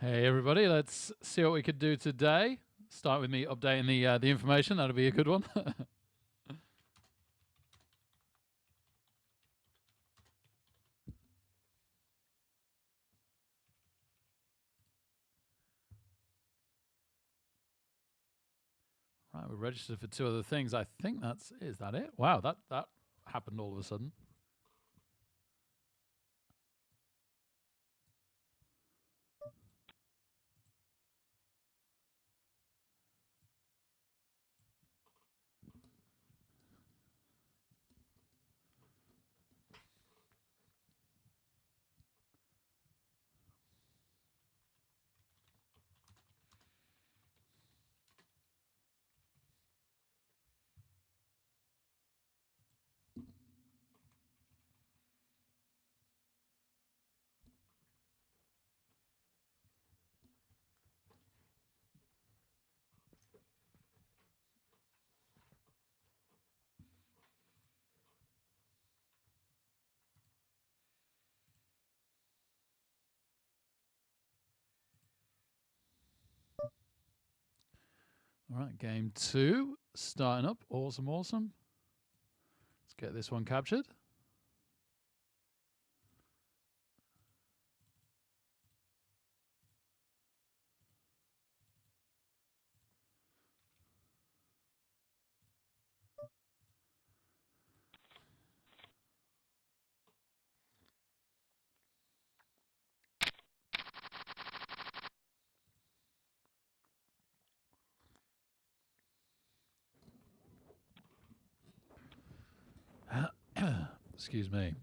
Hey everybody, let's see what we could do today. Start with me updating the information. That'll be a good one. Right, we're registered for two other things. I think is that it? Wow, that happened all of a sudden. All right, game two starting up. Awesome, awesome. Let's get this one captured. Excuse me.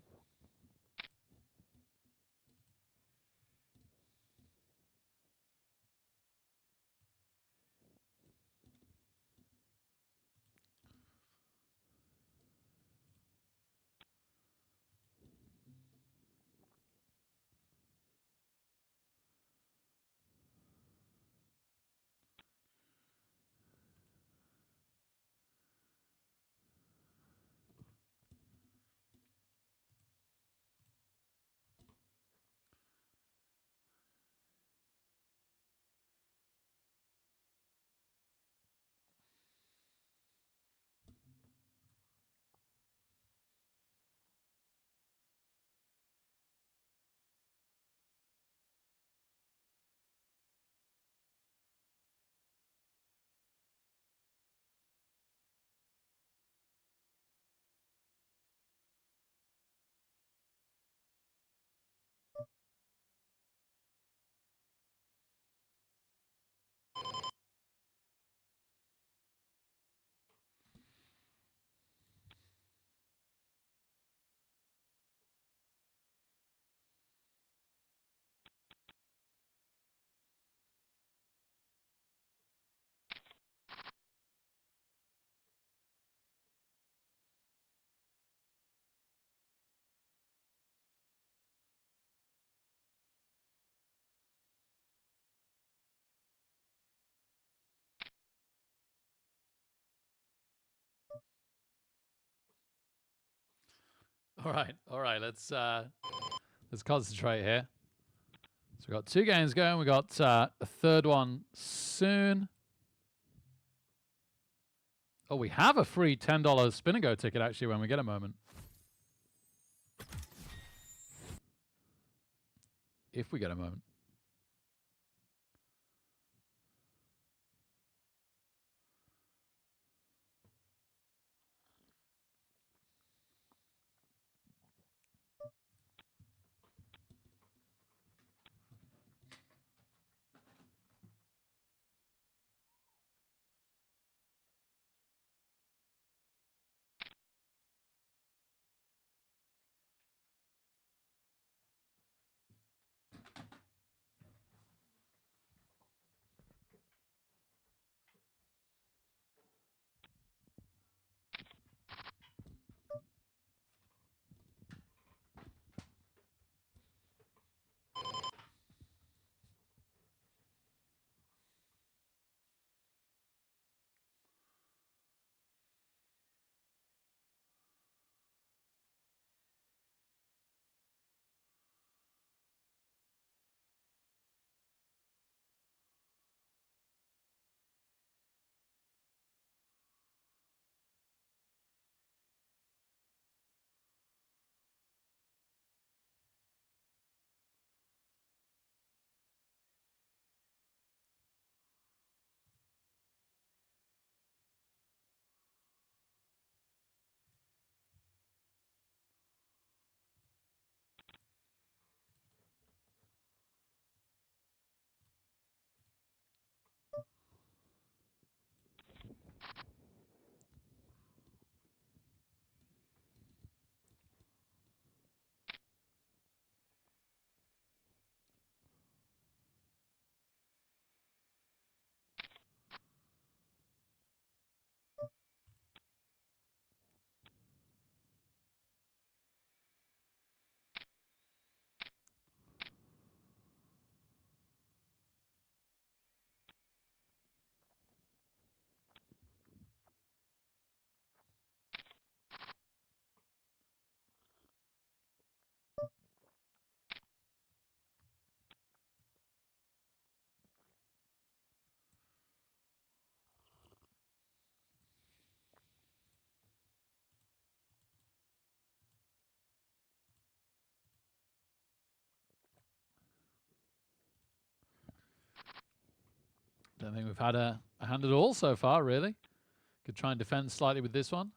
All right. Let's concentrate here. So we've got two games going. We got a third one soon. Oh, we have a free $10 spin and go ticket actually when we get a moment. If we get a moment. Don't think we've had a hand at all so far, really. Could try and defend slightly with this one.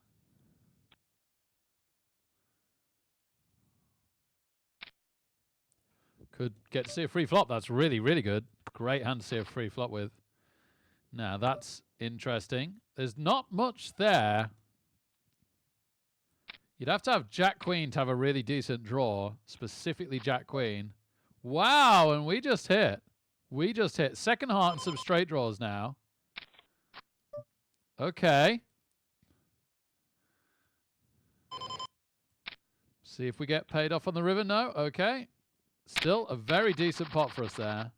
Could get to see a free flop. That's really, really good. Great hand to see a free flop with. Now, that's interesting. There's not much there. You'd have to have Jack-Queen to have a really decent draw. Specifically Jack-Queen. Wow, and we just hit. We just hit. Second heart and some straight draws now. Okay. See if we get paid off on the river. No. Okay. Still a very decent pot for us there.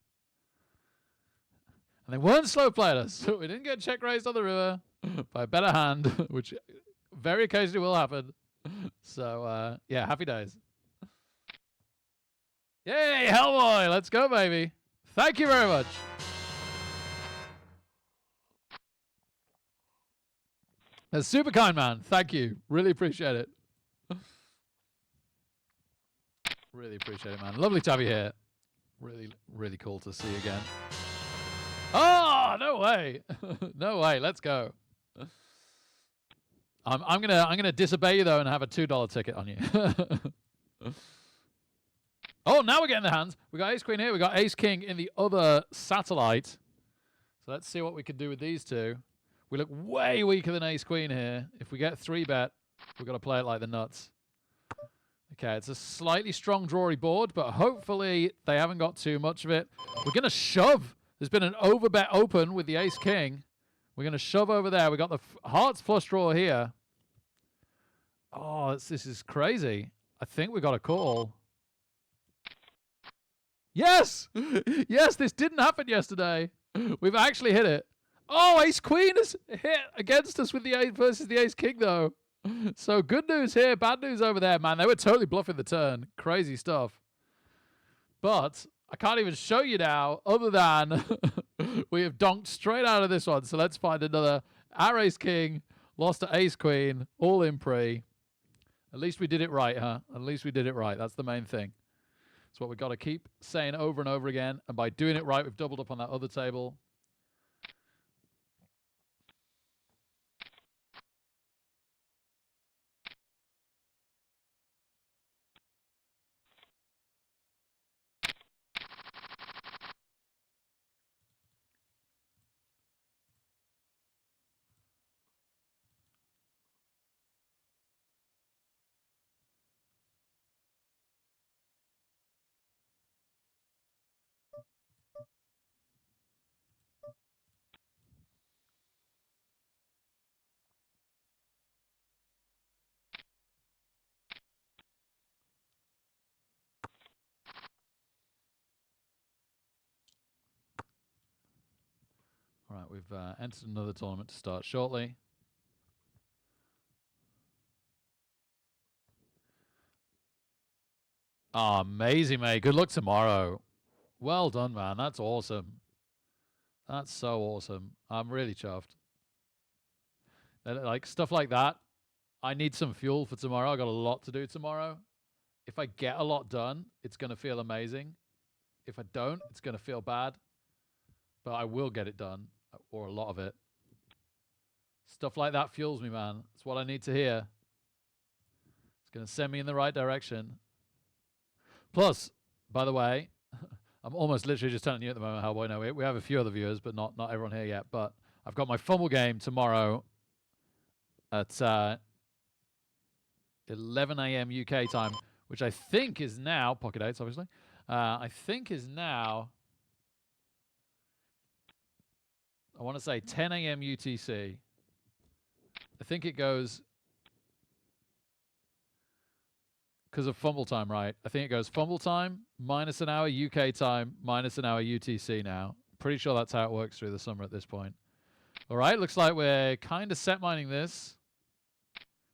And they weren't slow playing us. So we didn't get check raised on the river by a better hand, which very occasionally will happen. So, yeah, happy days. Yay, Hellboy. Let's go, baby. Thank you very much. That's super kind, man. Thank you. Really appreciate it. Really appreciate it, man. Lovely to have you here. Really, really cool to see you again. Oh, no way. No way. Let's go. I'm gonna disobey you though and have a $2 ticket on you. Oh, now we're getting the hands. We got ace queen here. We got ace king in the other satellite. So let's see what we can do with these two. We look way weaker than ace queen here. If we get 3-bet, we've got to play it like the nuts. Okay, it's a slightly strong drawy board, but hopefully they haven't got too much of it. We're going to shove. There's been an overbet open with the ace king. We're going to shove over there. We got the hearts flush draw here. Oh, this is crazy. I think we got a call. Yes! Yes, this didn't happen yesterday. We've actually hit it. Oh, ace queen is hit against us with the ace versus the ace king, though. So good news here, bad news over there, man. They were totally bluffing the turn. Crazy stuff. But I can't even show you now, other than we have donked straight out of this one. So let's find another. Our ace king lost to ace queen, all in pre. At least we did it right, huh? At least we did it right. That's the main thing. It's what we've got to keep saying over and over again. And by doing it right, we've doubled up on that other table. All right, we've entered another tournament to start shortly. Oh, amazing, mate. Good luck tomorrow. Well done, man. That's awesome. That's so awesome. I'm really chuffed. Like, stuff like that. I need some fuel for tomorrow. I got a lot to do tomorrow. If I get a lot done, it's going to feel amazing. If I don't, it's going to feel bad. But I will get it done, or a lot of it. Stuff like that fuels me, man. It's what I need to hear. It's going to send me in the right direction. Plus, by the way, I'm almost literally just telling you at the moment, Hellboy. No, we have a few other viewers, but not everyone here yet. But I've got my fumble game tomorrow at 11 a.m. UK time, which I think is now, pocket eights, obviously. I think is now, I want to say 10 a.m. UTC. I think it goes, because of fumble time, right? I think it goes fumble time, minus an hour UK time, minus an hour UTC now. Pretty sure that's how it works through the summer at this point. All right, looks like we're kind of set mining this.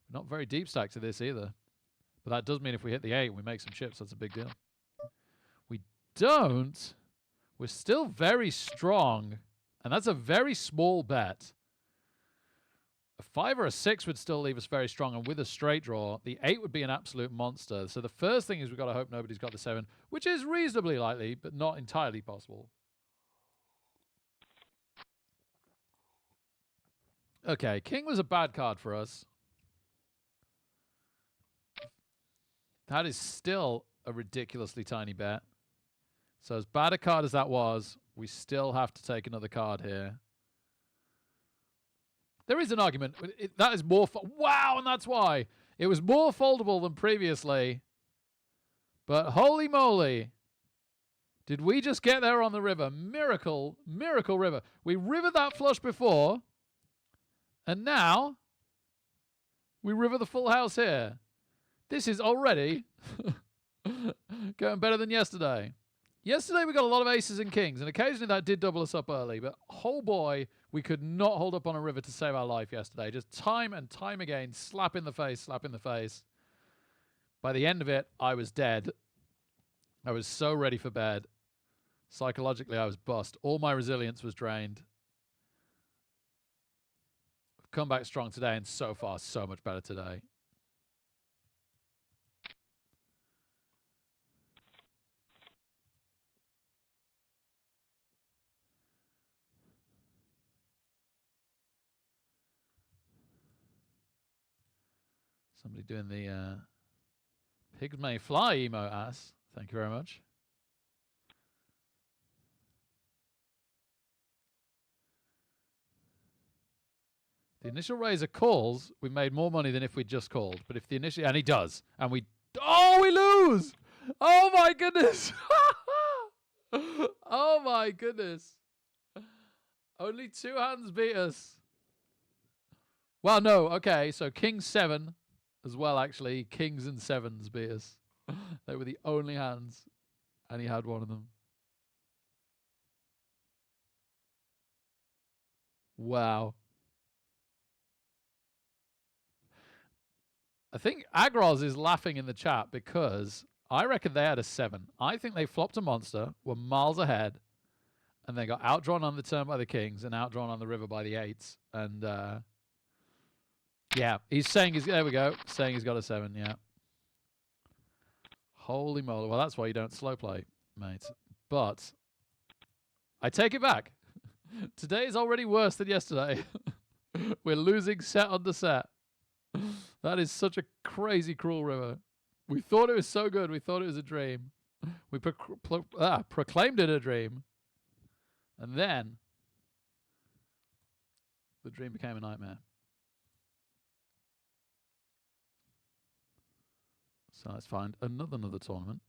We're not very deep stacked to this either. But that does mean if we hit the 8, we make some chips. That's a big deal. We don't. We're still very strong. And that's a very small bet. A 5 or a 6 would still leave us very strong. And with a straight draw, the 8 would be an absolute monster. So the first thing is we've got to hope nobody's got the 7, which is reasonably likely, but not entirely possible. Okay, king was a bad card for us. That is still a ridiculously tiny bet. So as bad a card as that was, we still have to take another card here. There is an argument. That is more... Wow, and that's why. It was more foldable than previously. But holy moly. Did we just get there on the river? Miracle. Miracle river. We rivered that flush before. And now... we river the full house here. This is already... going better than yesterday. Yesterday we got a lot of aces and kings, and occasionally that did double us up early, but oh boy, we could not hold up on a river to save our life yesterday. Just time and time again, slap in the face, slap in the face. By the end of it, I was dead. I was so ready for bed. Psychologically, I was bust. All my resilience was drained. We've come back strong today, and so far, so much better today. Somebody doing the pigs may fly emo ass. Thank you very much. The initial raiser calls, we made more money than if we'd just called. But if the initial... and he does. And we... oh, we lose! Oh, my goodness! Oh, my goodness. Only 2 hands beat us. Well, no. Okay, so king 7 as well, actually. Kings and 7s beat us. They were the only hands. And he had one of them. Wow. I think Agros is laughing in the chat because I reckon they had a 7. I think they flopped a monster, were miles ahead, and they got outdrawn on the turn by the kings and outdrawn on the river by the 8s. And yeah, he's saying he's... there we go. Saying he's got a 7, yeah. Holy moly. Well, that's why you don't slow play, mate. But I take it back. Today is already worse than yesterday. We're losing set under set. That is such a crazy, cruel river. We thought it was so good. We thought it was a dream. We proclaimed it a dream. And then the dream became a nightmare. So let's find another tournament.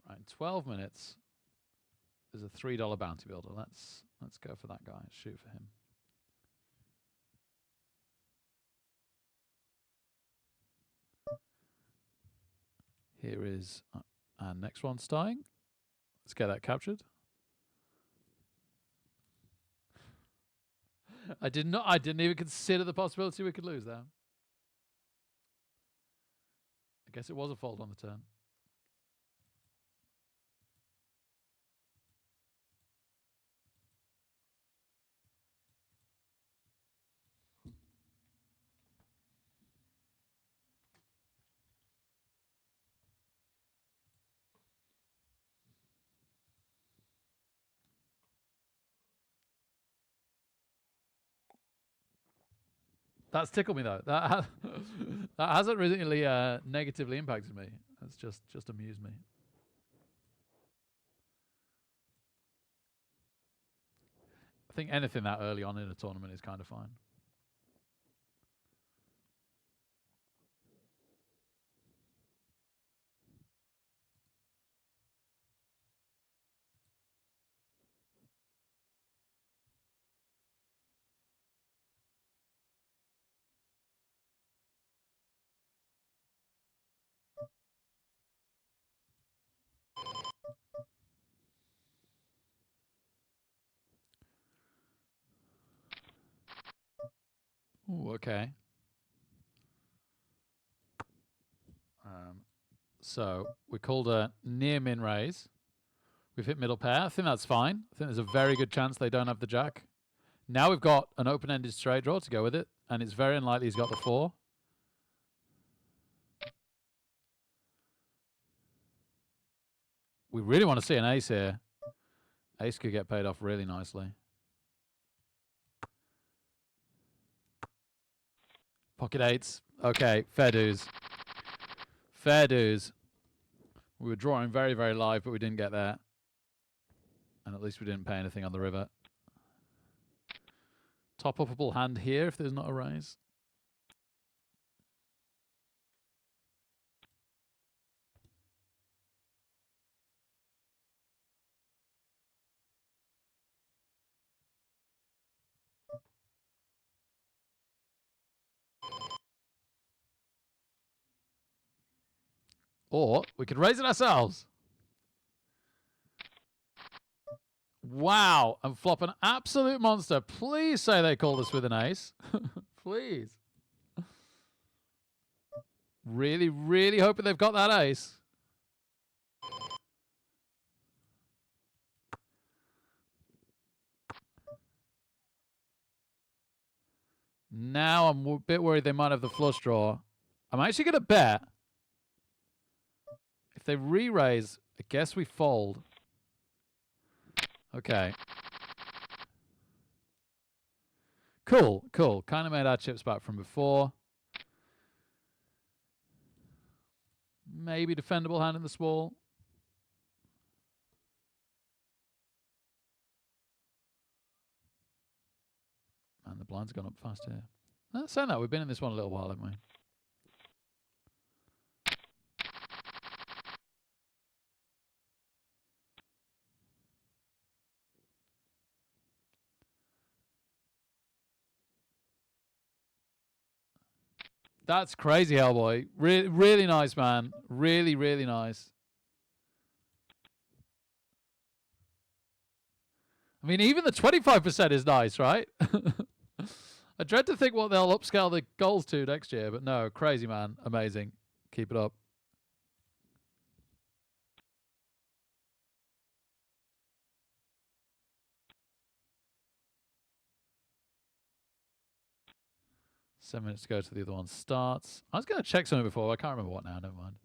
Right, in 12 minutes, there's a $3 bounty builder. Let's go for that guy. Shoot for him. Here is our next one starting. Let's get that captured. I didn't even consider the possibility we could lose there. I guess it was a fold on the turn. That's tickled me though. That hasn't really negatively impacted me. That's just amused me. I think anything that early on in a tournament is kind of fine. okay. So we called a near min raise. We've hit middle pair. I think that's fine. I think there's a very good chance they don't have the jack. Now we've got an open-ended straight draw to go with it, and it's very unlikely he's got the 4. We really want to see an ace here. Ace could get paid off really nicely. Pocket 8s. Okay, fair dues. Fair dues. We were drawing very, very live, but we didn't get there. And at least we didn't pay anything on the river. Top upable hand here if there's not a raise. Or we could raise it ourselves. Wow. And flop an absolute monster. Please say they called us with an ace. Please. Really, really hoping they've got that ace. Now I'm a bit worried they might have the flush draw. I'm actually going to bet. If they re-raise, I guess we fold. Okay. Cool, cool. Kind of made our chips back from before. Maybe defendable hand in the small. And the blind's gone up fast here. Saying that, we've been in this one a little while, haven't we? That's crazy, Hellboy. Really nice, man. Really, really nice. I mean, even the 25% is nice, right? I dread to think what they'll upscale the goals to next year, but no, crazy, man. Amazing. Keep it up. Seven minutes to go till the other one starts. I was going to check something before. I can't remember what now. Never mind.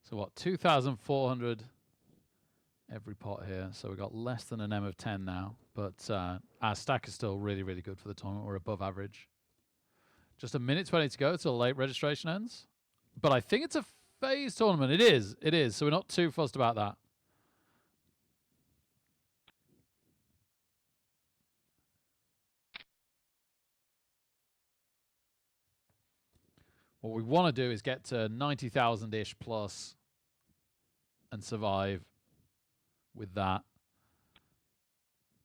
So what, 2,400 every pot here. So we've got less than an M of 10 now. But our stack is still really, really good for the tournament. We're above average. Just a minute 20 to go till late registration ends. But I think it's a phase tournament. It is. It is. So we're not too fussed about that. What we want to do is get to 90,000-ish plus and survive with that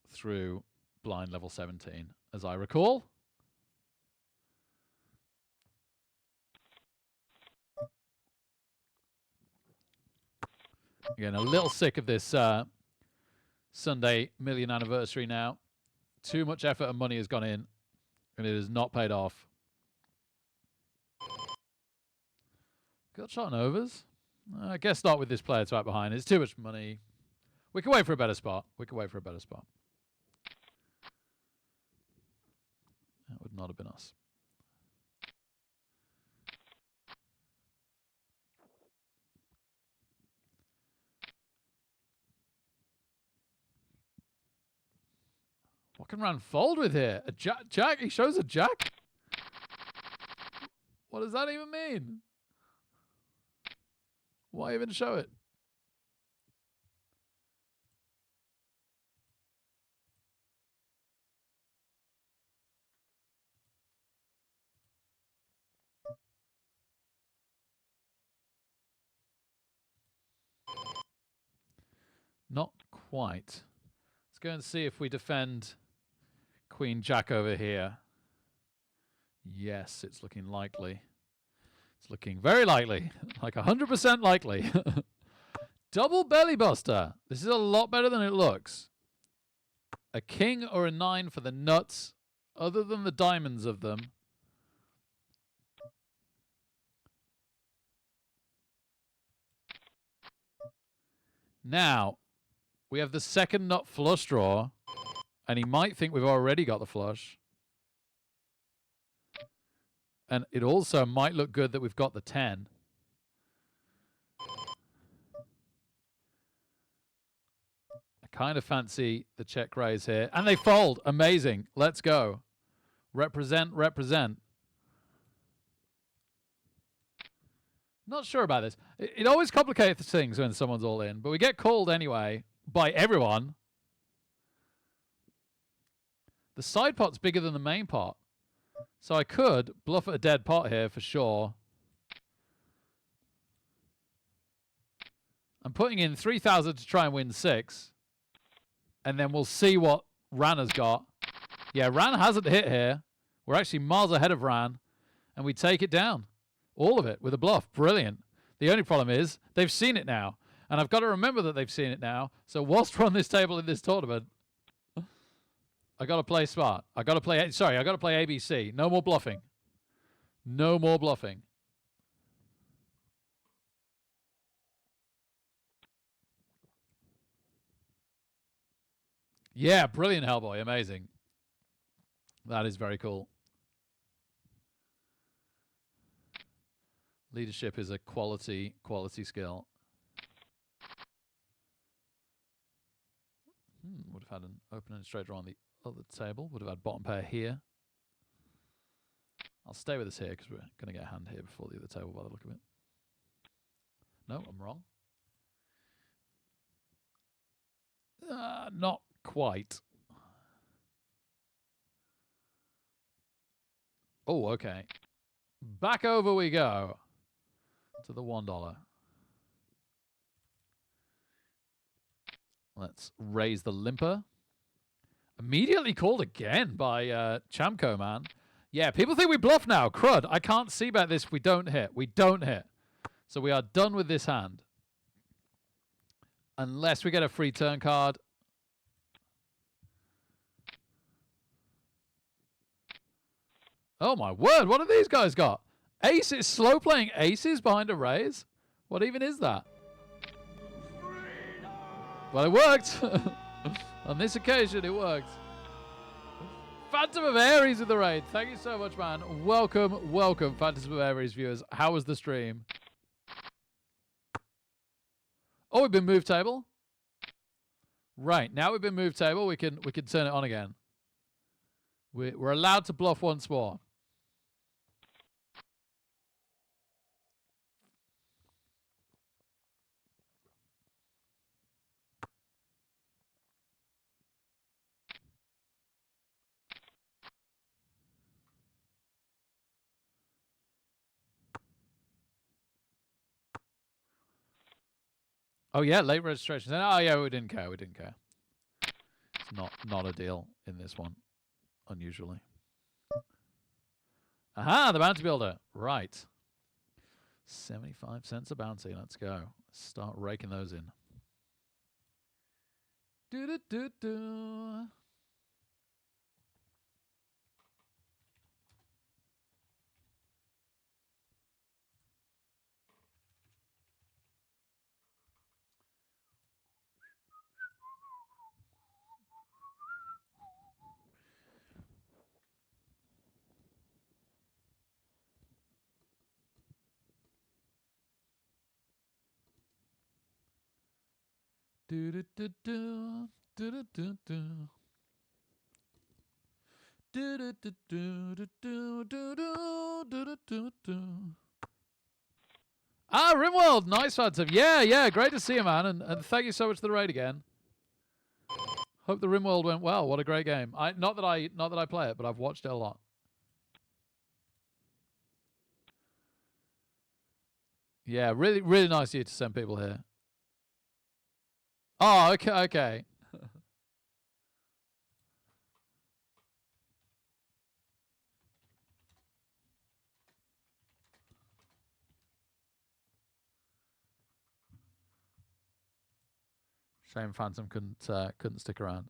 through blind level 17, as I recall. Again, a little sick of this Sunday million anniversary now. Too much effort and money has gone in, and it has not paid off. Good shot on overs. I guess not with this player right behind. It's too much money. We can wait for a better spot. We can wait for a better spot. That would not have been us. What can Ran fold with here? A jack? He shows a jack? What does that even mean? Why even show it? Not quite. Let's go and see if we defend Queen Jack over here. Yes, it's looking likely. It's looking very likely. Like 100% likely. Double belly buster. This is a lot better than it looks. A king or a 9 for the nuts, other than the diamonds of them. Now, we have the second nut flush draw, and he might think we've already got the flush. And it also might look good that we've got the 10. I kind of fancy the check raise here. And they fold. Amazing. Let's go. Represent, represent. Not sure about this. It always complicates things when someone's all in, but we get called anyway by everyone. The side pot's bigger than the main pot. So I could bluff at a dead pot here for sure. I'm putting in 3,000 to try and win 6. And then we'll see what Ran has got. Yeah, Ran hasn't hit here. We're actually miles ahead of Ran. And we take it down. All of it with a bluff. Brilliant. The only problem is they've seen it now. And I've got to remember that they've seen it now. So whilst we're on this table in this tournament, I got to play smart. I got to play ABC. No more bluffing. No more bluffing. Yeah, brilliant, Hellboy. Amazing. That is very cool. Leadership is a quality skill. Would have had an open and straight draw on the other table. Would have had bottom pair here. I'll stay with us here because we're going to get a hand here before the other table by the look of it. No, I'm wrong. Not quite. Oh, okay. Back over we go to the $1. Let's raise the limper. Immediately called again by Chamco, man. Yeah, people think we bluff now. Crud, I can't see about this if we don't hit. We don't hit. So we are done with this hand. Unless we get a free turn card. Oh my word, what have these guys got? Aces, slow playing aces behind a raise? What even is that? Well, it worked. On this occasion, it worked. Phantom of Aries with the raid. Thank you so much, man. Welcome, welcome, Phantom of Aries viewers. How was the stream? Oh, we've been moved table. Right, now we've been moved table. We can turn it on again. We're allowed to bluff once more. Oh yeah, late registration. Oh yeah, we didn't care. We didn't care. It's not a deal in this one, unusually. Aha, the bounty builder. Right. 75 cents a bounty. Let's go. Start raking those in. Do-do-do-do. Do do do do do do do do. Do do do do do do do do do do. Ah, Rimworld, nice Phantom. Yeah, great to see you, man, and thank you so much for the raid again. Hope the Rimworld went well. What a great game. Not that I play it, but I've watched it a lot. Yeah, really, really nice of you to send people here. Oh, okay. Shame Phantom couldn't stick around.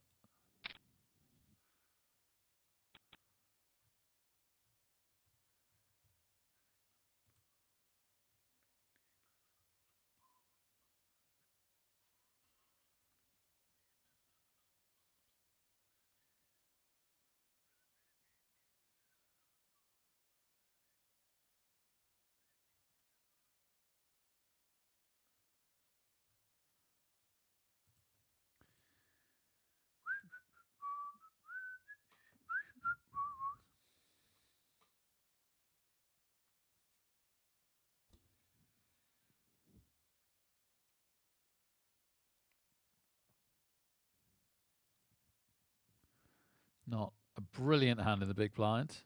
Not a brilliant hand in the big blind.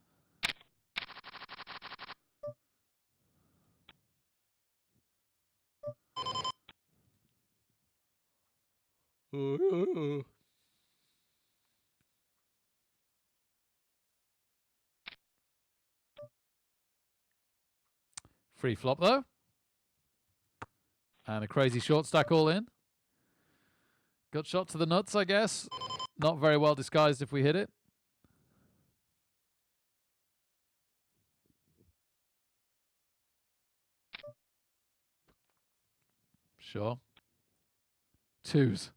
Free flop, though. And a crazy short stack all in. Got shot to the nuts, I guess. Not very well disguised if we hit it. Sure. Twos.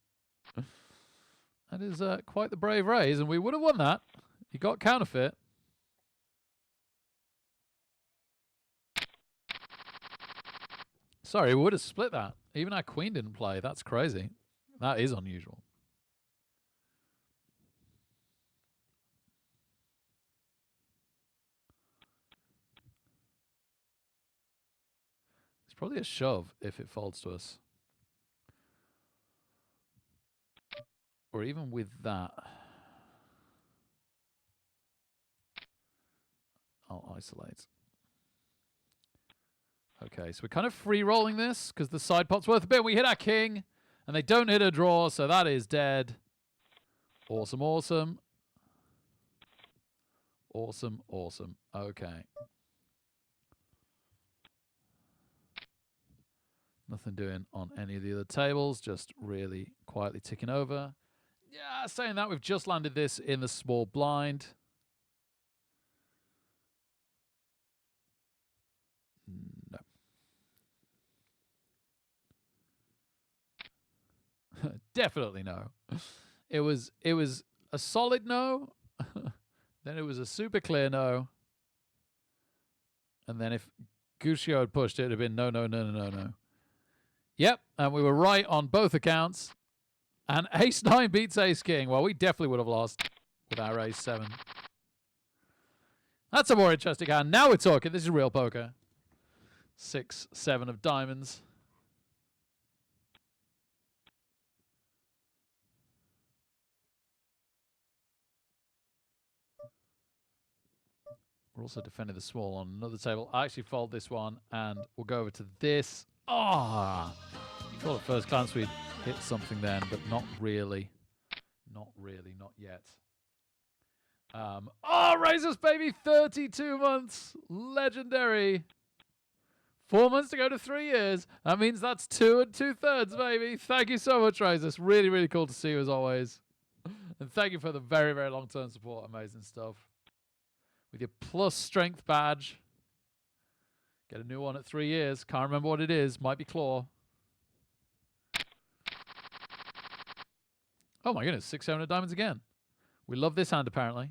That is quite the brave raise, and we would have won that. He got counterfeit. Sorry, we would have split that. Even our queen didn't play. That's crazy. That is unusual. It's probably a shove if it folds to us. Or even with that. I'll isolate. Okay, so we're kind of free-rolling this because the side pot's worth a bit. We hit our king, and they don't hit a draw, so that is dead. Awesome. Awesome. Okay. Nothing doing on any of the other tables, just really quietly ticking over. Yeah, saying that, we've just landed this in the small blind. No. Definitely no. It was a solid no. Then it was a super clear no. And then if Guccio had pushed it, it would have been no. Yep, and we were right on both accounts. And ace-9 beats ace-king. Well, we definitely would have lost with our ace-7. That's a more interesting hand. Now we're talking. This is real poker. 6, 7 of diamonds. We're also defending the small on another table. I actually fold this one, and we'll go over to this. Ah! Thought at first glance we'd hit something then, but not really. Not yet. Razors, baby! 32 months! Legendary! 4 months to go to 3 years. That means that's 2 2/3, baby. Thank you so much, Razors. Really, really cool to see you as always. And thank you for the very, very long-term support. Amazing stuff. With your plus strength badge. Get a new one at 3 years. Can't remember what it is. Might be claw. Oh my goodness, 6, 7 of diamonds again. We love this hand apparently.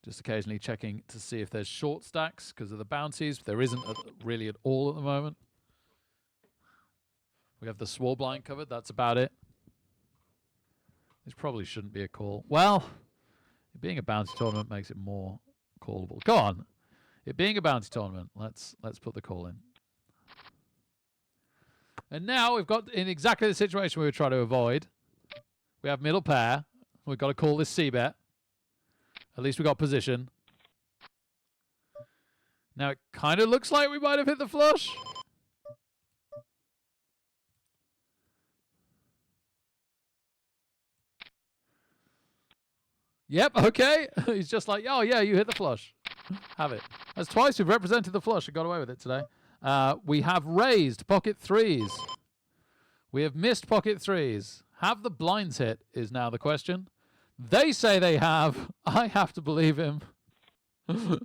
Just occasionally checking to see if there's short stacks because of the bounties. There isn't really at all at the moment. We have the small blind covered. That's about it. This probably shouldn't be a call. Well, it being a bounty tournament makes it more callable. Go on. It being a bounty tournament, let's put the call in. And now we've got in exactly the situation we were trying to avoid. We have middle pair. We've got to call this C-bet. At least we got position. Now it kind of looks like we might have hit the flush. Yep, okay. He's just like, oh yeah, you hit the flush. Have it. That's twice we've represented the flush and got away with it today. We have raised pocket threes. We have missed pocket threes. Have the blinds hit is now the question. They say they have. I have to believe him.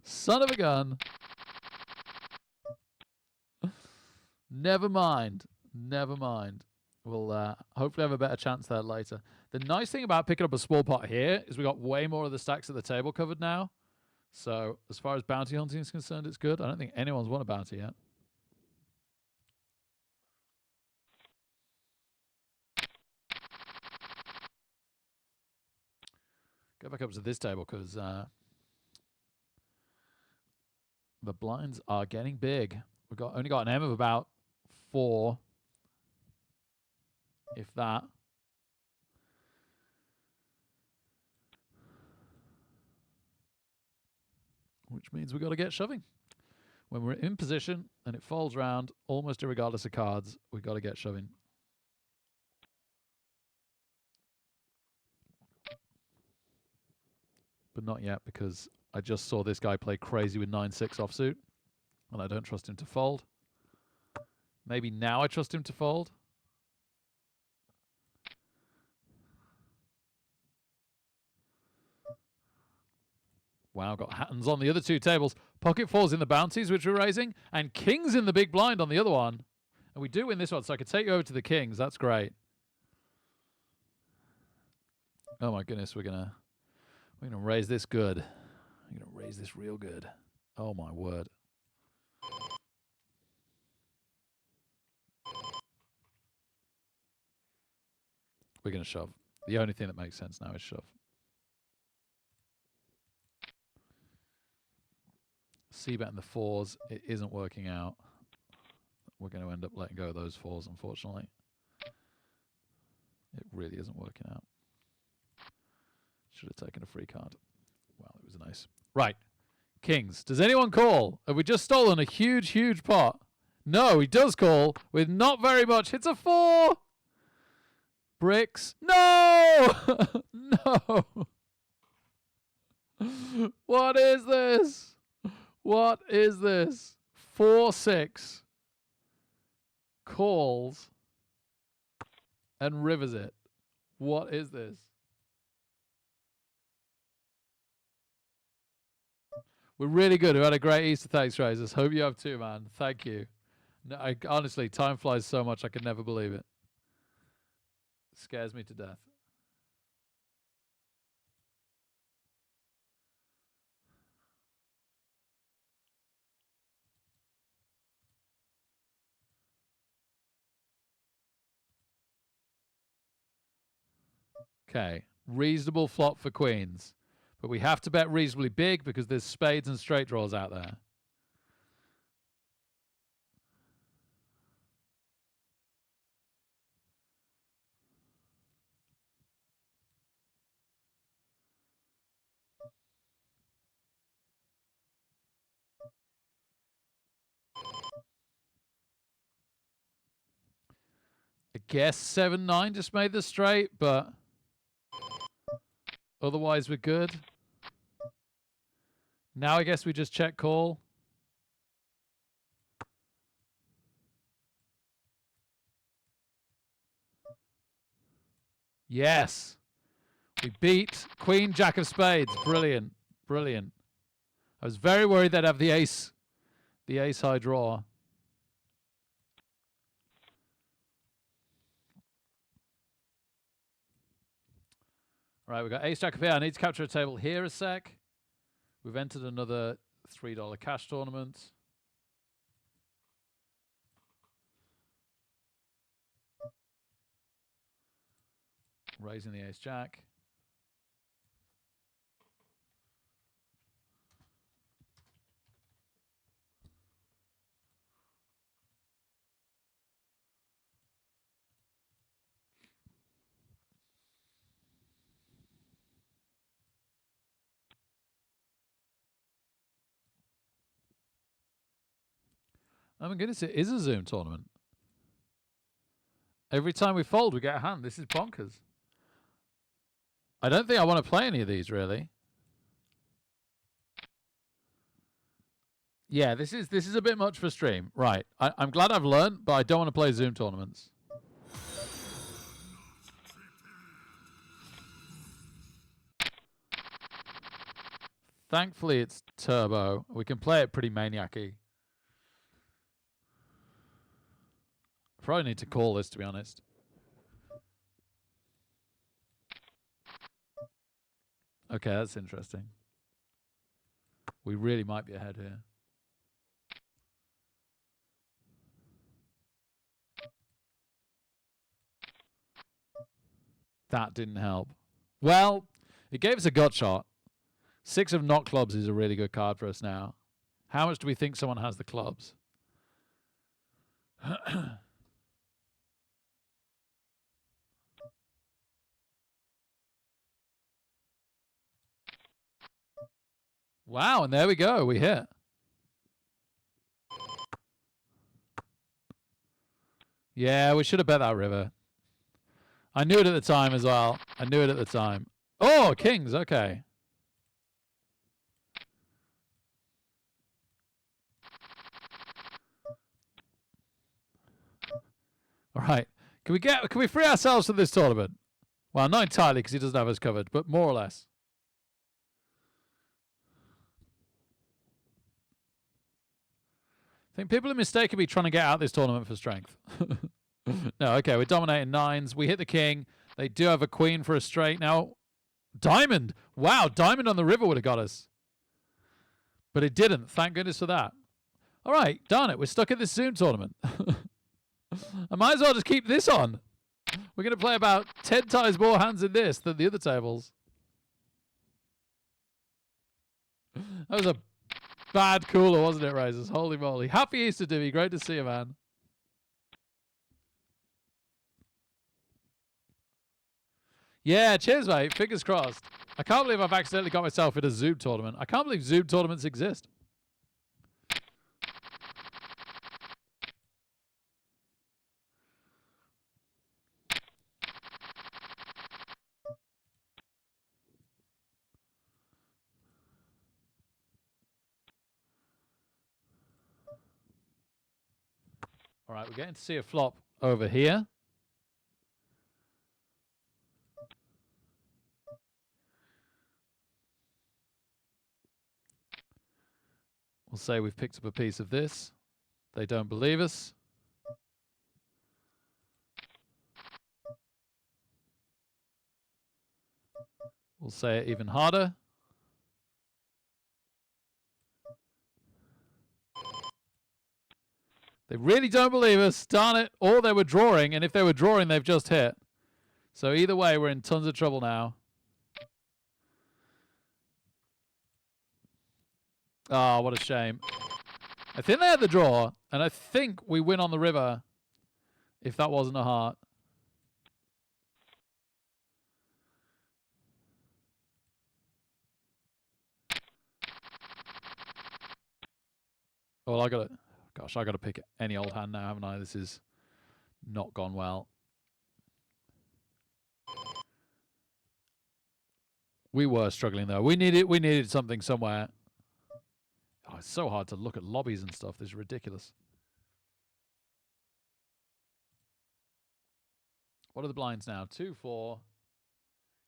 Son of a gun. Never mind. Never mind. We'll hopefully have a better chance there later. The nice thing about picking up a small pot here is we got way more of the stacks at the table covered now. So as far as bounty hunting is concerned, it's good. I don't think anyone's won a bounty yet. Go back up to this table because the blinds are getting big. We've only got an M of about 4, if that. Which means we've got to get shoving. When we're in position and it folds round, almost irregardless of cards, we've got to get shoving. But not yet, because I just saw this guy play crazy with 9-6 offsuit, and I don't trust him to fold. Maybe now I trust him to fold. Wow, got hands on the other two tables. Pocket fours in the bounties, which we're raising, and kings in the big blind on the other one. And we do win this one, so I could take you over to the kings. That's great. Oh my goodness, we're gonna raise this good. We're gonna raise this real good. Oh my word. We're gonna shove. The only thing that makes sense now is shove. C-bet in the fours, it isn't working out. We're going to end up letting go of those fours, unfortunately. It really isn't working out. Should have taken a free card. Well, it was nice. Right. Kings. Does anyone call? Have we just stolen a huge, huge pot? No, he does call with not very much. It's a 4. Bricks. No! No! What is this? What is this? 4-6 calls and rivers it. What is this? We're really good. We've had a great Easter. Thanks, Razors. Hope you have too, man. Thank you. No, honestly, time flies so much I could never believe it. It scares me to death. Okay, reasonable flop for queens. But we have to bet reasonably big because there's spades and straight draws out there. I guess 7-9 just made the straight, but otherwise we're good. Now I guess we just check call. Yes. We beat Queen, Jack of Spades. Brilliant. Brilliant. I was very worried they'd have the ace high draw. Right, we've got ace jack of here. I need to capture a table here a sec. We've entered another $3 cash tournament. Raising the ace-jack. Oh my goodness, it is a Zoom tournament. Every time we fold, we get a hand. This is bonkers. I don't think I want to play any of these, really. Yeah, this is a bit much for stream. Right. I'm glad I've learned, but I don't want to play Zoom tournaments. Thankfully, it's turbo. We can play it pretty maniac-y. Probably need to call this, to be honest. Okay, that's interesting. We really might be ahead here. That didn't help. Well, it gave us a gut shot. 6 of not clubs is a really good card for us now. How much do we think someone has the clubs? Wow, and there we go. We hit. Yeah, we should have bet that river. I knew it at the time as well. I knew it at the time. Oh, kings. Okay. All right. Can we free ourselves from this tournament? Well, not entirely because he doesn't have us covered, but more or less. I think people are mistakenly trying to get out this tournament for strength. No, okay, we're dominating 9s. We hit the king. They do have a queen for a straight now. Diamond. Wow, diamond on the river would have got us. But it didn't. Thank goodness for that. All right, darn it. We're stuck at this Zoom tournament. I might as well just keep this on. We're going to play about 10 times more hands in this than the other tables. That was a bad cooler, wasn't it, Razors? Holy moly. Happy Easter, Dimmy. Great to see you, man. Yeah, cheers, mate. Fingers crossed. I can't believe I've accidentally got myself in a Zoom tournament. I can't believe Zoom tournaments exist. All right, we're getting to see a flop over here. We'll say we've picked up a piece of this. They don't believe us. We'll say it even harder. They really don't believe us. Darn it. Or they were drawing, and if they were drawing, they've just hit. So either way, we're in tons of trouble now. Oh, what a shame. I think they had the draw, and I think we win on the river if that wasn't a heart. Oh, well, I got to... Gosh, I got to pick any old hand now, haven't I? This is not gone well. We were struggling though. We needed something somewhere. Oh, it's so hard to look at lobbies and stuff. This is ridiculous. What are the blinds now? 2, 4.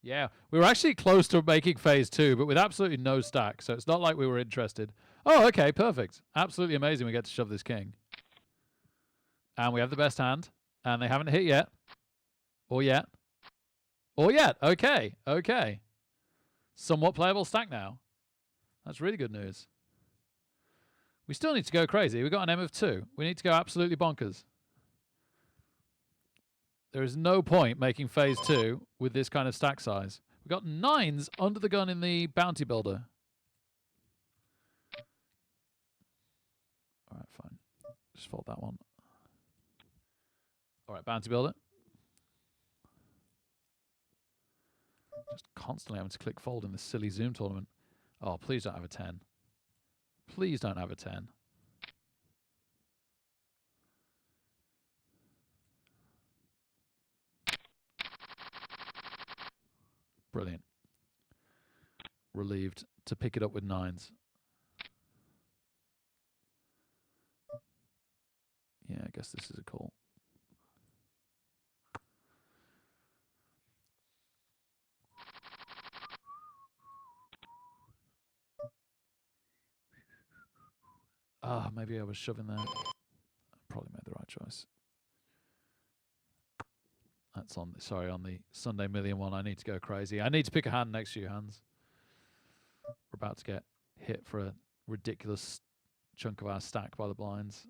Yeah, we were actually close to making phase 2, but with absolutely no stack. So it's not like we were interested. Oh, okay, perfect. Absolutely amazing. We get to shove this king. And we have the best hand. And they haven't hit yet. Or yet. Or yet. Okay. Okay. Somewhat playable stack now. That's really good news. We still need to go crazy. We've got an M of 2. We need to go absolutely bonkers. There is no point making phase 2 with this kind of stack size. We've got 9s under the gun in the bounty builder. All right, fine. Just fold that one. All right, bounty builder. Just constantly having to click fold in this silly Zoom tournament. Oh, please don't have a 10. Please don't have a 10. Brilliant. Relieved to pick it up with 9s. Yeah, I guess this is a call. Ah, maybe I was shoving that. Probably made the right choice. That's on, sorry, on the Sunday Million one. I need to go crazy. I need to pick a hand next few hands. We're about to get hit for a ridiculous chunk of our stack by the blinds.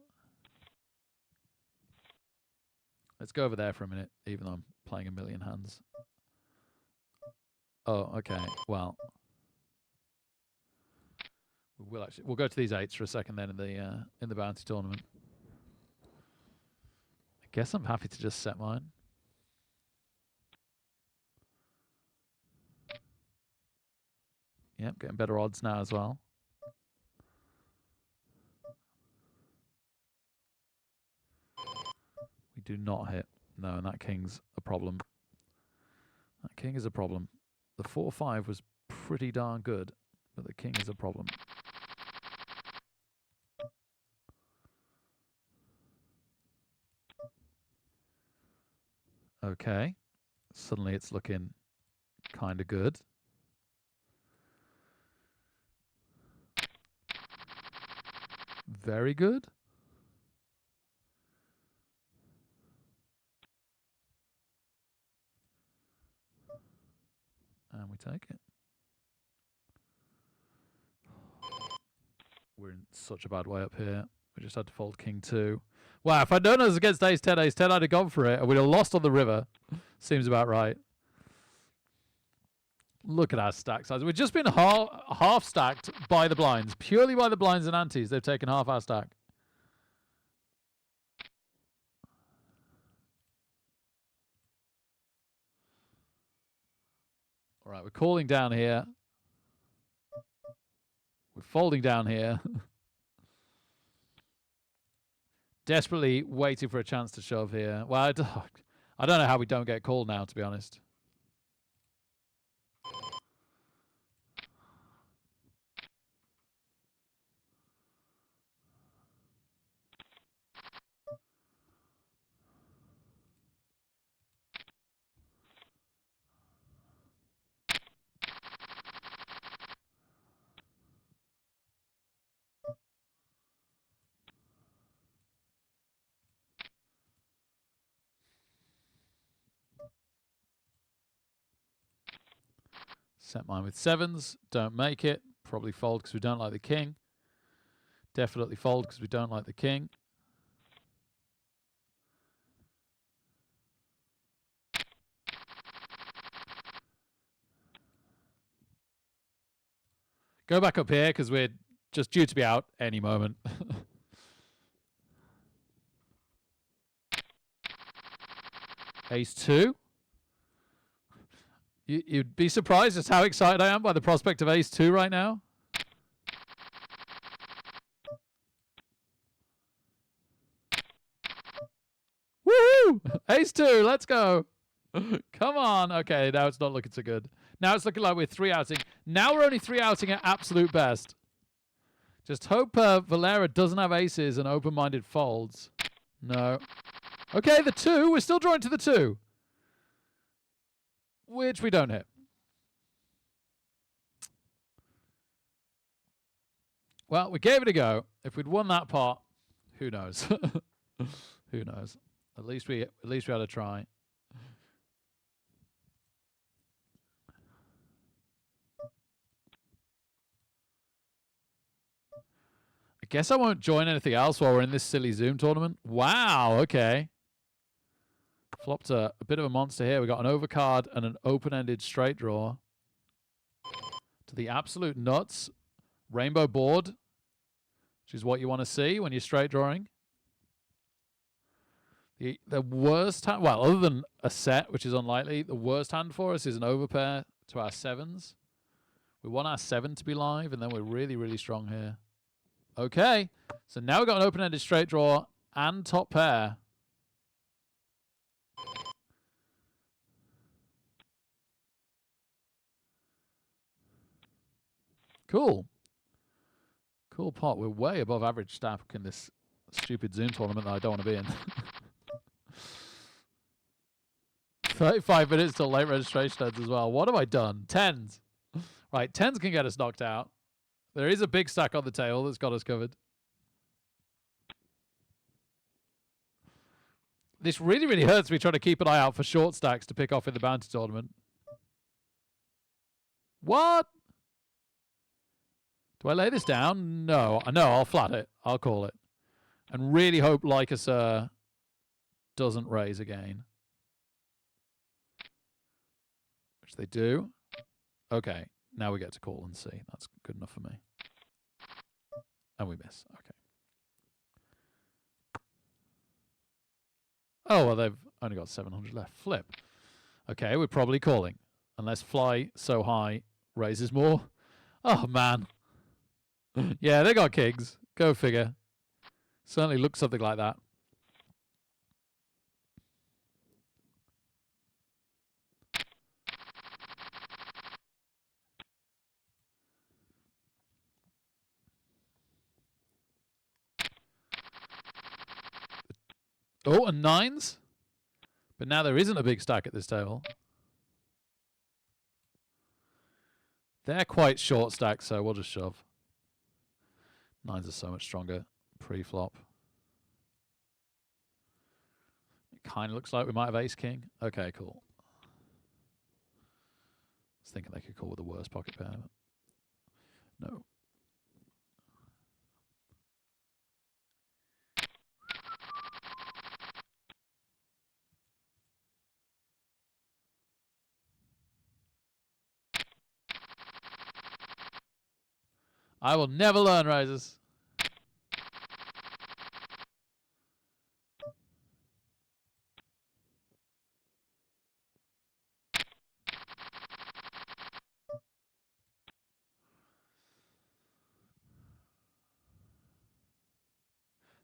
Let's go over there for a minute, even though I'm playing a million hands. Oh, okay. Well, we'll go to these 8s for a second then in the bounty tournament. I guess I'm happy to just set mine. Yep, getting better odds now as well. We do not hit. No, and that king's a problem. That king is a problem. The 4-5 was pretty darn good, but the king is a problem. Okay. Suddenly it's looking kind of good. Very good. And we take it. We're in such a bad way up here. We just had to fold king 2. Wow, if I'd known it was against ace 10, I'd have gone for it. And we'd have lost on the river. Seems about right. Look at our stack size. We've just been half stacked by the blinds. Purely by the blinds and antes. They've taken half our stack. All right, we're calling down here. We're folding down here. Desperately waiting for a chance to shove here. Well, I don't know how we don't get called now, to be honest. Set mine with 7s. Don't make it. Probably fold because we don't like the king. Definitely fold because we don't like the king. Go back up here because we're just due to be out any moment. Ace 2. You'd be surprised just how excited I am by the prospect of ace 2 right now. Woohoo! Ace 2, let's go. Come on. Okay, now it's not looking so good. Now it's looking like we're 3-outing. Now we're only 3-outing at absolute best. Just hope Valera doesn't have aces and open-minded folds. No. Okay, the 2. We're still drawing to the 2. Which we don't hit. Well, we gave it a go. If we'd won that pot, who knows? Who knows? At least we had a try. I guess I won't join anything else while we're in this silly Zoom tournament. Wow, okay. Flopped a bit of a monster here. We got an overcard and an open-ended straight draw. To the absolute nuts. Rainbow board, which is what you want to see when you're straight drawing. The worst hand, well, other than a set, which is unlikely, the worst hand for us is an overpair to our 7s. We want our 7 to be live, and then we're really, really strong here. Okay, so now we've got an open-ended straight draw and top pair. Cool. Cool pot. We're way above average stack in this stupid Zoom tournament that I don't want to be in. 35 minutes till late registration ends as well. What have I done? 10s. Right, 10s can get us knocked out. There is a big stack on the table that's got us covered. This really, really hurts me trying to keep an eye out for short stacks to pick off in the bounty tournament. What? Do I lay this down? No, I'll flat it. I'll call it. And really hope Lycus doesn't raise again. Which they do. Okay, now we get to call and see. That's good enough for me. And we miss. Okay. Oh, well, they've only got 700 left. Flip. Okay, we're probably calling. Unless fly so high raises more. Oh, man. Yeah, they got kings. Go figure. Certainly looks something like that. Oh, and 9s? But now there isn't a big stack at this table. They're quite short stacks, so we'll just shove. 9s are so much stronger pre-flop. It kind of looks like we might have ace-king. Okay, cool. I was thinking they could call with the worst pocket pair. But no. I will never learn, Rises.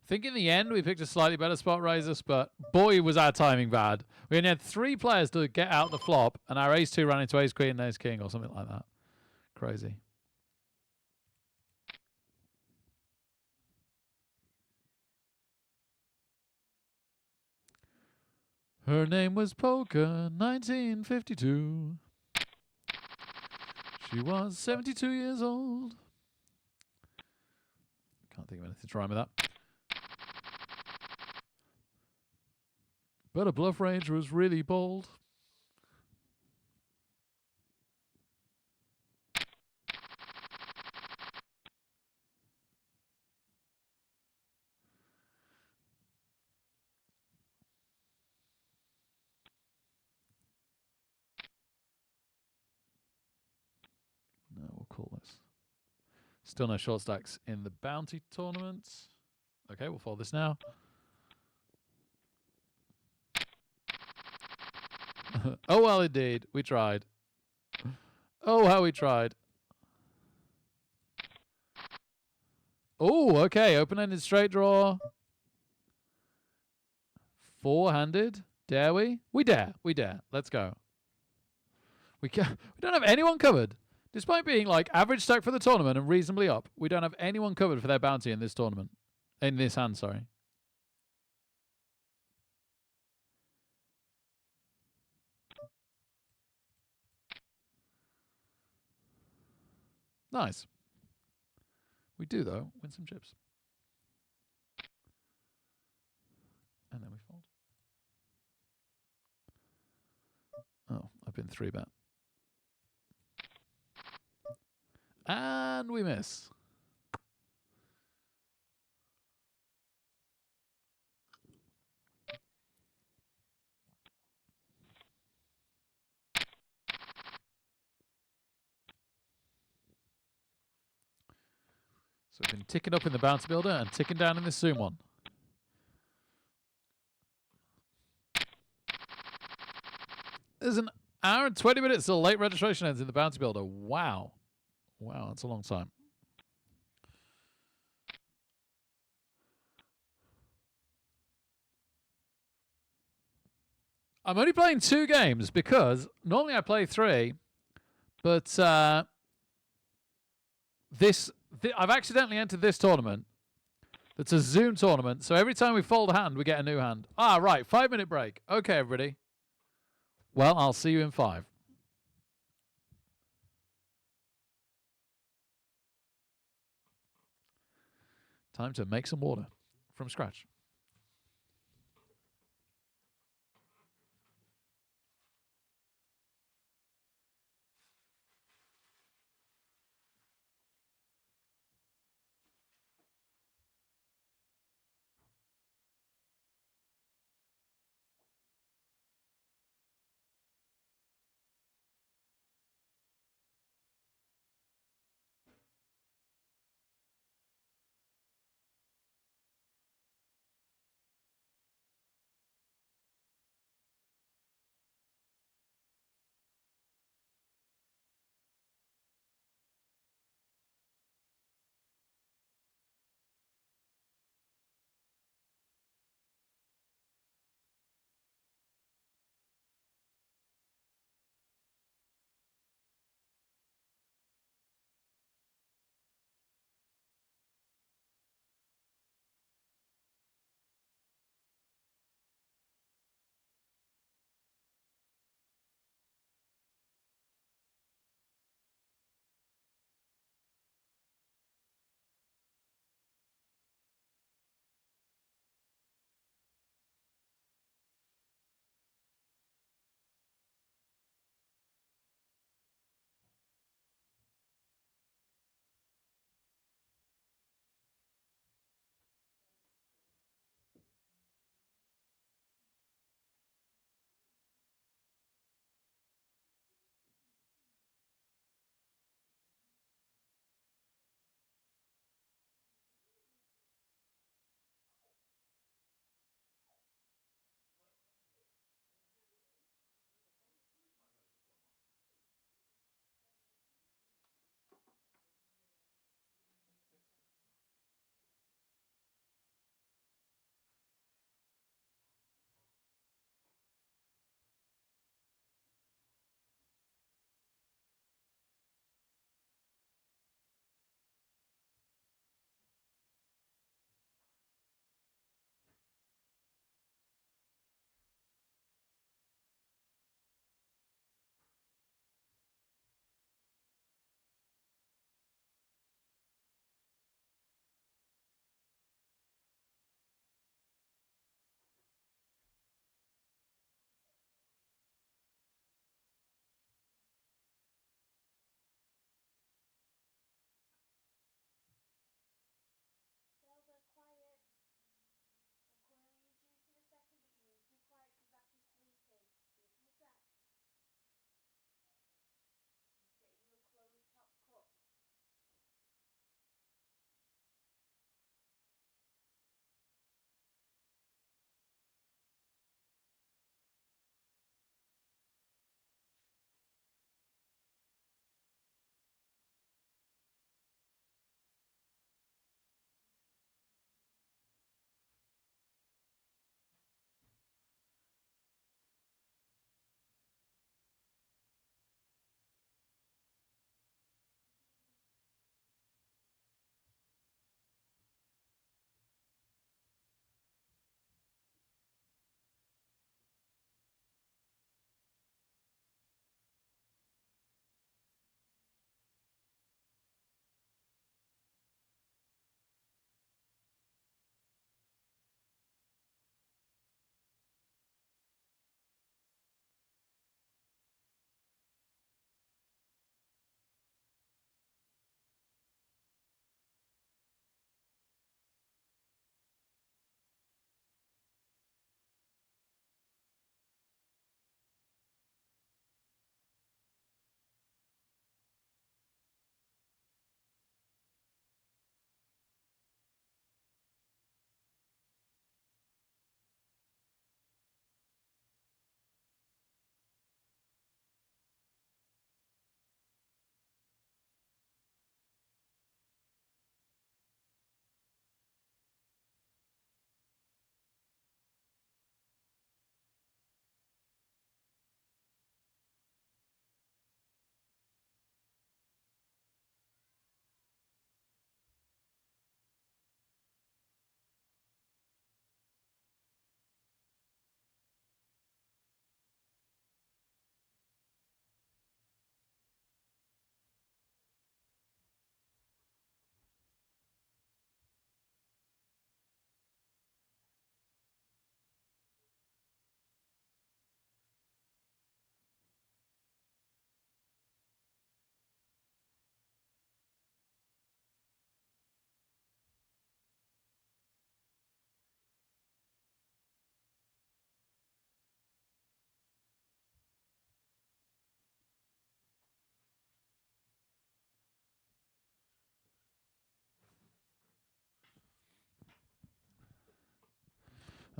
I think in the end we picked a slightly better spot, Rises, but boy was our timing bad. We only had 3 players to get out the flop, and our ace-2 ran into ace-queen and ace-king or something like that. Crazy. Her name was Poker, 1952. She was 72 years old. Can't think of anything to rhyme with that. But a bluff range was really bold. No, we'll call this. Still no short stacks in the bounty tournament. Okay, we'll follow this now. Oh, well, indeed. We tried. Oh, how we tried. Oh, okay. Open-ended straight draw. 4-handed. Dare we? We dare. We dare. Let's go. We don't have anyone covered. Despite being like average stack for the tournament and reasonably up, we don't have anyone covered for their bounty in this tournament. In this hand, sorry. Nice. We do, though, win some chips. And then we fold. Oh, I've been 3-bet. And we miss. So we've been ticking up in the bounce builder and ticking down in the Zoom one. There's an hour and 20 minutes till late registration ends in the bounce builder. Wow. Wow, that's a long time. I'm only playing 2 games because normally I play 3, but I've accidentally entered this tournament. It's a Zoom tournament, so every time we fold a hand, we get a new hand. Ah, right, 5-minute break. Okay, everybody. Well, I'll see you in 5. Time to make some water from scratch.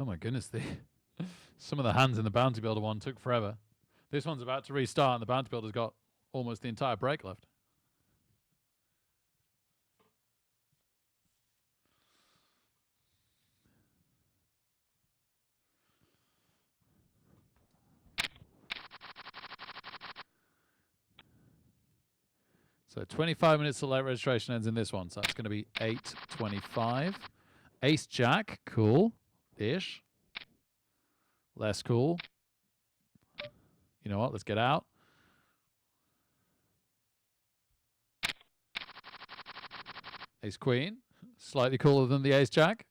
Oh my goodness, some of the hands in the Bounty Builder one took forever. This one's about to restart, and the Bounty Builder's got almost the entire break left. So 25 minutes till late registration ends in this one. So that's going to be 8:25. Ace Jack, cool-ish. Less cool. You know what? Let's get out. Ace Queen, slightly cooler than the Ace Jack.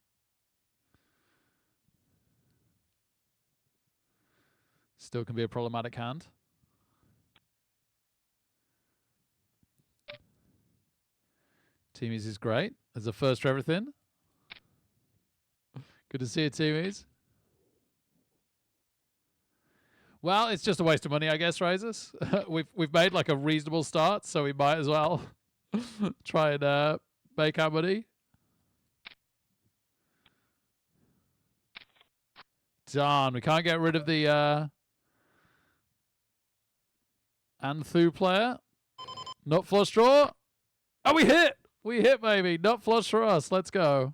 Still can be a problematic hand. Teamies is great. There's a first for everything. Good to see you, Teamies. Well, it's just a waste of money, I guess, Razors. we've made like a reasonable start, so we might as well try and make our money. Darn, we can't get rid of the Anthu player. Not flush draw. Oh, we hit! We hit, baby. Not flush for us. Let's go.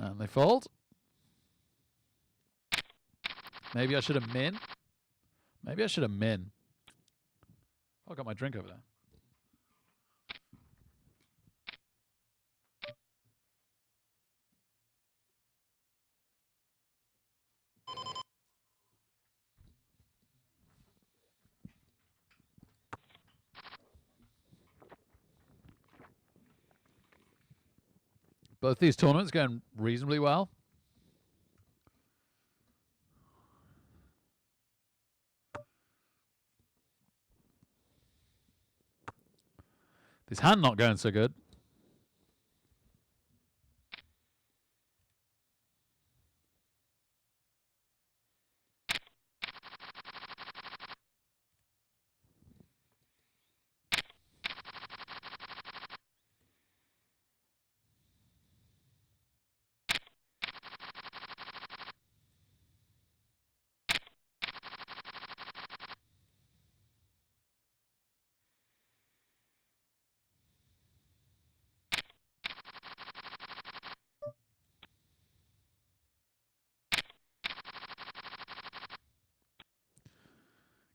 And they fold. Maybe I should have min. Maybe I should have min. Oh, I got my drink over there. Both these tournaments going reasonably well. This hand not going so good.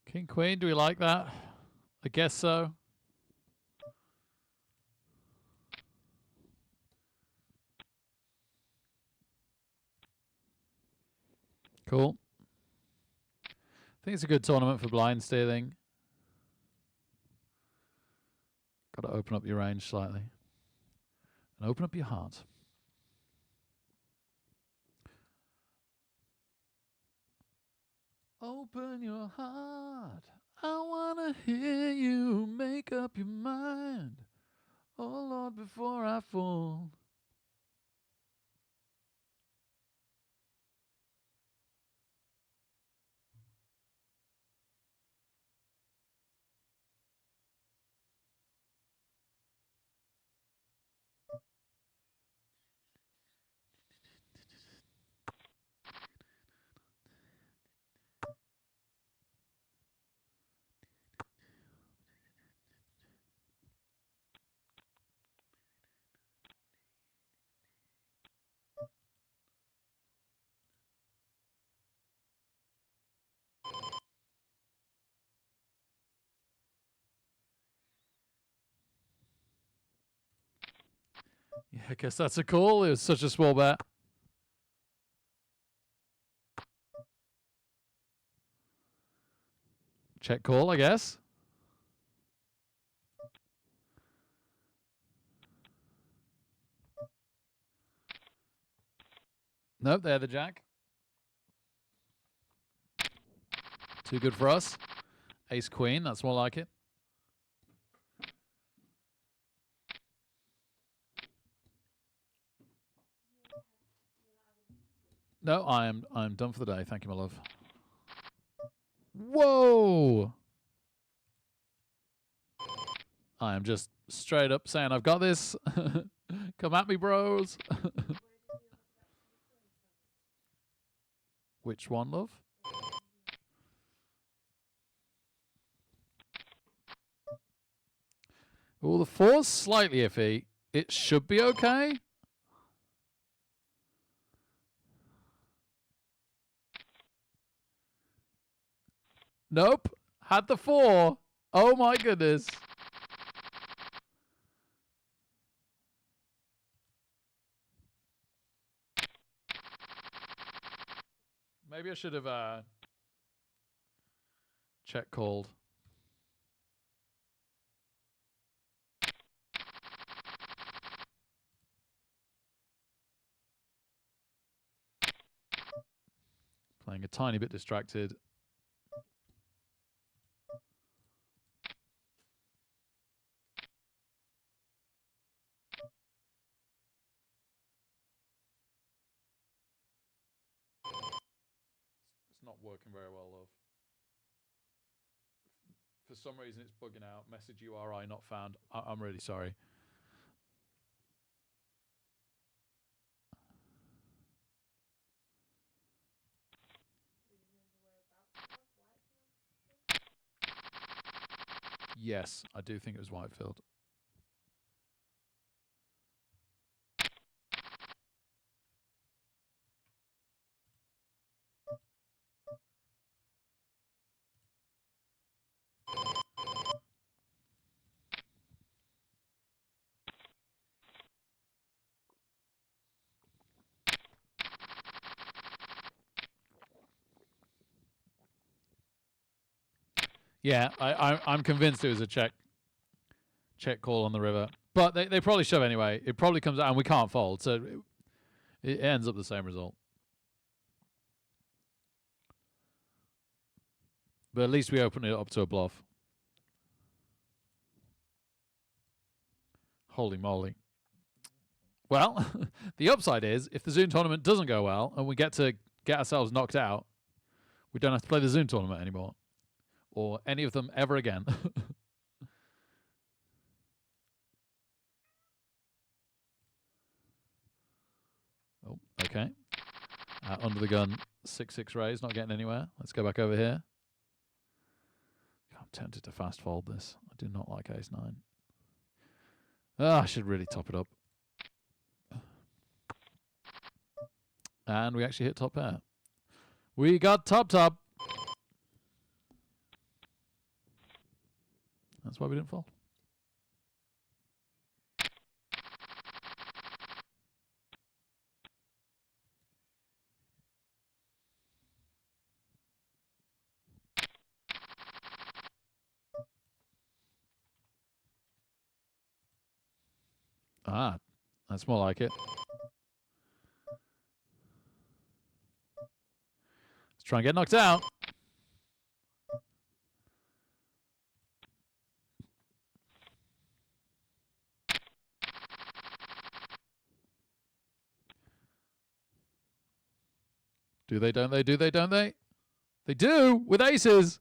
King, Queen, do we like that? I guess so. Cool. I think it's a good tournament for blind stealing. Got to open up your range slightly. And open up your heart. Open your heart. I want to hear you make up your mind. Oh, Lord, before I fall. Yeah, I guess that's a call. It was such a small bet. Check call, I guess. Nope, they're the jack. Too good for us. Ace Queen, that's more like it. No, I'm done for the day. Thank you, my love. Whoa! I am just straight up saying I've got this. Come at me, bros. Which one, love? Well, the 4's slightly iffy. It should be okay. Nope. Had the 4. Oh my goodness. Maybe I should have check called. Playing a tiny bit distracted. It's not working very well, love. For some reason, it's bugging out. Message URI not found. I'm really sorry. Yes, I do think it was Whitefield. Yeah, I'm convinced it was a check call on the river. But they probably shove anyway. It probably comes out and we can't fold. So it ends up the same result. But at least we open it up to a bluff. Holy moly. Well, the upside is if the Zoom tournament doesn't go well and we get to get ourselves knocked out, we don't have to play the Zoom tournament anymore. Or any of them ever again. Oh, okay. Under the gun, 6-6 raise, not getting anywhere. Let's go back over here. I'm tempted to fast fold this. I do not like ace-9. I should really top it up. And we actually hit top pair. We got top. That's why we didn't fold. Ah, that's more like it. Let's try and get knocked out. Do they, don't they? Do they, don't they? They do, with aces.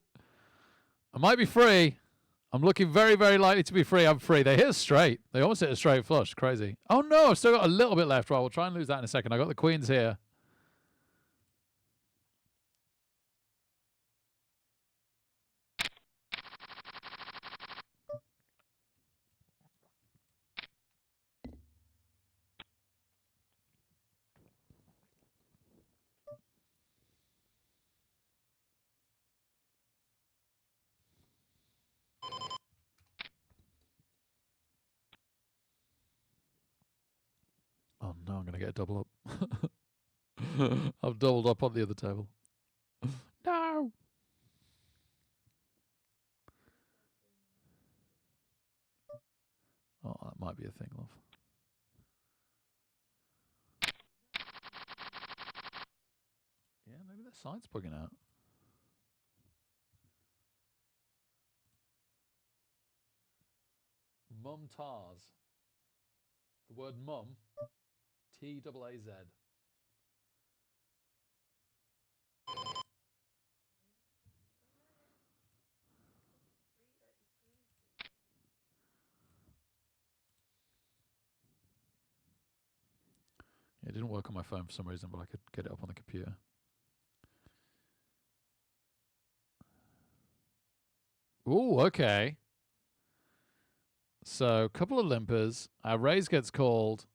I might be free. I'm looking very, very likely to be free. I'm free. They hit a straight. They almost hit a straight flush. Crazy. Oh, no. I've still got a little bit left. Well, we'll try and lose that in a second. I got the queens here. Oh, no. I'm going to get a double up. I've doubled up on the other table. No. Oh, that might be a thing, love. Yeah, maybe that side's bugging out. Mumtaz. The word mum. T-A-A-Z. It didn't work on my phone for some reason, but I could get it up on the computer. Ooh, okay. So, a couple of limpers. Our raise gets called.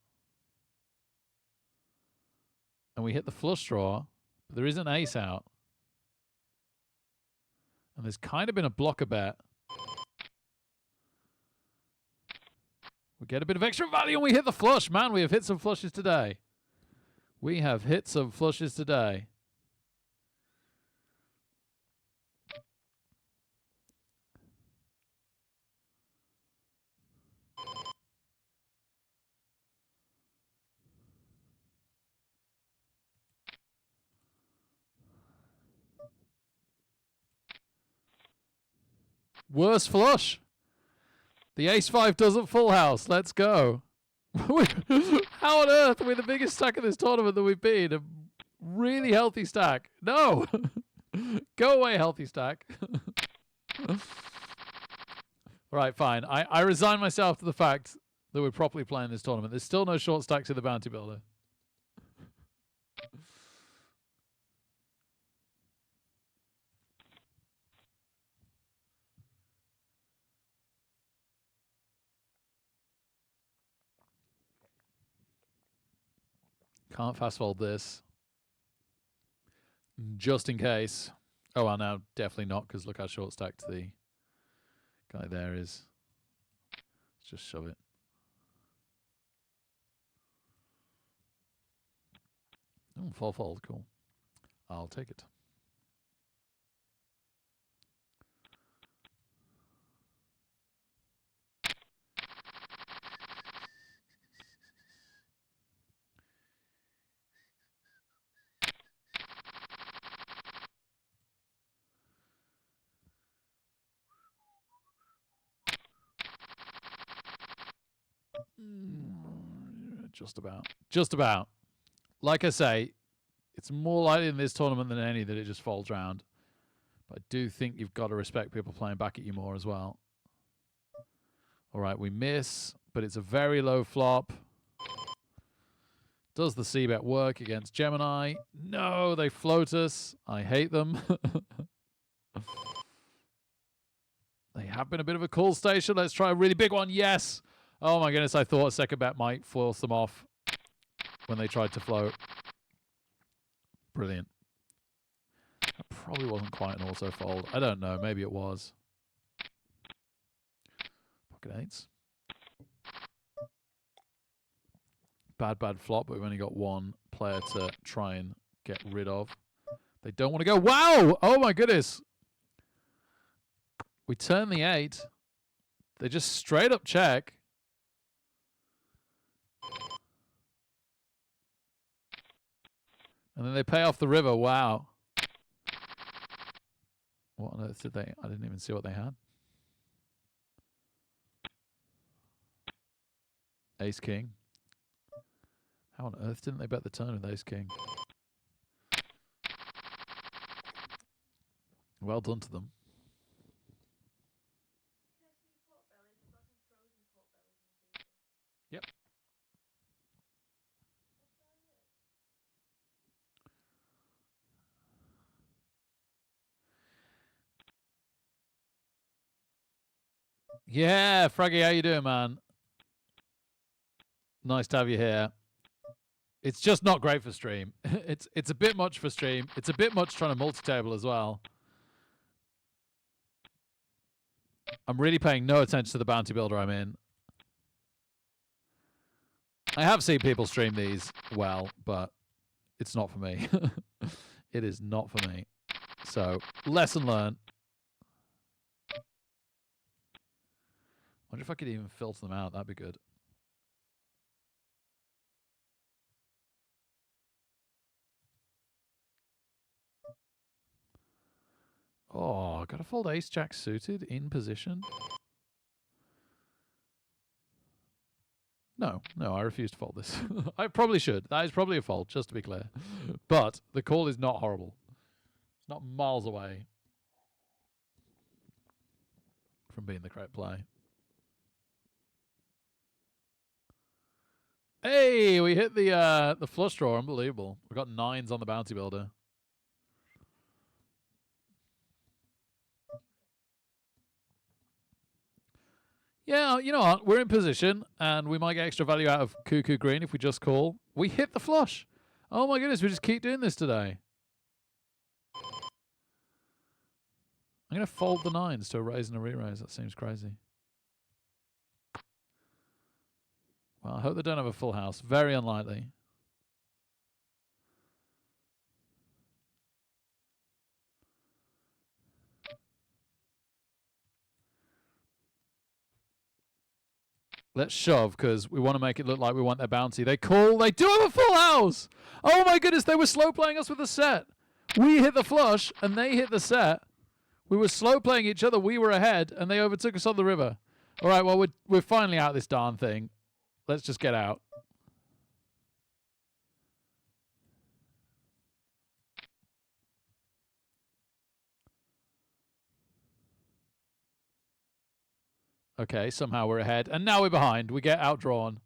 And we hit the flush draw. But there is an ace out. And there's kind of been a blocker bet. We get a bit of extra value and we hit the flush. Man, we have hit some flushes today. We have hit some flushes today. Worst flush. The ace-5 doesn't full house. Let's go. How on earth are we the biggest stack of this tournament that we've been? A really healthy stack. No. Go away, healthy stack. All right, fine. I resign myself to the fact that we're properly playing this tournament. There's still no short stacks in the bounty builder. Can't fast forward this. Just in case. Oh, well, now definitely not, because look how short stacked the guy there is. Let's just shove it. Oh, full fold. Cool. I'll take it. Just about. Just about. Like I say, it's more likely in this tournament than any that it just folds round. But I do think you've got to respect people playing back at you more as well. All right, we miss, but it's a very low flop. Does the C-bet work against Gemini? No, they float us. I hate them. They have been a bit of a call station. Let's try a really big one. Yes. Oh, my goodness. I thought a second bet might force them off when they tried to float. Brilliant. That probably wasn't quite an auto fold. I don't know. Maybe it was. Pocket eights. Bad flop, but we've only got one player to try and get rid of. They don't want to go. Wow! Oh, my goodness. We turn the 8. They just straight up check. And then they pay off the river. Wow. What on earth did they? I didn't even see what they had. Ace king. How on earth didn't they bet the turn with ace king? Well done to them. Yep. Yeah, Fraggy, how you doing, man? Nice to have you here. It's just not great for stream. It's a bit much for stream. It's a bit much trying to multi-table as well. I'm really paying no attention to the bounty builder I'm in. I have seen people stream these well, but it's not for me. It is not for me. So, lesson learned. Wonder if I could even filter them out. That'd be good. Oh, got to fold ace jack suited in position. No, I refuse to fold this. I probably should. That is probably a fold, just to be clear. But the call is not horrible. It's not miles away from being the correct play. Hey, we hit the flush draw. Unbelievable. We got 9s on the bounty builder. Yeah, you know what? We're in position, and we might get extra value out of Cuckoo Green if we just call. We hit the flush. Oh my goodness, we just keep doing this today. I'm going to fold the 9s to a raise and a re-raise. That seems crazy. Well, I hope they don't have a full house. Very unlikely. Let's shove because we want to make it look like we want their bounty. They call. They do have a full house. Oh my goodness, they were slow playing us with the set. We hit the flush and they hit the set. We were slow playing each other. We were ahead and they overtook us on the river. All right, well, we're finally out of this darn thing. Let's just get out. Okay, somehow we're ahead. And now we're behind. We get outdrawn.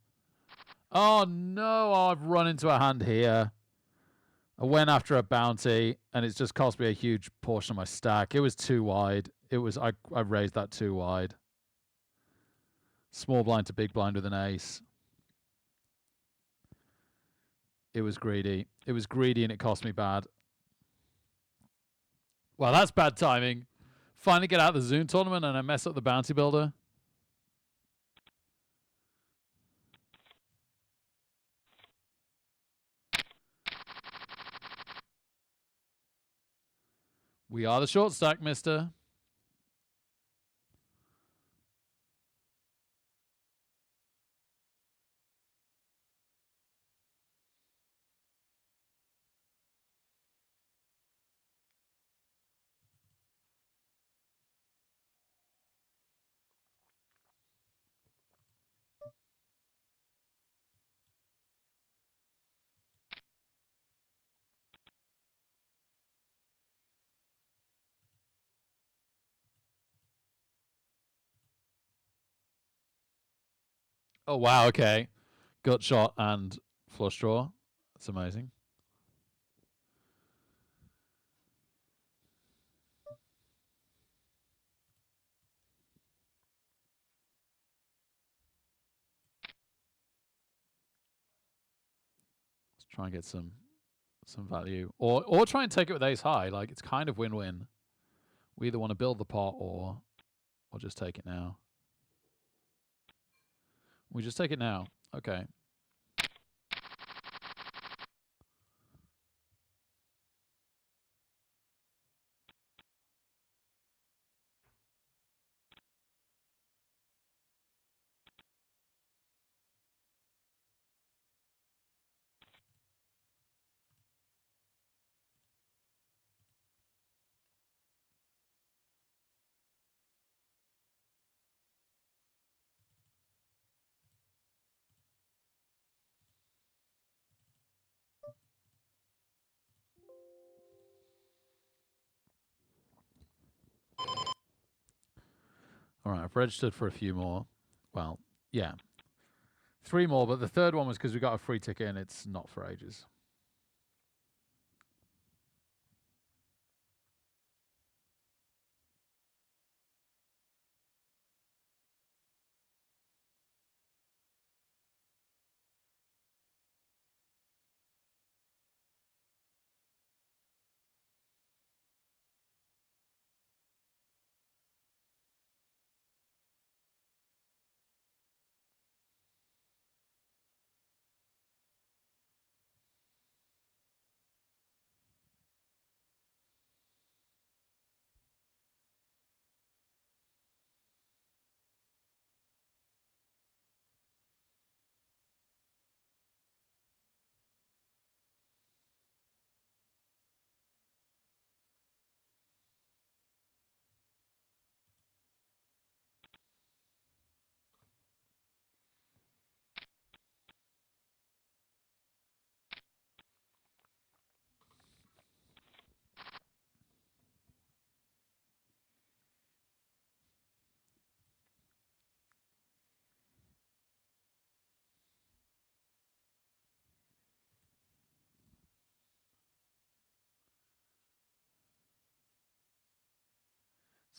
Oh, no. Oh, I've run into a hand here. I went after a bounty, and it's just cost me a huge portion of my stack. It was too wide. It was I raised that too wide. Small blind to big blind with an ace. It was greedy. It was greedy, and it cost me bad. Well, that's bad timing. Finally get out of the Zoom tournament, and I mess up the bounty builder. We are the short stack, mister. Oh, wow, okay. Gut shot and flush draw. That's amazing. Let's try and get some value. Or try and take it with ace high. Like, it's kind of win-win. We either want to build the pot or just take it now. We just take it now. Okay. All right, I've registered for a few more. Well, yeah. 3 more, but the third one was because we got a free ticket and it's not for ages.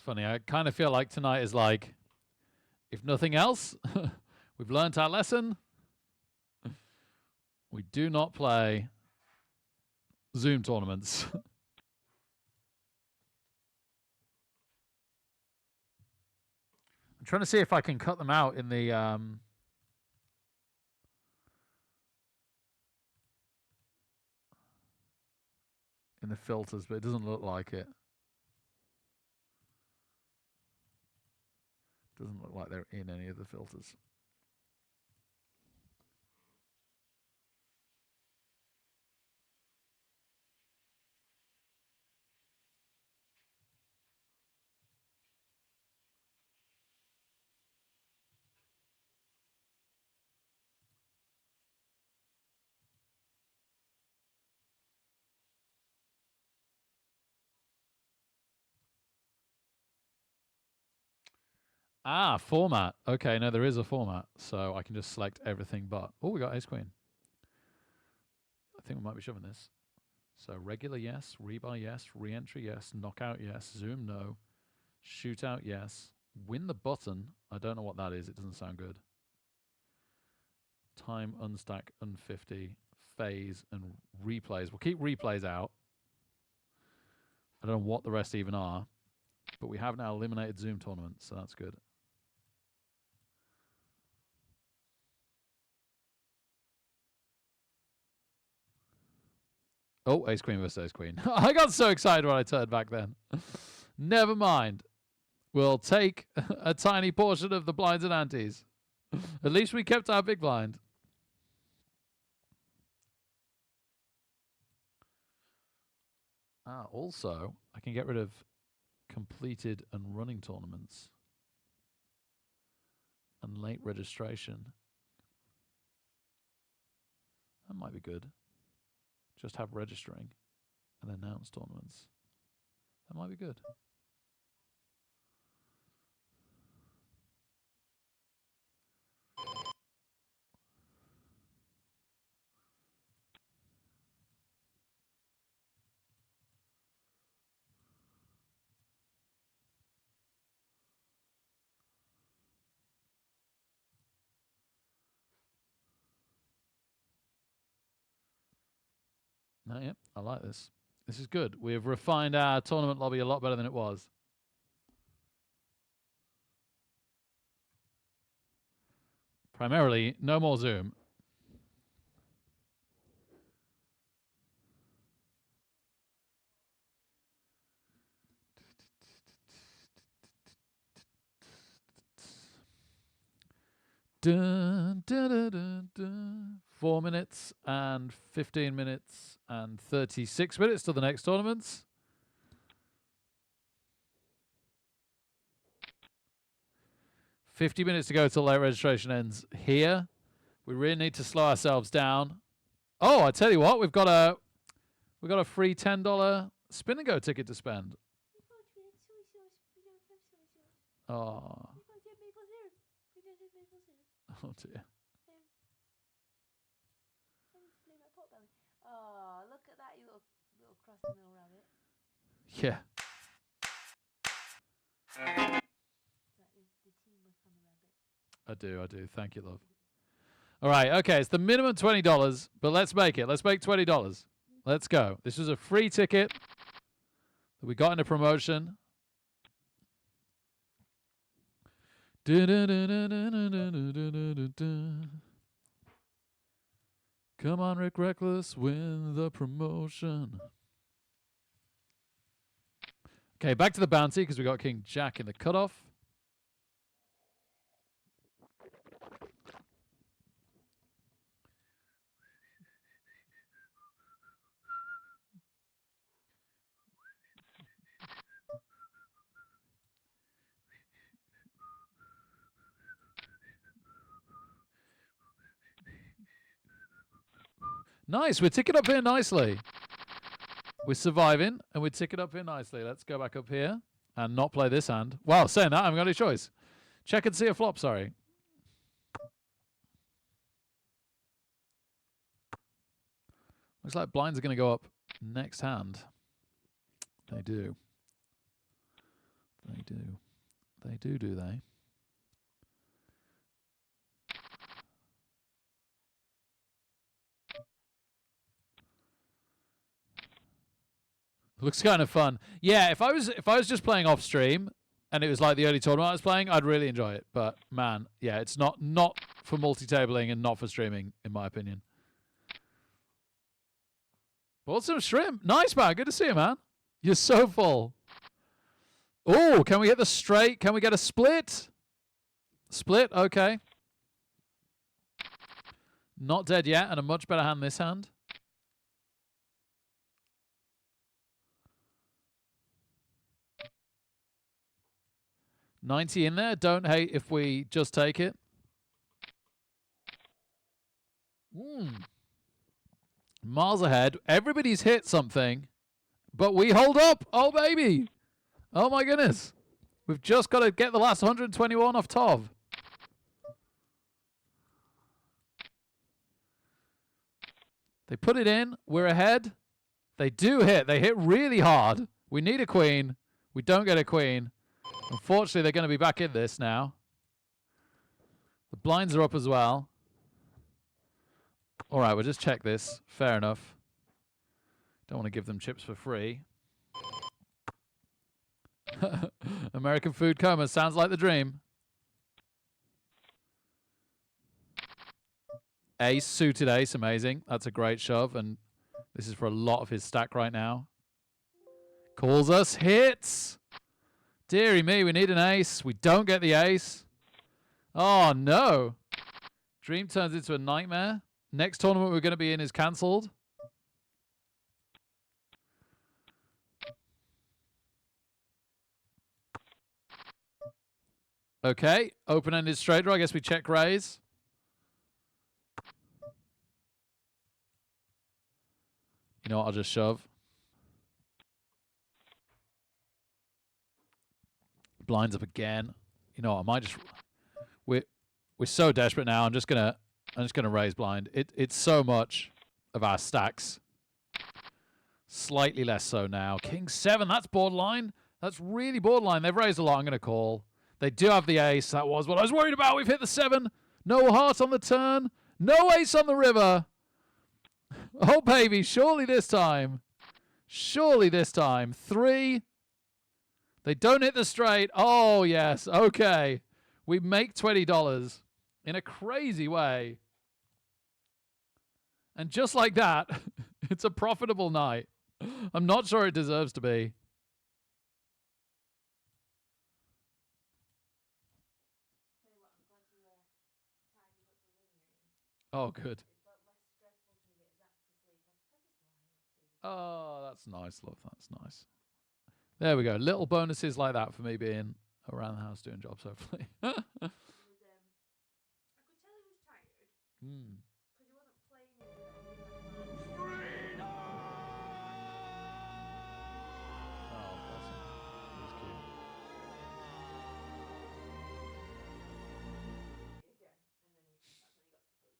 funny. I kind of feel like tonight is like, if nothing else, we've learnt our lesson. We do not play Zoom tournaments. I'm trying to see if I can cut them out in the filters, but it doesn't look like it. Doesn't look like they're in any of the filters. Ah, format. Okay, no, there is a format, so I can just select everything but. Oh, we got ace queen. I think we might be shoving this. So regular, yes. Rebuy, yes. Re-entry, yes. Knockout, yes. Zoom, no. Shootout, yes. Win the button. I don't know what that is. It doesn't sound good. Time, unstack, un50, phase, and replays. We'll keep replays out. I don't know what the rest even are, but we have now eliminated Zoom tournaments, so that's good. Oh, ace queen versus ace queen. I got so excited when I turned back then. Never mind. We'll take a tiny portion of the blinds and antes. At least we kept our big blind. Ah, also, I can get rid of completed and running tournaments and late registration. That might be good. Just have registering and announce tournaments. That might be good. No, yeah, I like this. This is good. We've refined our tournament lobby a lot better than it was. Primarily, no more Zoom. Dun, dun, dun, dun, dun. 4 minutes and 15 minutes and 36 minutes to the next tournaments. $50 to go till late registration ends here. We really need to slow ourselves down. Oh, I tell you what, we've got a free $10 spin and go ticket to spend. Oh. Oh dear. Oh, look at that, you little crusty little rabbit. Yeah. I do. Thank you, love. All right, okay, it's the minimum $20, but let's make it. Let's make $20. Let's go. This is a free ticket that we got in a promotion. Come on, Rick Reckless, win the promotion. Okay, back to the bounty because we got King Jack in the cutoff. Nice, we're ticking up here nicely. We're surviving, and we're ticking up here nicely. Let's go back up here and not play this hand. Wow, saying that, I haven't got any choice. Check and see a flop, sorry. Looks like blinds are going to go up next hand. They do. They do. They do they? Looks kind of fun. Yeah, if I was just playing off stream and it was like the early tournament I was playing, I'd really enjoy it. But man, yeah, it's not for multi-tabling and not for streaming, in my opinion. Bought some shrimp. Nice, man. Good to see you, man. You're so full. Oh, can we get the straight? Can we get a split? Split, okay. Not dead yet, and a much better hand this hand. $90 in there. Don't hate if we just take it. Miles ahead. Everybody's hit something, but we hold up. Oh, baby. Oh, my goodness. We've just got to get the last 121 off Tov. They put it in. We're ahead. They do hit. They hit really hard. We need a queen. We don't get a queen. Unfortunately, they're going to be back in this now. The blinds are up as well. All right, we'll just check this. Fair enough. Don't want to give them chips for free. American food coma. Sounds like the dream. Ace, suited ace. Amazing. That's a great shove, and this is for a lot of his stack right now. Calls us. Hits. Deary me, we need an ace. We don't get the ace. Oh, no. Dream turns into a nightmare. Next tournament we're going to be in is cancelled. Okay. Open-ended straight draw. I guess we check raise. You know what? I'll just shove. Blinds up again. You know what? I might just... We're so desperate now. I'm just gonna raise blind. It's so much of our stacks. Slightly less so now. King 7, that's borderline. That's really borderline. They've raised a lot. I'm gonna call. They do have the ace. That was what I was worried about. We've hit the 7. No heart on the turn. No ace on the river. Oh baby, surely this time. Surely this time. 3. They don't hit the straight. Oh yes. Okay. We make $20 in a crazy way. And just like that, it's a profitable night. I'm not sure it deserves to be. Oh, good. Oh, that's nice, love. That's nice. There we go. Little bonuses like that for me being around the house doing jobs, hopefully. I could tell he was tired. Because he wasn't playing Oh, bless him. He's cute. again, and then that's when he got to sleep.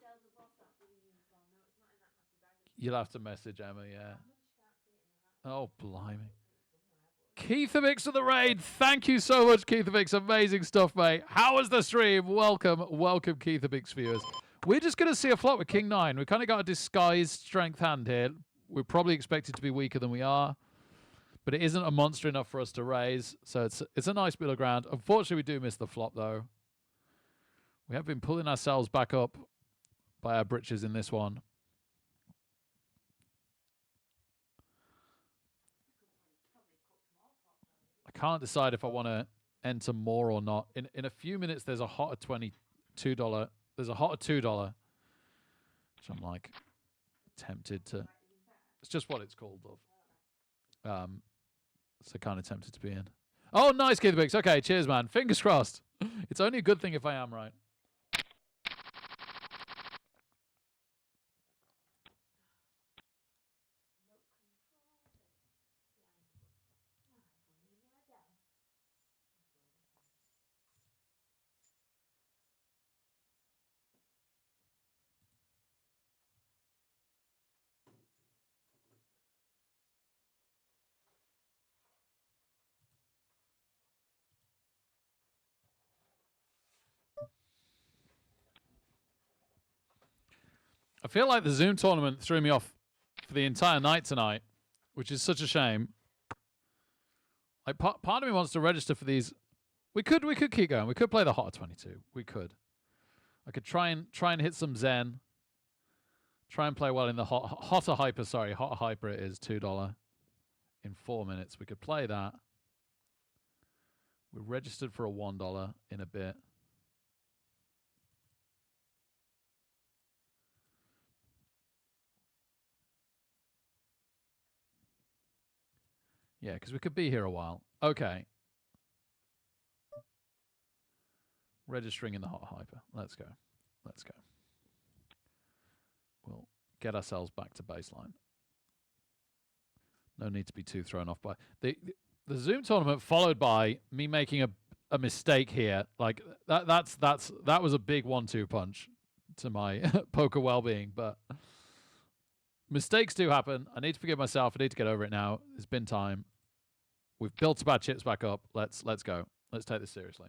Zelda's lost that blue uniform. No, it's not in that nappy bag. You'll have to message Emma, yeah. She can't see it in the house. Oh, blimey. Keithavix with the raid. Thank you so much, Keithavix. Amazing stuff, mate. How was the stream? Welcome, welcome, Keithavix viewers. We're just going to see a flop with King 9. We kind of got a disguised strength hand here. We're probably expected to be weaker than we are, but it isn't a monster enough for us to raise, so it's a nice middle ground. Unfortunately, we do miss the flop, though. We have been pulling ourselves back up by our britches in this one. I can't decide if I want to enter more or not. In a few minutes, there's a hot $22. There's a hot $2, which I'm like tempted to. It's just what it's called, love. So kind of tempted to be in. Oh, nice, Keithbix. Okay, cheers, man. Fingers crossed. It's only a good thing if I am right. I feel like the Zoom tournament threw me off for the entire night tonight, which is such a shame. Like part of me wants to register for these. We could keep going. We could play the Hotter 22. We could. I could try and hit some Zen. Try and play well in the Hotter Hyper. Sorry, Hotter Hyper. It is $2 in 4 minutes. We could play that. We're registered for a $1 in a bit. Yeah, because we could be here a while. Okay. Registering in the Hot Hyper. Let's go. Let's go. We'll get ourselves back to baseline. No need to be too thrown off by the Zoom tournament, followed by me making a mistake here. Like that was a big 1-2 punch to my poker well-being, but mistakes do happen. I need to forgive myself. I need to get over it now. It's been time. We've built our chips back up. Let's go. Let's take this seriously.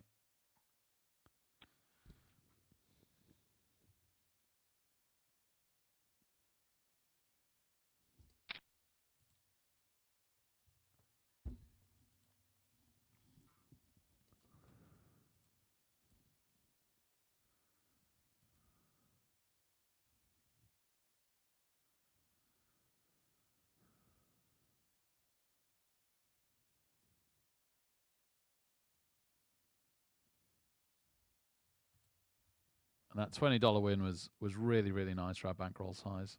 And that $20 win was really, really nice for our bankroll size.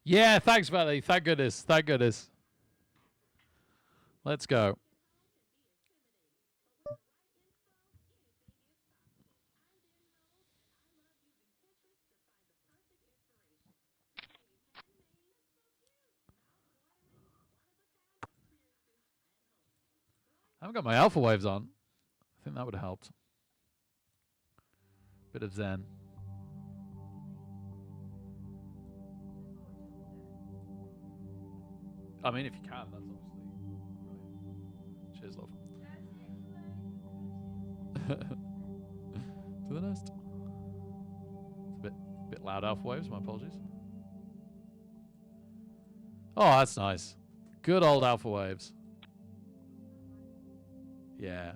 Yeah, thanks, Valley. Thank goodness. Thank goodness. Let's go. I haven't got my alpha waves on. I think that would have helped. Bit of Zen. I mean, if you can, that's obviously brilliant. Cheers, love. To the nest. It's a bit loud alpha waves, my apologies. Oh, that's nice. Good old alpha waves. Yeah.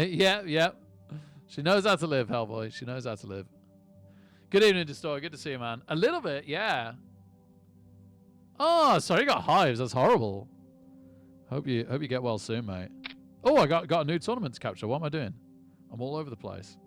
Yeah. She knows how to live, Hellboy. She knows how to live. Good evening, Distor. Good to see you, man. A little bit, yeah. Oh, sorry, you got hives. That's horrible. Hope you get well soon, mate. Oh, I got a new tournament to capture. What am I doing? I'm all over the place.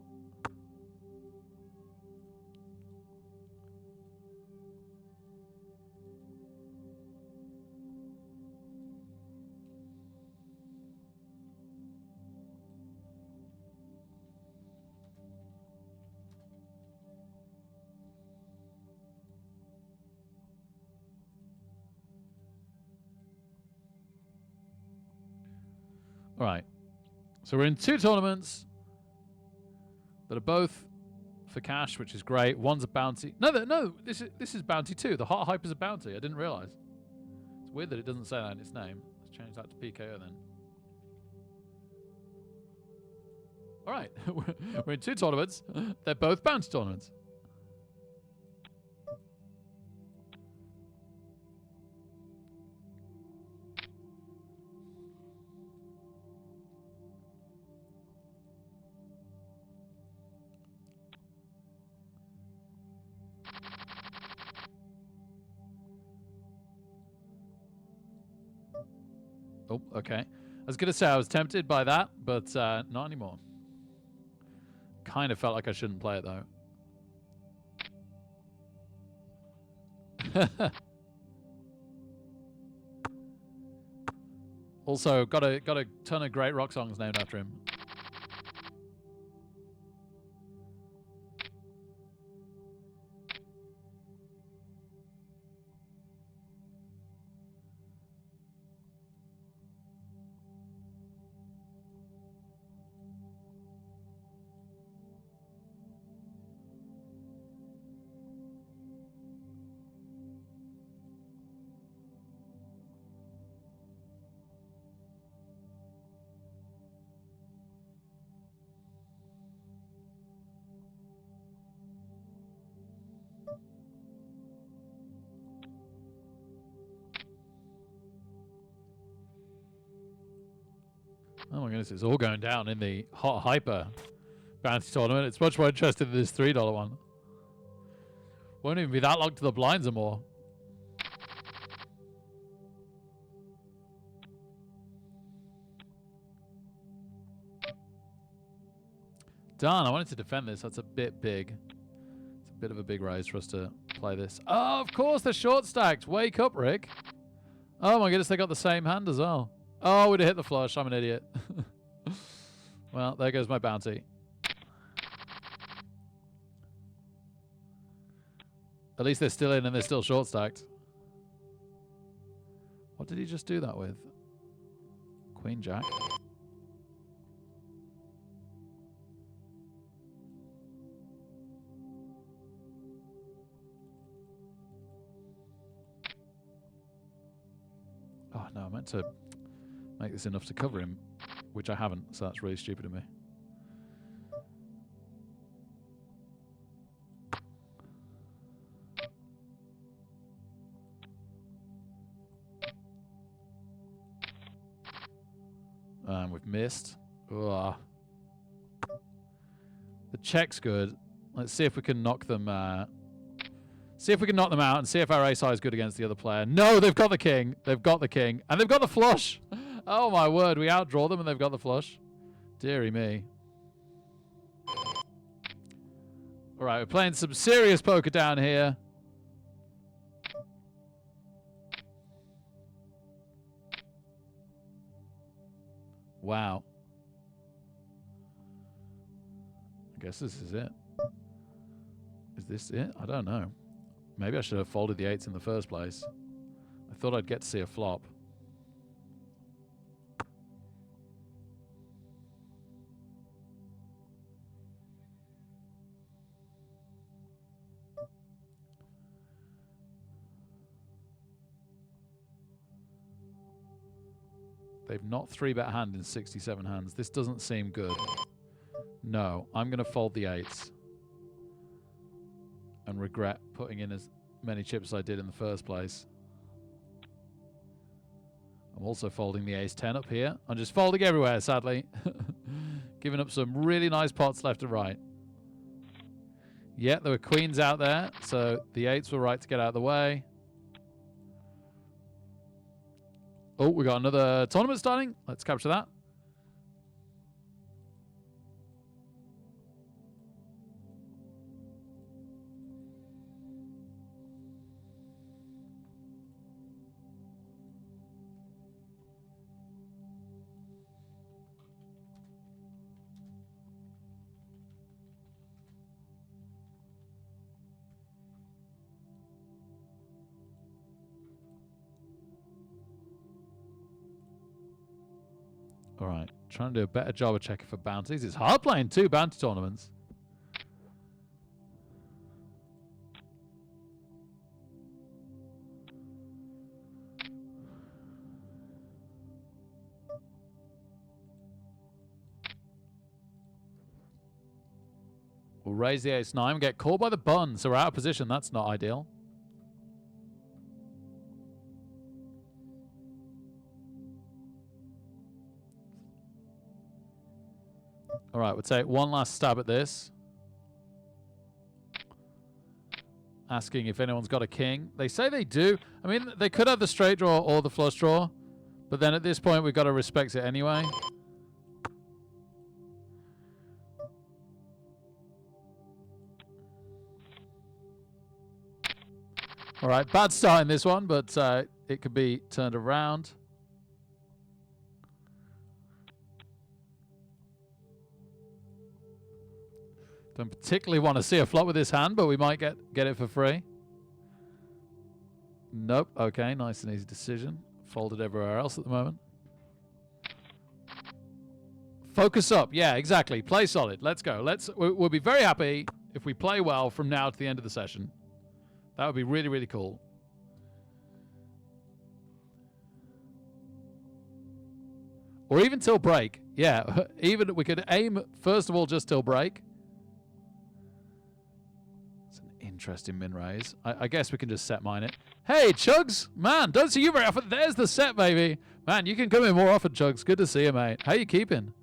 All right. So we're in 2 tournaments that are both for cash, which is great. One's a bounty. No, this is bounty 2. The Hot Hype is a bounty. I didn't realize. It's weird that it doesn't say that in its name. Let's change that to PKO then. All right. We're in 2 tournaments. They're both bounty tournaments. Oh, okay. I was going to say I was tempted by that, but not anymore. Kind of felt like I shouldn't play it, though. Also, got a ton of great rock songs named after him. Oh my goodness, it's all going down in the hot hyper bounty tournament. It's much more interesting than this $3 one. Won't even be that long to the blinds or more. Darn, I wanted to defend this. That's a bit big. It's a bit of a big raise for us to play this. Oh, of course, they're short stacked. Wake up, Rick. Oh my goodness, they got the same hand as well. Oh, we'd have hit the flush. I'm an idiot. Well, there goes my bounty. At least they're still in and they're still short stacked. What did he just do that with? Queen Jack. Oh no, I meant to make this enough to cover him, which I haven't, so that's really stupid of me. We've missed. Ugh. The check's good. Let's see if we can knock them. See if we can knock them out and see if our ace high is good against the other player. No, they've got the king. They've got the king. And they've got the flush. Oh, my word. We outdraw them and they've got the flush. Deary me. All right, we're playing some serious poker down here. Wow. I guess this is it. Is this it? I don't know. Maybe I should have folded the 8s in the first place. I thought I'd get to see a flop. They've not 3-bet hand in 67 hands. This doesn't seem good. No, I'm going to fold the 8s. And regret putting in as many chips as I did in the first place. I'm also folding the ace-10 up here. I'm just folding everywhere, sadly. Giving up some really nice pots left and right. Yeah, there were queens out there, so the 8s were right to get out of the way. Oh, we got another tournament starting. Let's capture that. All right, trying to do a better job of checking for bounties. It's hard playing 2 bounty tournaments. We'll raise the ace-9, get called by the bun, so we're out of position. That's not ideal. All right, we'll take one last stab at this. Asking if anyone's got a king. They say they do. I mean, they could have the straight draw or the flush draw, but then at this point, we've got to respect it anyway. All right, bad start in this one, but it could be turned around. Don't particularly want to see a flop with this hand, but we might get it for free. Nope. Okay, nice and easy decision. Folded everywhere else at the moment. Focus up. Yeah, exactly. Play solid. Let's go. We'll be very happy if we play well from now to the end of the session. That would be really, really cool. Or even till break. Yeah, even we could aim, first of all, just till break. It's an interesting min raise. I guess we can just set mine it. Hey, Chugs! Man, don't see you very often. There's the set, baby. Man, you can come in more often, Chugs. Good to see you, mate. How you keeping?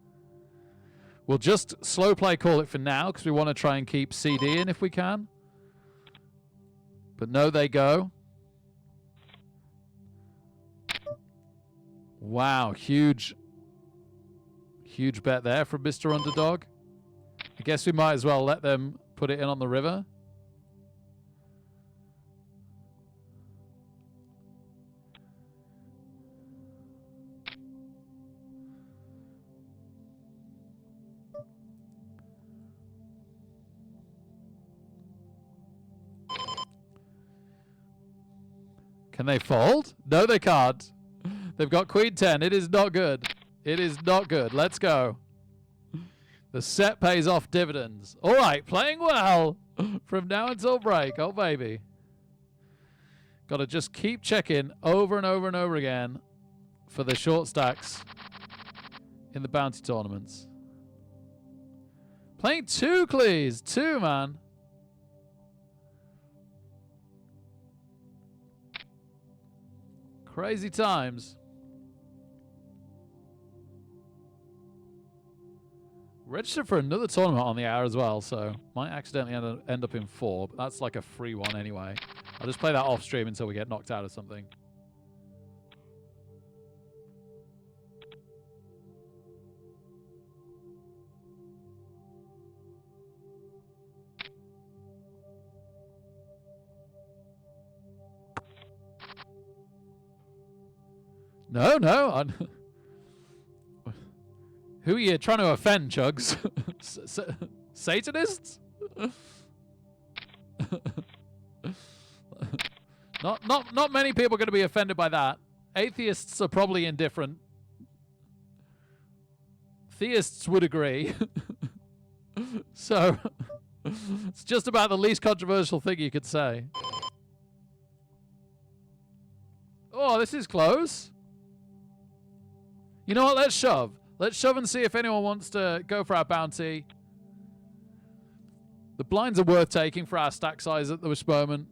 We'll just slow play call it for now because we want to try and keep CD in if we can. But no, they go. Wow, huge bet there from Mr. Underdog. I guess we might as well let them put it in on the river. Can they fold? No, they can't. They've got Queen 10. It is not good. It is not good. Let's go. The set pays off dividends. All right, playing well from now until break. Oh, baby. Got to just keep checking over and over and over again for the short stacks in the bounty tournaments. Playing two, please. Two, man. Crazy times. Registered for another tournament on the hour as well, so might accidentally end up in 4, but that's like a free one anyway. I'll just play that off stream until we get knocked out of something. No. Who are you trying to offend, Chugs? Satanists? Not many people are going to be offended by that. Atheists are probably indifferent. Theists would agree. So it's just about the least controversial thing you could say. Oh, this is close. You know what? Let's shove. Let's shove and see if anyone wants to go for our bounty. The blinds are worth taking for our stack size at this moment.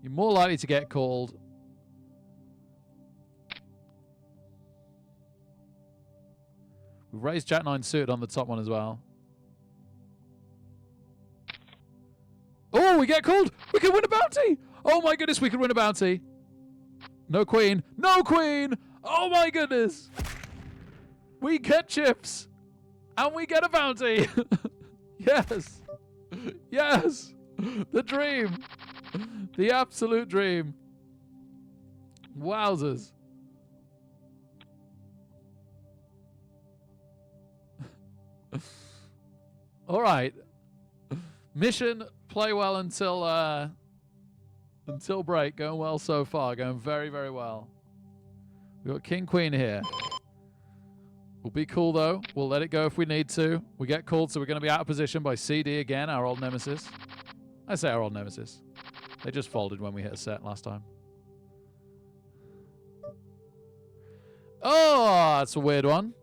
You're more likely to get called. We've raised Jack 9 suited on the top one as well. Oh, we get called. We can win a bounty. Oh my goodness, we could win a bounty. No queen. No queen. Oh my goodness. We get chips. And we get a bounty. Yes. Yes. The dream. The absolute dream. Wowzers. All right. Mission, play well until break. Going well so far. Going very, very well. We've got King Queen here. We'll be cool, though. We'll let it go if we need to. We get called, so we're going to be out of position by CD again, our old nemesis. I say our old nemesis. They just folded when we hit a set last time. Oh, that's a weird one.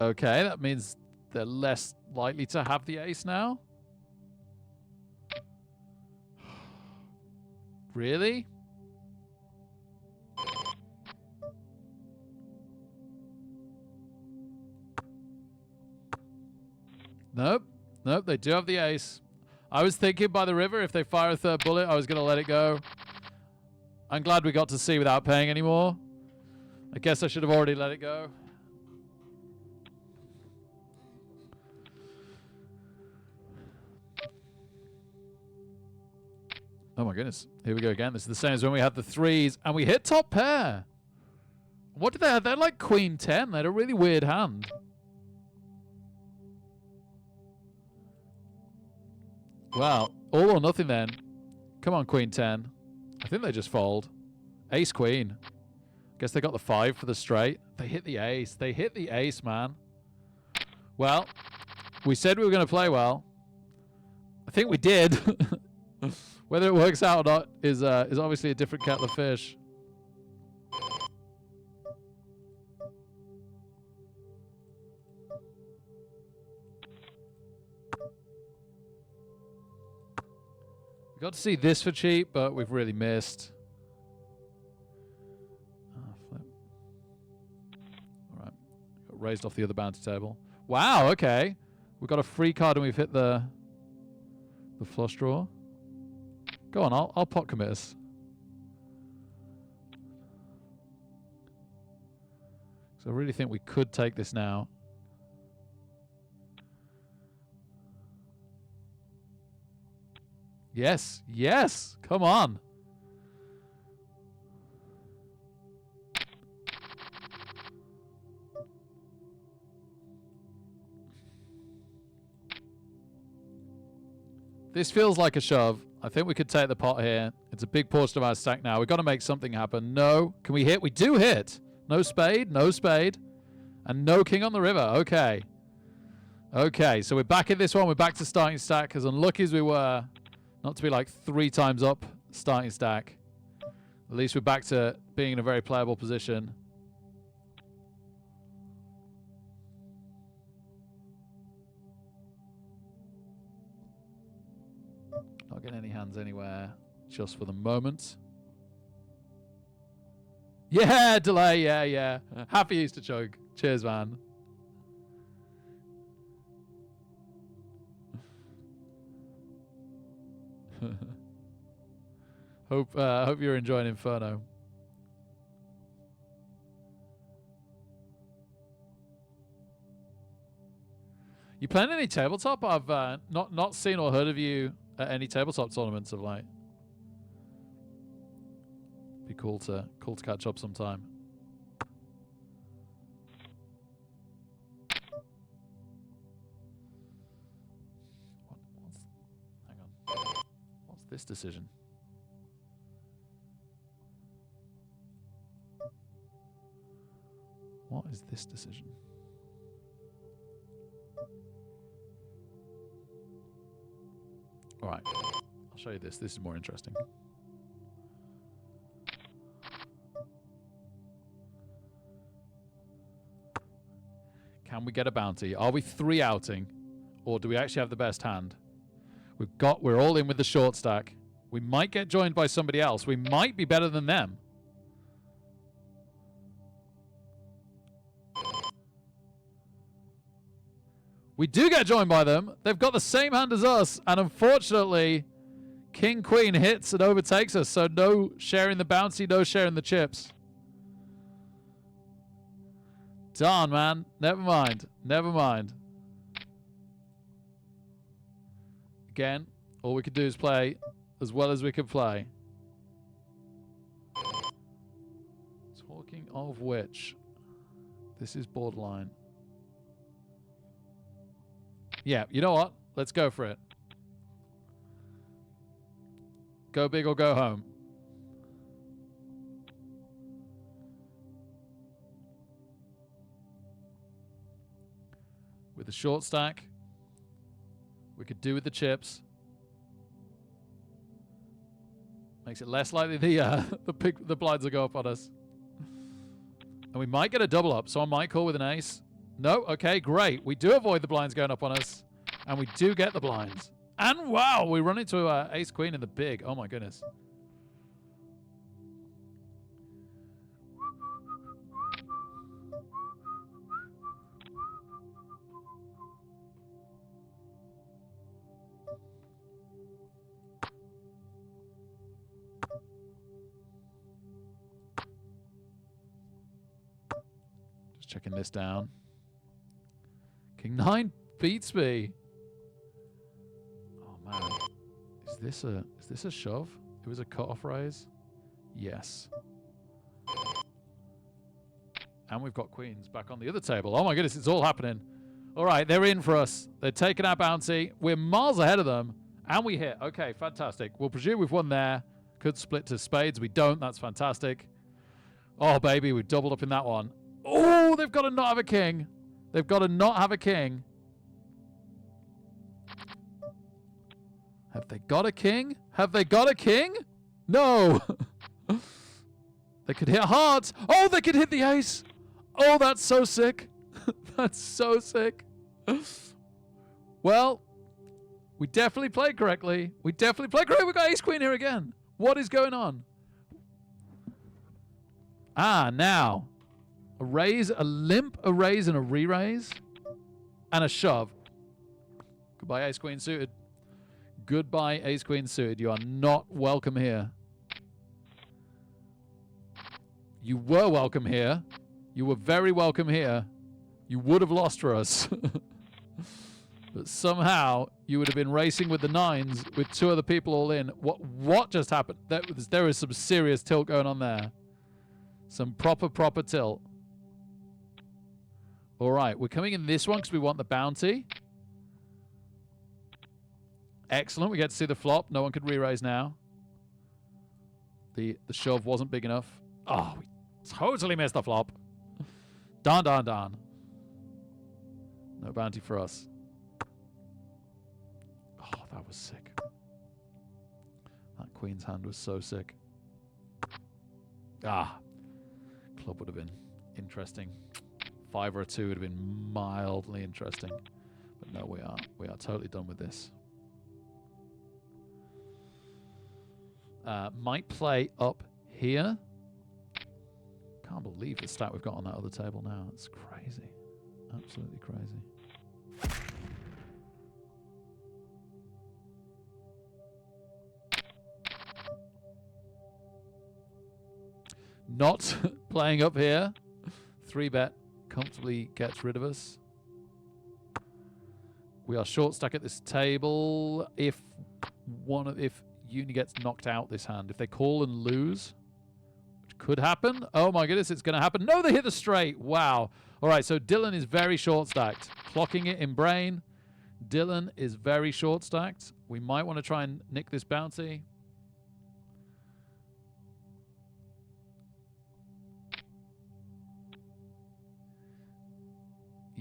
Okay, that means they're less likely to have the ace now. Really? Nope. Nope, they do have the ace. I was thinking by the river, if they fire a third bullet, I was going to let it go. I'm glad we got to see without paying anymore. I guess I should have already let it go. Oh my goodness. Here we go again. This is the same as when we had the threes and we hit top pair. What did they have? They had like queen 10. They had a really weird hand. Wow. All or nothing then. Come on, queen 10. I think they just fold. Ace queen. Guess they got the 5 for the straight. They hit the ace. They hit the ace, man. Well, we said we were going to play well. I think we did. Whether it works out or not is obviously a different kettle of fish. We got to see this for cheap, but we've really missed. Flip. All right. Got raised off the other bounty table. Wow, okay. We've got a free card and we've hit the flush draw. Go on, I'll pot commit us. So I really think we could take this now. Yes, yes, come on. This feels like a shove. I think we could take the pot here. It's a big portion of our stack now. We've got to make something happen. No. Can we hit? We do hit. No spade. No spade. And no king on the river. Okay. Okay. So we're back in this one. We're back to starting stack. As unlucky as we were not to be like 3 times up starting stack. At least we're back to being in a very playable position. Not getting any hands anywhere just for the moment. Yeah, delay. Yeah, yeah. Happy Easter, Chug. Cheers, man. Hope you're enjoying Inferno. You playing any tabletop? I've not seen or heard of you at any tabletop tournaments of late. Be cool to catch up sometime. Hang on. What's this decision? What is this decision? All right. I'll show you this. This is more interesting. Can we get a bounty? Are we 3 outing? Or do we actually have the best hand? We're all in with the short stack. We might get joined by somebody else. We might be better than them. We do get joined by them. They've got the same hand as us. And unfortunately, King Queen hits and overtakes us. So no sharing the bounty, no sharing the chips. Darn, man. Never mind. Never mind. Again, all we could do is play as well as we could play. Talking of which, this is borderline. Yeah, you know what? Let's go for it. Go big or go home. With the short stack, we could do with the chips. Makes it less likely the blinds will go up on us. And we might get a double up, so I might call with an ace. No, okay, great. We do avoid the blinds going up on us, and we do get the blinds. And wow, we run into ace queen in the big. Oh my goodness. checking this down. King 9 beats me. Oh man. Is this a shove? It was a cut-off raise? Yes. And we've got queens back on the other table. Oh my goodness, it's all happening. All right, they're in for us. They're taking our bounty. We're miles ahead of them. And we hit. Okay, fantastic. We'll presume we've won there. Could split to spades. We don't. That's fantastic. Oh, baby, we've doubled up in that one. Oh, they've got to not have a king. They've got to not have a king. Have they got a king? Have they got a king? No. They could hit hearts. Oh, they could hit the ace. Oh, that's so sick. That's so sick. Well, we definitely played correctly. We definitely played correctly. We got ace queen here again. What is going on? Ah, now. A raise, a limp, a raise, and a re-raise. And a shove. Goodbye, ace queen suited. Goodbye, ace queen suited. You are not welcome here. You were welcome here. You were very welcome here. You would have lost for us. But somehow, you would have been racing with the nines with two other people all in. What just happened? There is some serious tilt going on there. Some proper tilt. All right, we're coming in this one because we want the bounty. Excellent. We get to see the flop. No one could re-raise now. The shove wasn't big enough. Oh, we totally missed the flop. Darn. No bounty for us. Oh, that was sick. That queen's hand was so sick. Ah. Club would have been interesting. 5 or a 2 would have been mildly interesting. But no, we are totally done with this. Might play up here. Can't believe the stat we've got on that other table now. It's crazy. Absolutely crazy. Not playing up here. 3-bet comfortably gets rid of us. We are short stack at this table. If Uni gets knocked out this hand, if they call and lose, which could happen. Oh my goodness, it's going to happen. No, they hit the straight. Wow. All right, so Dylan is very short stacked. Clocking it in brain. Dylan is very short stacked. We might want to try and nick this bounty.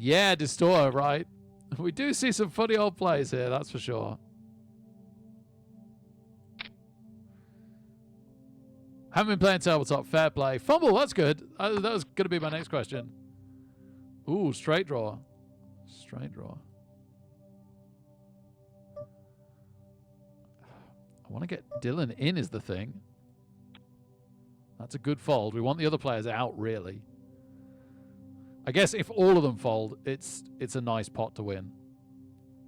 Yeah, Distor, right? We do see some funny old plays here, that's for sure. Haven't been playing tabletop. Fair play. Fumble, that's good. That was going to be my next question. Ooh, straight draw. Straight draw. I want to get Dylan in is the thing. That's a good fold. We want the other players out, really. I guess if all of them fold, it's a nice pot to win.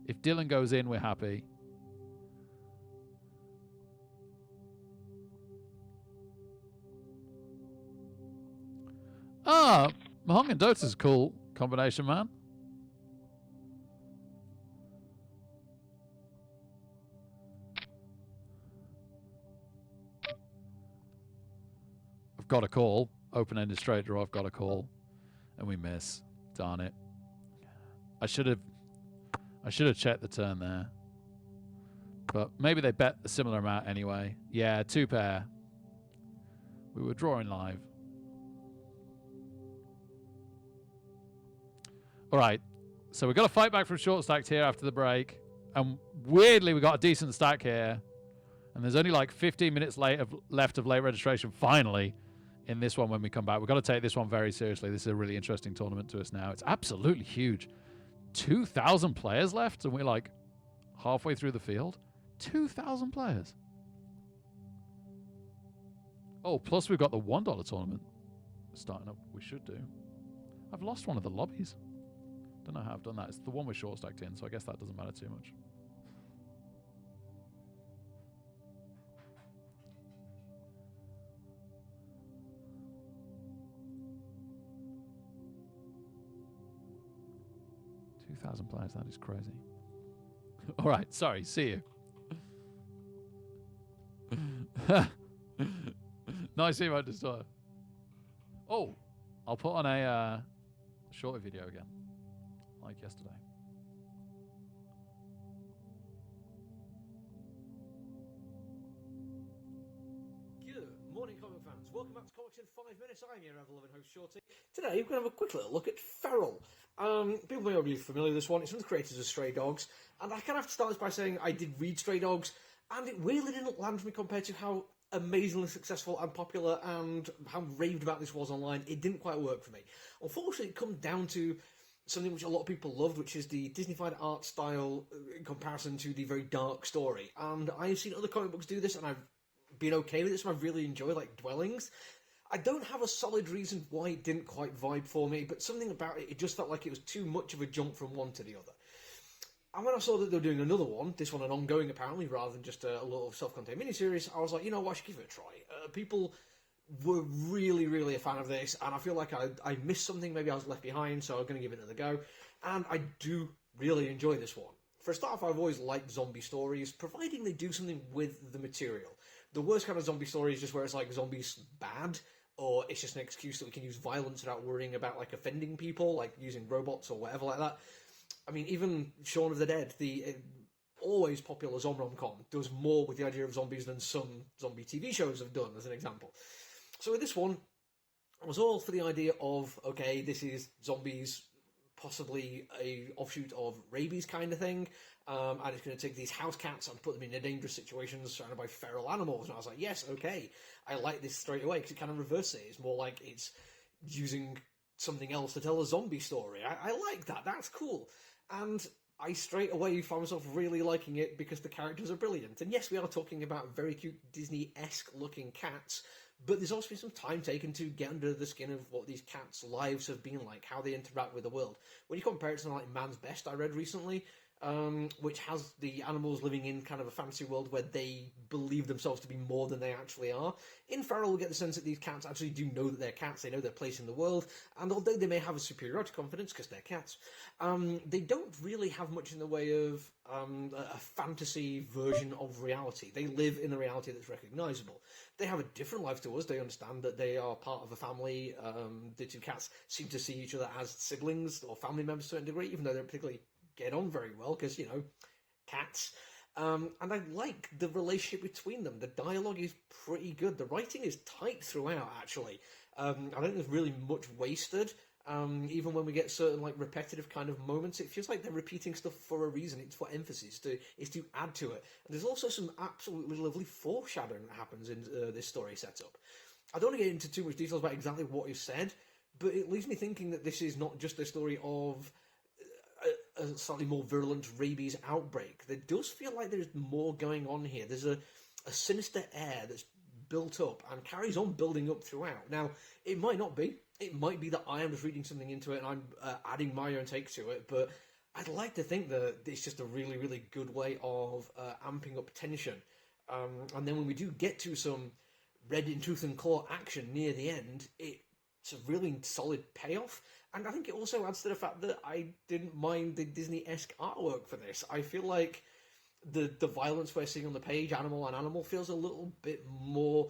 If Dylan goes in, we're happy. Ah, Mahong and Dota's a cool combination, man. I've got a call. Open-ended straight draw, I've got a call. And we miss. Darn it. I should have checked the turn there. But maybe they bet a similar amount anyway. Yeah, 2 pair. We were drawing live. All right. So we've got to fight back from short stacked here after the break. And weirdly, we got a decent stack here. And there's only like 15 minutes left of late registration, finally, in this one when we come back. We've got to take this one very seriously. This is a really interesting tournament to us now. It's absolutely huge. 2,000 players left, and we're like halfway through the field. 2,000 players. Oh, plus we've got the $1 tournament starting up. We should do. I've lost one of the lobbies. Don't know how I've done that. It's the one we're short stacked in, so I guess that doesn't matter too much. 2,000 players, that is crazy. Alright, sorry, see you. Nice emote destroyer. Oh, I'll put on a shorter video again, like yesterday. Good morning, comic fans. Welcome back to Comics in 5 Minutes. I'm your ever-loving host, Shorty. Today, we're going to have a quick little look at Feral. People may already be familiar with this one. It's from the creators of Stray Dogs. And I kind of have to start this by saying I did read Stray Dogs, and it really didn't land for me compared to how amazingly successful and popular and how raved about this was online. It didn't quite work for me. Unfortunately, it comes down to something which a lot of people loved, which is the Disney-fied art style in comparison to the very dark story. And I've seen other comic books do this, and I've been okay with this, and I really enjoy, like, Dwellings. I don't have a solid reason why it didn't quite vibe for me, but something about it, it just felt like it was too much of a jump from one to the other. And when I saw that they were doing another one, this one an ongoing apparently, rather than just a little self-contained miniseries, I was like, you know what, I should give it a try. People were really, really a fan of this, and I feel like I missed something, maybe I was left behind, so I'm going to give it another go. And I do really enjoy this one. For a start off, I've always liked zombie stories, providing they do something with the material. The worst kind of zombie story is just where it's like zombies bad, or it's just an excuse that we can use violence without worrying about like offending people, like using robots or whatever like that. I mean, even Shaun of the Dead, the always popular zombie rom-com, does more with the idea of zombies than some zombie TV shows have done, as an example. So with this one, I was all for the idea of, okay, this is zombies, possibly a offshoot of rabies kind of thing, and it's going to take these house cats and put them in dangerous situations surrounded by feral animals. And I was like, yes, okay, I like this straight away, because it kind of reverses it. It's more like it's using something else to tell a zombie story. I like that. That's cool. And I straight away found myself really liking it because the characters are brilliant. And yes, we are talking about very cute Disney-esque looking cats, but there's also been some time taken to get under the skin of what these cats' lives have been like, how they interact with the world. When you compare it to something like Man's Best, I read recently, which has the animals living in kind of a fantasy world where they believe themselves to be more than they actually are. In Feral, we get the sense that these cats actually do know that they're cats, they know their place in the world, and although they may have a superiority confidence because they're cats, they don't really have much in the way of a fantasy version of reality. They live in a reality that's recognisable. They have a different life to us. They understand that they are part of a family. The two cats seem to see each other as siblings or family members to a degree, even though they don't particularly get on very well because, you know, cats. And I like the relationship between them. The dialogue is pretty good. The writing is tight throughout, actually. I don't think there's really much wasted. Even when we get certain like repetitive kind of moments, it feels like they're repeating stuff for a reason. It's for emphasis, it's to add to it. And there's also some absolutely lovely foreshadowing that happens in this story setup. I don't want to get into too much details about exactly what is said, but it leaves me thinking that this is not just a story of a slightly more virulent rabies outbreak. There does feel like there's more going on here. There's a sinister air that's built up and carries on building up throughout. Now, it might not be. It might be that I am just reading something into it and I'm adding my own take to it, but I'd like to think that it's just a really, really good way of amping up tension. And then when we do get to some red in tooth and claw action near the end, it's a really solid payoff. And I think it also adds to the fact that I didn't mind the Disney-esque artwork for this. I feel like the violence we're seeing on the page, animal on animal, feels a little bit more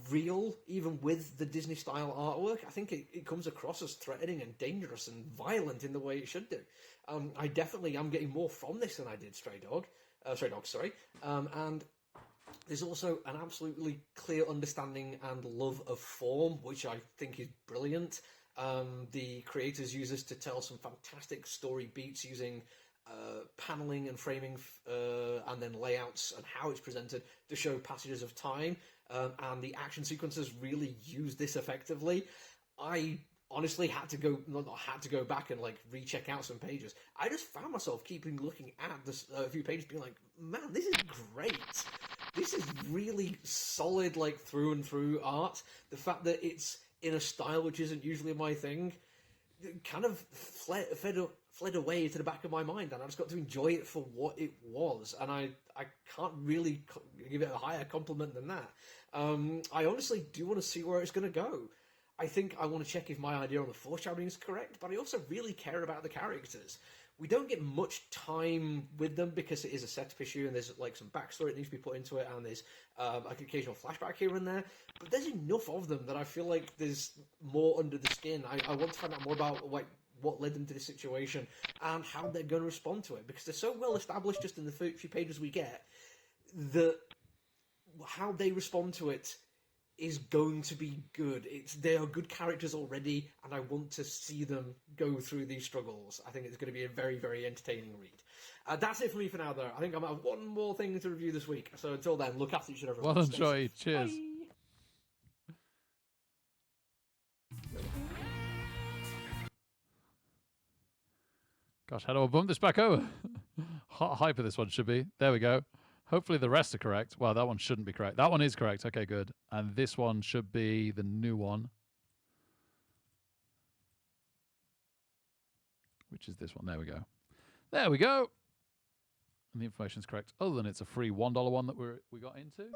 real, even with the Disney-style artwork. I think it comes across as threatening and dangerous and violent in the way it should do. I definitely am getting more from this than I did Stray Dogs, and there's also an absolutely clear understanding and love of form, which I think is brilliant. The creators use this to tell some fantastic story beats using paneling and framing and then layouts and how it's presented to show passages of time, and the action sequences really use this effectively. I honestly had to go back and like recheck out some pages. I just found myself keeping looking at this a few pages being like, man, this is great. This is really solid, like through and through art. The fact that it's in a style which isn't usually my thing kind of fled away to the back of my mind, and I just got to enjoy it for what it was, and I can't really give it a higher compliment than that. I honestly do want to see where it's going to go. I think I want to check if my idea on the foreshadowing is correct, but I also really care about the characters. We don't get much time with them because it is a setup issue and there's like some backstory that needs to be put into it, and there's like occasional flashback here and there. But there's enough of them that I feel like there's more under the skin. I want to find out more about like what led them to this situation and how they're going to respond to it, because they're so well established just in the few pages we get that how they respond to it is going to be good. They are good characters already, and I want to see them go through these struggles. I think it's going to be a very, very entertaining read. That's it for me for now, though. I think I might have one more thing to review this week. So until then, look after each other. Well done, Joy. Cheers. Bye. Gosh, how do I bump this back over? Hot hyper this one should be. There we go. Hopefully the rest are correct. Well, that one shouldn't be correct. That one is correct. Okay, good. And this one should be the new one. Which is this one. There we go. There we go. And the information's correct. Other than it's a free $1 one that we got into.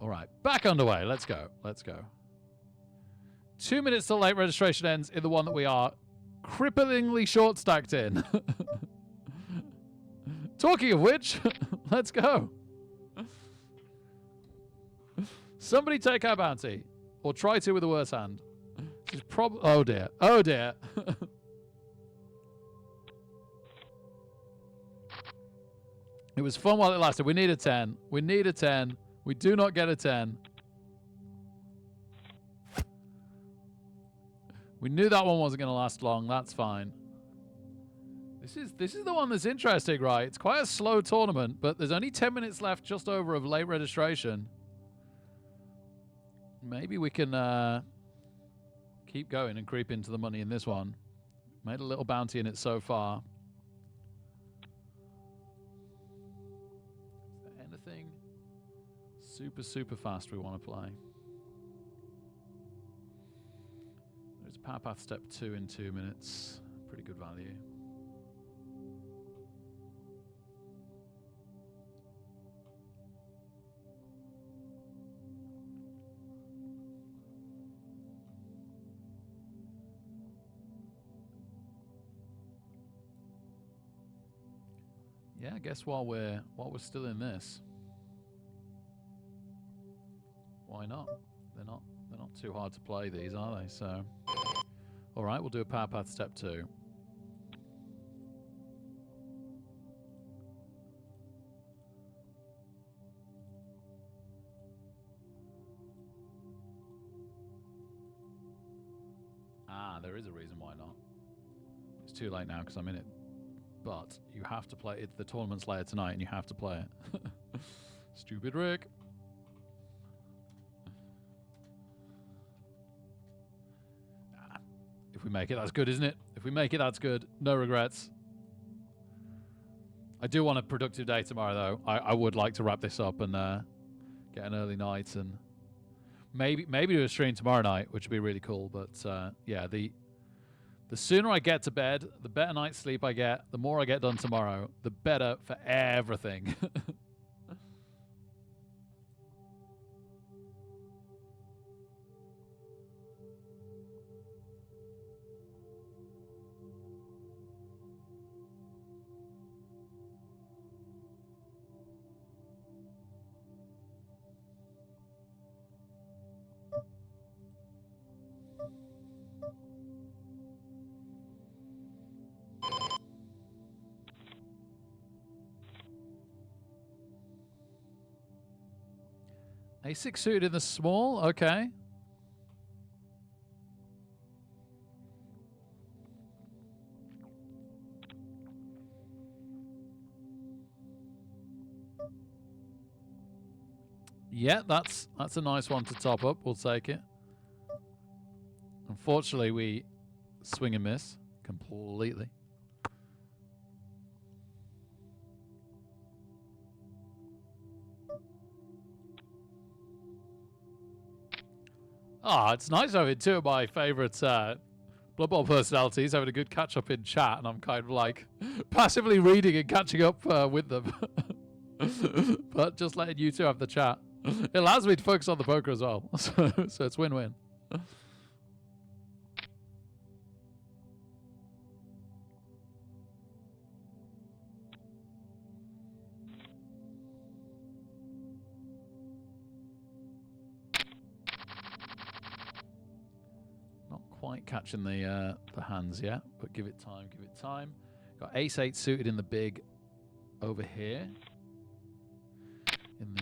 All right, back underway. Let's go. Let's go. 2 minutes till late registration ends in the one that we are cripplingly short stacked in. Talking of which, let's go. Somebody take our bounty, or try to with a worse hand. This is oh dear, oh dear. It was fun while it lasted. We need a 10. We need a 10. We do not get a 10. We knew that one wasn't going to last long. That's fine. This is the one that's interesting, right? It's quite a slow tournament, but there's only 10 minutes left, just over, of late registration. Maybe we can keep going and creep into the money in this one. Made a little bounty in it so far. Is there anything super, super fast we want to play? There's Power Path Step 2 in 2 minutes. Pretty good value. Yeah, I guess while we're still in this, why not? They're not too hard to play, these, are they? So, all right, we'll do a Power Path Step 2. Ah, there is a reason why not. It's too late now because I'm in it. But you have to play it. The tournament's later tonight, and you have to play it. Stupid Rick. If we make it, that's good, isn't it? If we make it, that's good. No regrets. I do want a productive day tomorrow, though. I would like to wrap this up and get an early night, and maybe do a stream tomorrow night, which would be really cool. But yeah, the sooner I get to bed, the better night's sleep I get, the more I get done tomorrow, the better for everything. A6 suited in the small, okay. Yeah, that's a nice one to top up. We'll take it. Unfortunately, we swing and miss completely. Ah, it's nice having two of my favourite Blood Bowl personalities having a good catch-up in chat, and I'm kind of like passively reading and catching up with them. But just letting you two have the chat. It allows me to focus on the poker as well, so it's win-win. quite catching the hands yet, but give it time, give it time. Got ace-8 suited in the big over here. In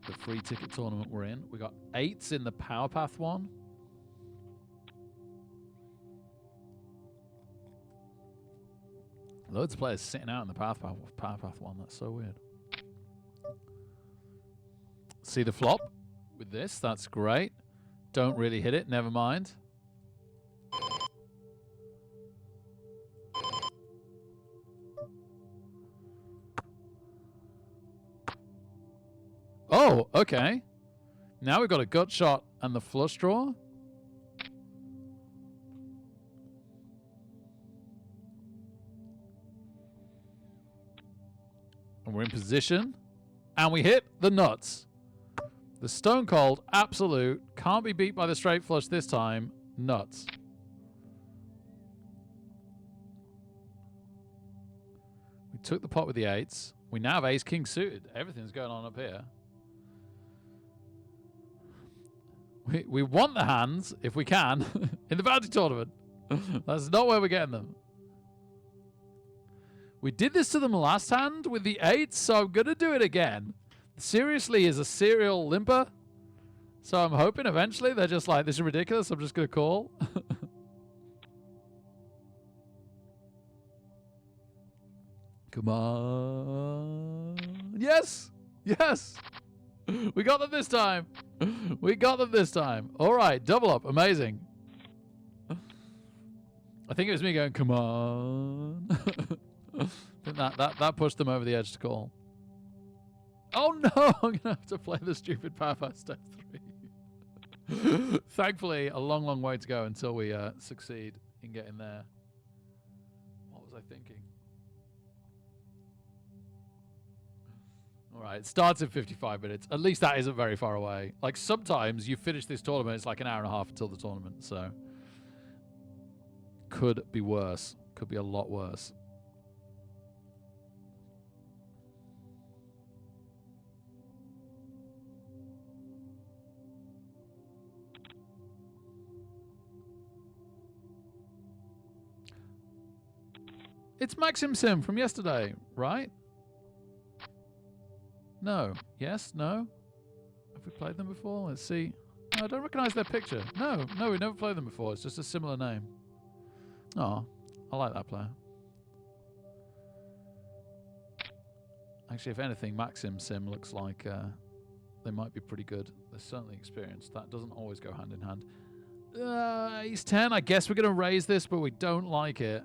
the free ticket tournament we're in. We got 8s in the Power Path one. Loads of players sitting out in the Power Path one. That's so weird. See the flop with this. That's great. Don't really hit it. Never mind. Oh, okay. Now we've got a gut shot and the flush draw. And we're in position. And we hit the nuts. The stone cold, absolute, can't be beat by the straight flush this time. Nuts. We took the pot with the 8s. We now have ace-king suited. Everything's going on up here. We want the hands, if we can, in the bounty tournament. That's not where we're getting them. We did this to them last hand with the 8s, so I'm going to do it again. Seriously is a serial limper. So I'm hoping eventually they're just like, this is ridiculous, I'm just going to call. Come on. Yes! Yes! We got them this time. We got them this time. All right, double up. Amazing. I think it was me going, come on. I think that pushed them over the edge to call. Oh no, I'm going to have to play the stupid power pass step 3. Thankfully, a long, long way to go until we succeed in getting there. What was I thinking? All right, it starts in 55 minutes. At least that isn't very far away. Like, sometimes you finish this tournament, it's like an hour and a half until the tournament, so... Could be worse. Could be a lot worse. It's Maxim Sim from yesterday, right? No. Yes? No? Have we played them before? Let's see. No, I don't recognize their picture. No, we've never played them before. It's just a similar name. Oh, I like that player. Actually, if anything, Maxim Sim looks like they might be pretty good. They're certainly experienced. That doesn't always go hand in hand. Ace 10. I guess we're going to raise this, but we don't like it.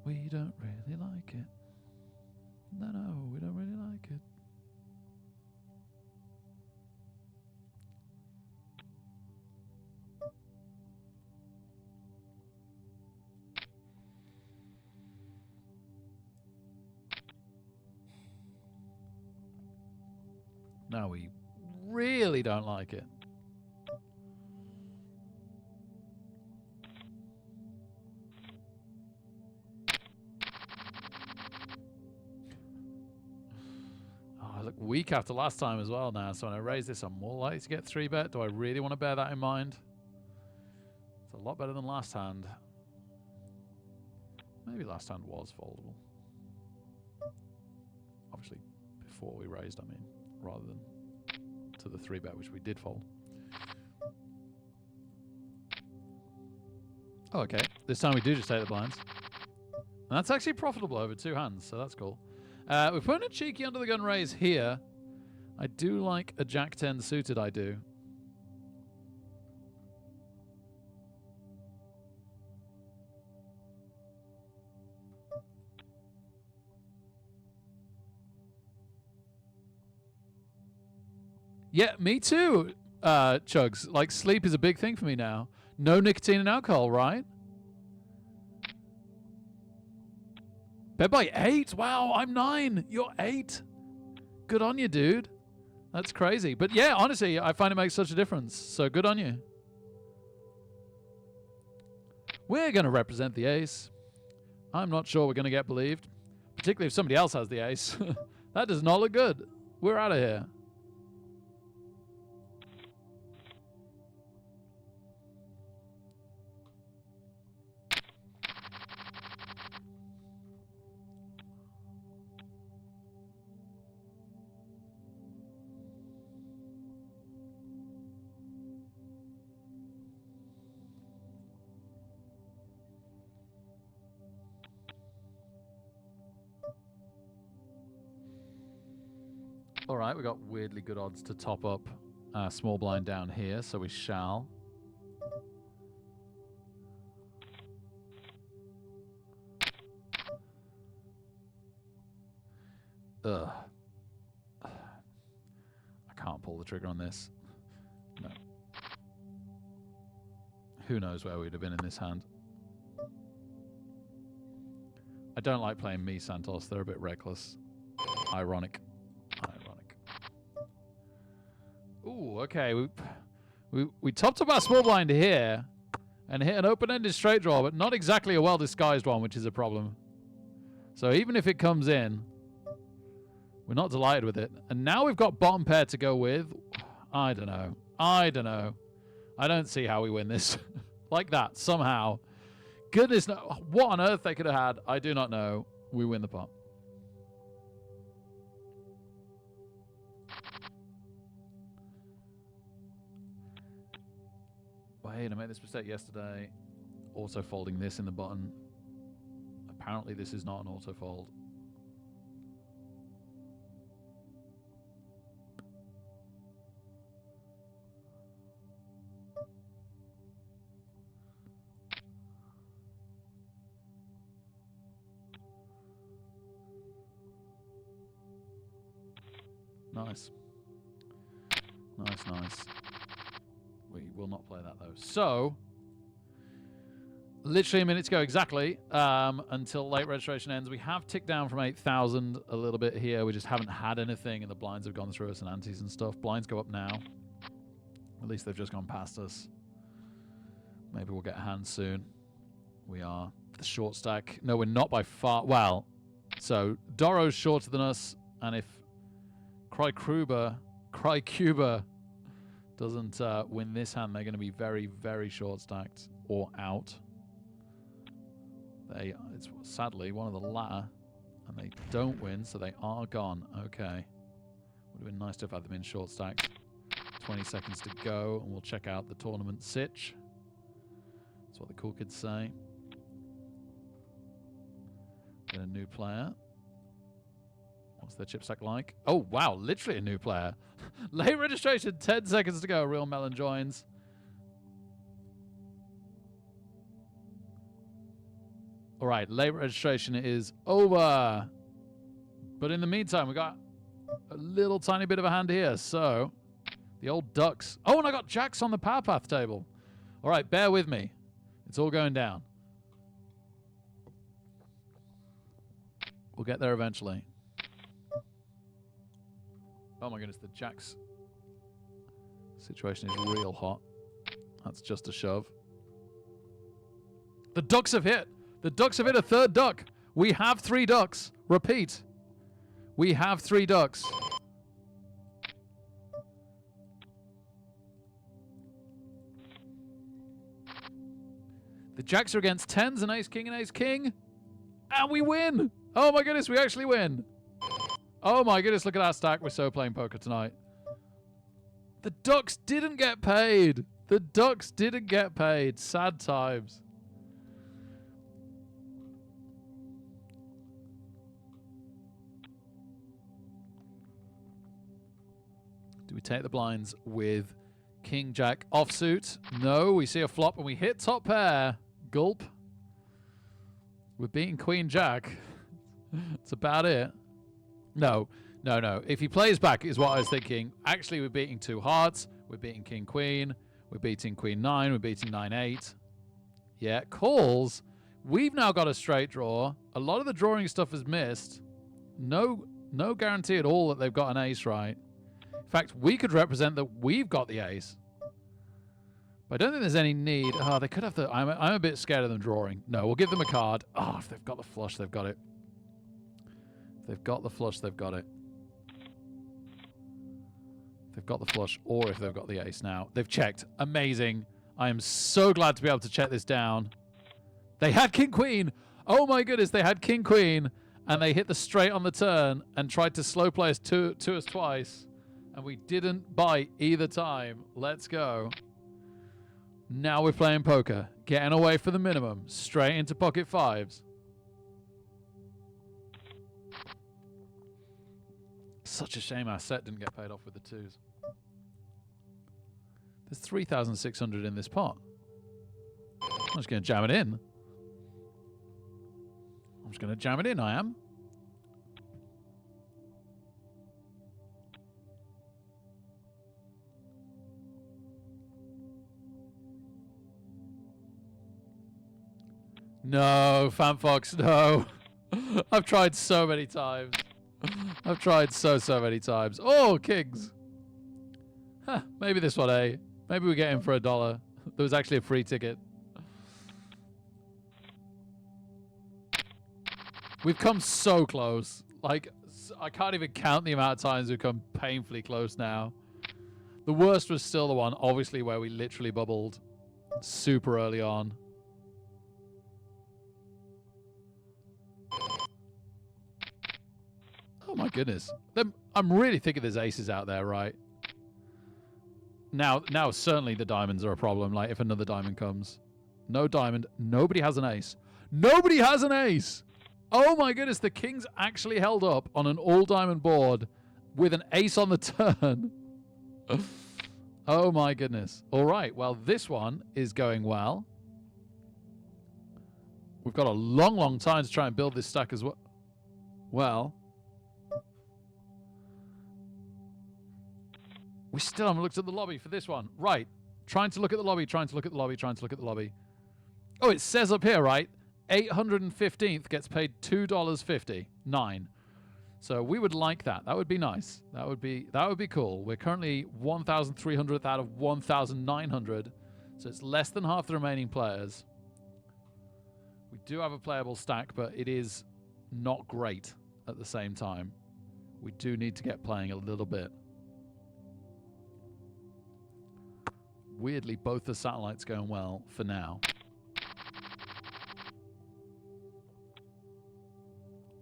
We don't really like it. No, we don't really like it. No, we really don't like it. I look weak after last time as well now, so when I raise this, I'm more likely to get 3-bet. Do I really want to bear that in mind? It's a lot better than last hand. Maybe last hand was foldable. Obviously, before we raised, I mean, rather than to the 3-bet, which we did fold. Oh, okay. This time we do just take the blinds. And that's actually profitable over 2 hands, so that's cool. We're putting a cheeky under the gun raise here. I do like a Jack 10 suited, I do. Yeah, me too, Chugs. Like, sleep is a big thing for me now. No nicotine and alcohol, right? Bet by 8? Wow, I'm 9. You're 8. Good on you, dude. That's crazy. But yeah, honestly, I find it makes such a difference. So good on you. We're going to represent the ace. I'm not sure we're going to get believed. Particularly if somebody else has the ace. That does not look good. We're out of here. right, we got weirdly good odds to top up small blind down here, so we shall. Ugh. I can't pull the trigger on this. No. Who knows where we'd have been in this hand. I don't like playing me Santos. They're a bit reckless. Ironic. Ironic. Ooh, okay. We topped up our small blind here and hit an open-ended straight draw, but not exactly a well-disguised one, which is a problem. So even if it comes in, we're not delighted with it. And now we've got bottom pair to go with. I don't know. I don't know. I don't see how we win this. Like that, somehow. Goodness, no. What on earth they could have had, I do not know. We win the pot. Wait, I made this mistake yesterday. Auto folding this in the button. Apparently this is not an auto fold. Nice. Nice, nice. We will not play that, though. So, literally a minute to go exactly until late registration ends. We have ticked down from 8,000 a little bit here. We just haven't had anything, and the blinds have gone through us and antes and stuff. Blinds go up now. At least they've just gone past us. Maybe we'll get a hand soon. We are the short stack. No, we're not by far. Well, so Doro's shorter than us, and if Crycuba doesn't win this hand, they're going to be very, very short stacked or out. It's sadly one of the latter, and they don't win, so they are gone. Okay, would have been nice to have had them in short stacked. 20 seconds to go, and we'll check out the tournament sitch. That's what the cool kids say. Get a new player. What's their chip stack like? Oh, wow. Literally a new player. Late registration. 10 seconds to go. Real Melon joins. All right. Late registration is over. But in the meantime, we got a little tiny bit of a hand here. So, the old ducks. Oh, and I got jacks on the power path table. All right. Bear with me. It's all going down. We'll get there eventually. Oh my goodness, the jacks situation is real hot. That's just a shove. The ducks have hit. The ducks have hit a third duck. We have 3 ducks. Repeat. We have 3 ducks. The jacks are against 10s and ace king and ace king. And we win. Oh my goodness, we actually win. Oh my goodness, look at our stack. We're so playing poker tonight. The ducks didn't get paid. The ducks didn't get paid. Sad times. Do we take the blinds with King Jack offsuit? No, we see a flop and we hit top pair. Gulp. We're beating Queen Jack. That's about it. No. If he plays back is what I was thinking. Actually, we're beating 2 hearts. We're beating King Queen. We're beating Queen 9. We're beating 9-8. Yeah, calls. We've now got a straight draw. A lot of the drawing stuff is missed. No guarantee at all that they've got an ace right. In fact, we could represent that we've got the ace. But I don't think there's any need. Oh, they could have the... I'm a bit scared of them drawing. No, we'll give them a card. Oh, if they've got the flush, they've got it. If they've got the flush, they've got it. If they've got the flush, or if they've got the ace now. They've checked. Amazing. I am so glad to be able to check this down. They had King Queen. Oh my goodness, they had King Queen. And they hit the straight on the turn and tried to slow play us to us twice. And we didn't bite either time. Let's go. Now we're playing poker. Getting away for the minimum. Straight into pocket 5s. Such a shame our set didn't get paid off with the 2s. There's 3,600 in this pot. I'm just going to jam it in. I'm just going to jam it in, I am. No, Fanfox, no. I've tried so many times. I've tried so many times. Oh, kings. Huh, maybe this one, eh? Maybe we get in for $1. There was actually a free ticket. We've come so close. Like, I can't even count the amount of times we've come painfully close now. The worst was still the one, obviously, where we literally bubbled super early on. Oh my goodness. I'm really thinking there's aces out there, right? Now certainly the diamonds are a problem. Like, if another diamond comes. No diamond. Nobody has an ace. Nobody has an ace! Oh my goodness, the king's actually held up on an all-diamond board with an ace on the turn. Oh my goodness. All right, well, this one is going well. We've got a long, long time to try and build this stack as well. Well, we still haven't looked at the lobby for this one. Right. Trying to look at the lobby, trying to look at the lobby, trying to look at the lobby. Oh, it says up here, right? 815th gets paid $2.50. 9. So we would like that. That would be nice. That would be cool. We're currently 1,300th out of 1,900. So it's less than half the remaining players. We do have a playable stack, but it is not great at the same time. We do need to get playing a little bit. Weirdly, both the satellites going well for now.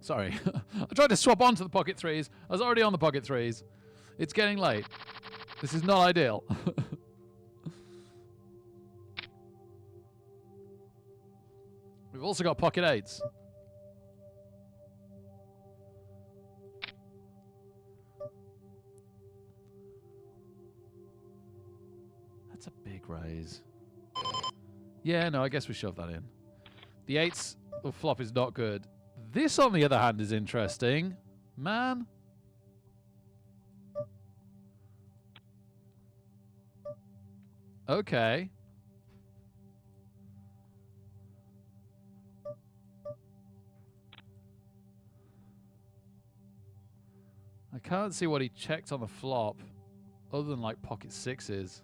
Sorry. I tried to swap onto the pocket 3s. I was already on the pocket 3s. It's getting late. This is not ideal. We've also got pocket 8s. That's a big raise. Yeah, no, I guess we shove that in. The 8s, the flop is not good. This, on the other hand, is interesting. Man. Okay. I can't see what he checked on the flop, other than like pocket 6s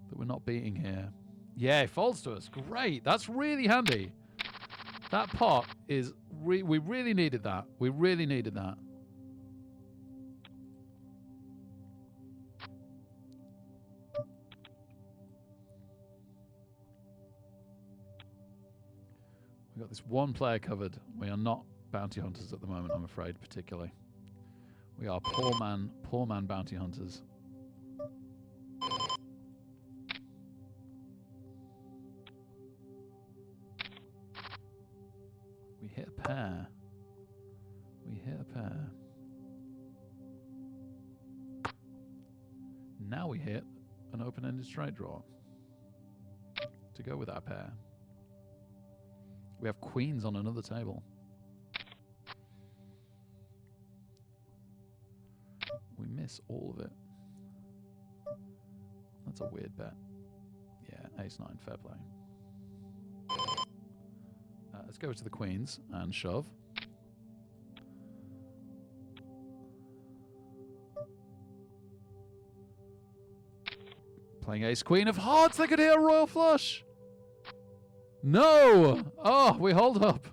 that we're not beating here. Yeah, it folds to us. Great. That's really handy. That pot is... we really needed that. We really needed that. We've got this one player covered. We are not bounty hunters at the moment, I'm afraid, particularly. We are poor man bounty hunters. We hit a pair. We hit a pair. Now we hit an open-ended straight draw to go with our pair. We have queens on another table. We miss all of it. That's a weird bet. Yeah, ace-9, fair play. Let's go to the queens and shove. Playing ace-queen of hearts. They could hit a royal flush. No! Oh, we hold up.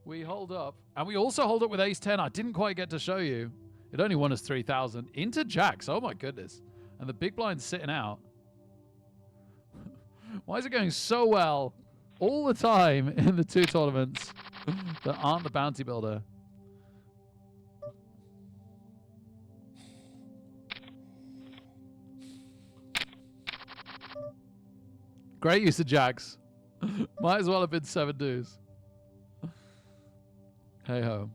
We hold up. And we also hold up with ace-10. I didn't quite get to show you. It only won us 3,000. Into jacks. Oh, my goodness. And the big blind's sitting out. Why is it going so well all the time in the two tournaments that aren't the bounty builder? Great use of jacks. Might as well have been 7 deuce. Hey ho.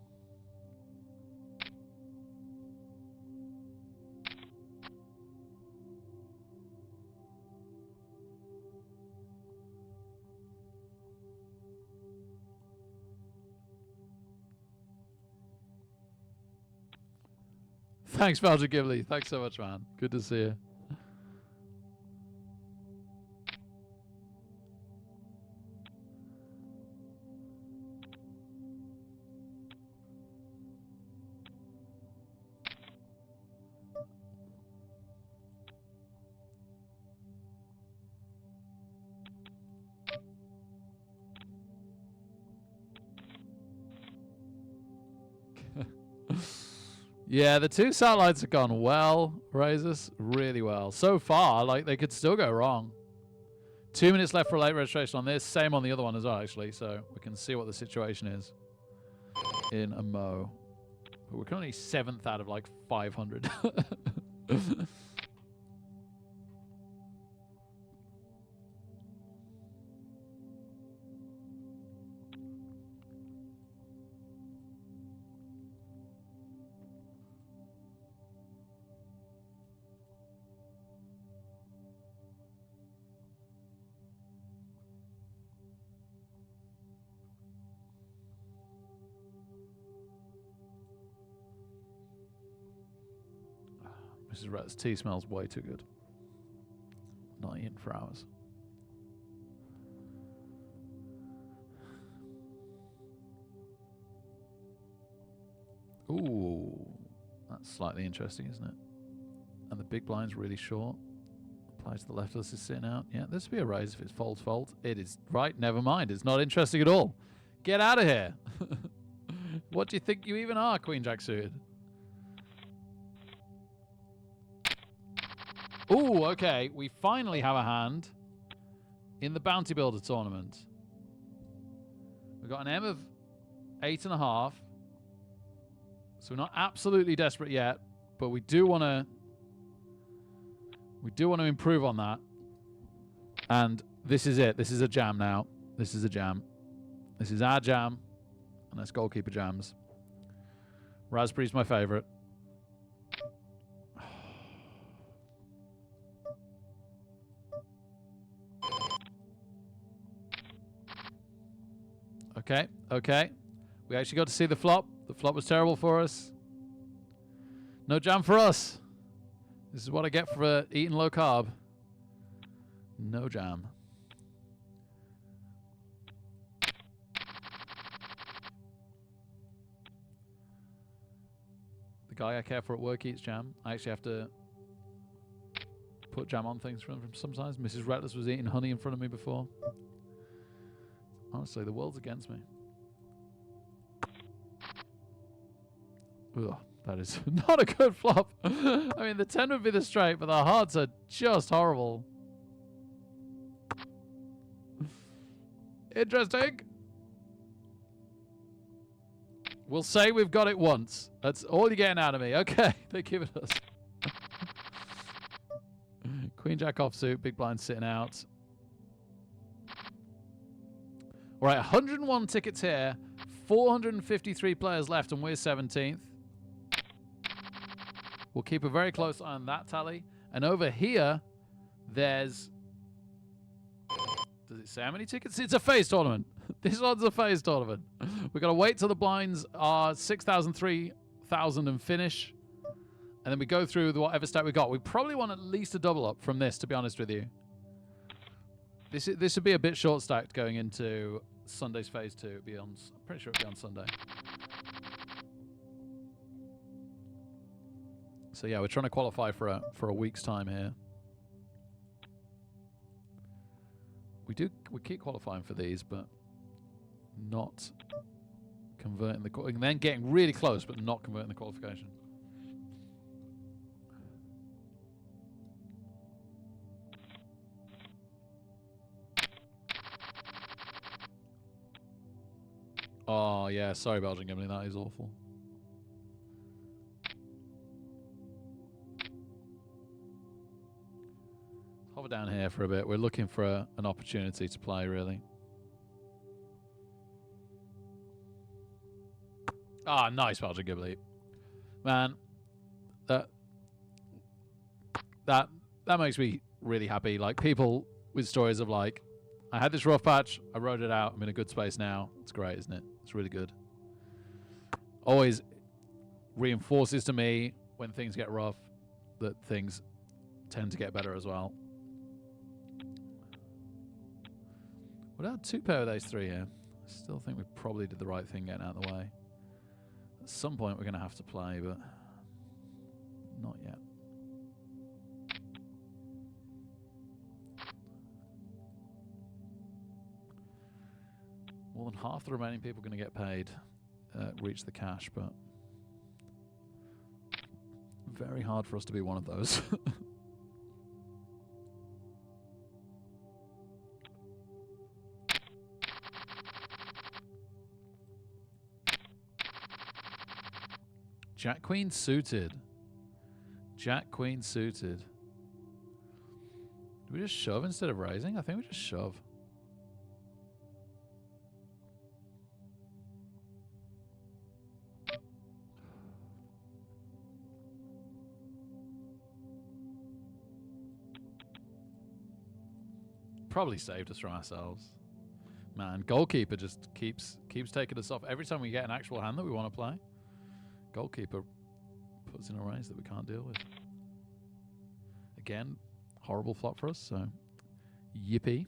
Thanks, Belgian Ghibli. Thanks so much, man. Good to see you. Yeah, the two satellites have gone well, Razors. Really well. So far, like, they could still go wrong. 2 minutes left for late registration on this. Same on the other one as well, actually. So we can see what the situation is in a mo. But we're currently 7th out of, like, 500. Mrs. Rat's tea smells way too good. Not eating for hours. Ooh, that's slightly interesting, isn't it? And the big blind's really short. Applies to the left of us is sitting out. Yeah, this would be a raise if it's folds fold. It is right. Never mind. It's not interesting at all. Get out of here. What do you think you even are, Queen Jack suited? Ooh, okay. We finally have a hand in the Bounty Builder tournament. We've got an M of 8.5. So we're not absolutely desperate yet, but we do want to improve on that. And this is it. This is a jam now. This is a jam. This is our jam. And that's goalkeeper jams. Raspberry's my favorite. Okay, okay. We actually got to see the flop. The flop was terrible for us. No jam for us. This is what I get for eating low carb. No jam. The guy I care for at work eats jam. I actually have to put jam on things from sometimes. Mrs. Reckless was eating honey in front of me before. Honestly, the world's against me. Ugh, that is not a good flop. I mean, the 10 would be the straight, but the hearts are just horrible. Interesting. We'll say we've got it once. That's all you're getting out of me. Okay, they give it us. Queen Jack offsuit, big blind sitting out. All right, 101 tickets here, 453 players left, and we're 17th. We'll keep a very close eye on that tally. And over here, there's... Does it say how many tickets? It's a phase tournament. This one's a phase tournament. We've got to wait till the blinds are 6,000, 3,000 and finish. And then we go through whatever stack we got. We probably want at least a double up from this, to be honest with you. This would be a bit short stacked going into Sunday's phase 2. It'd be on, I'm pretty sure it'd be on Sunday. So yeah, we're trying to qualify for a week's time here. We keep qualifying for these, but not converting the and then getting really close, but not converting the qualification. Oh yeah, sorry Belgian Gimli, that is awful. Hover down here for a bit. We're looking for an opportunity to play, really. Ah, nice, Belgian Ghibli. Man, that makes me really happy. Like, people with stories of, like, I had this rough patch, I wrote it out, I'm in a good space now. It's great, isn't it? It's really good. Always reinforces to me when things get rough, that things tend to get better as well. Would I have 2 pair with ace 3 here? I still think we probably did the right thing getting out of the way. At some point we're going to have to play, but not yet. More than half the remaining people are going to get paid, reach the cash, but very hard for us to be one of those. Jack Queen suited. Jack Queen suited. Do we just shove instead of raising? I think we just shove. Probably saved us from ourselves. Man, goalkeeper just keeps taking us off. Every time we get an actual hand that we want to play, goalkeeper puts in a raise that we can't deal with. Again, horrible flop for us, so yippee.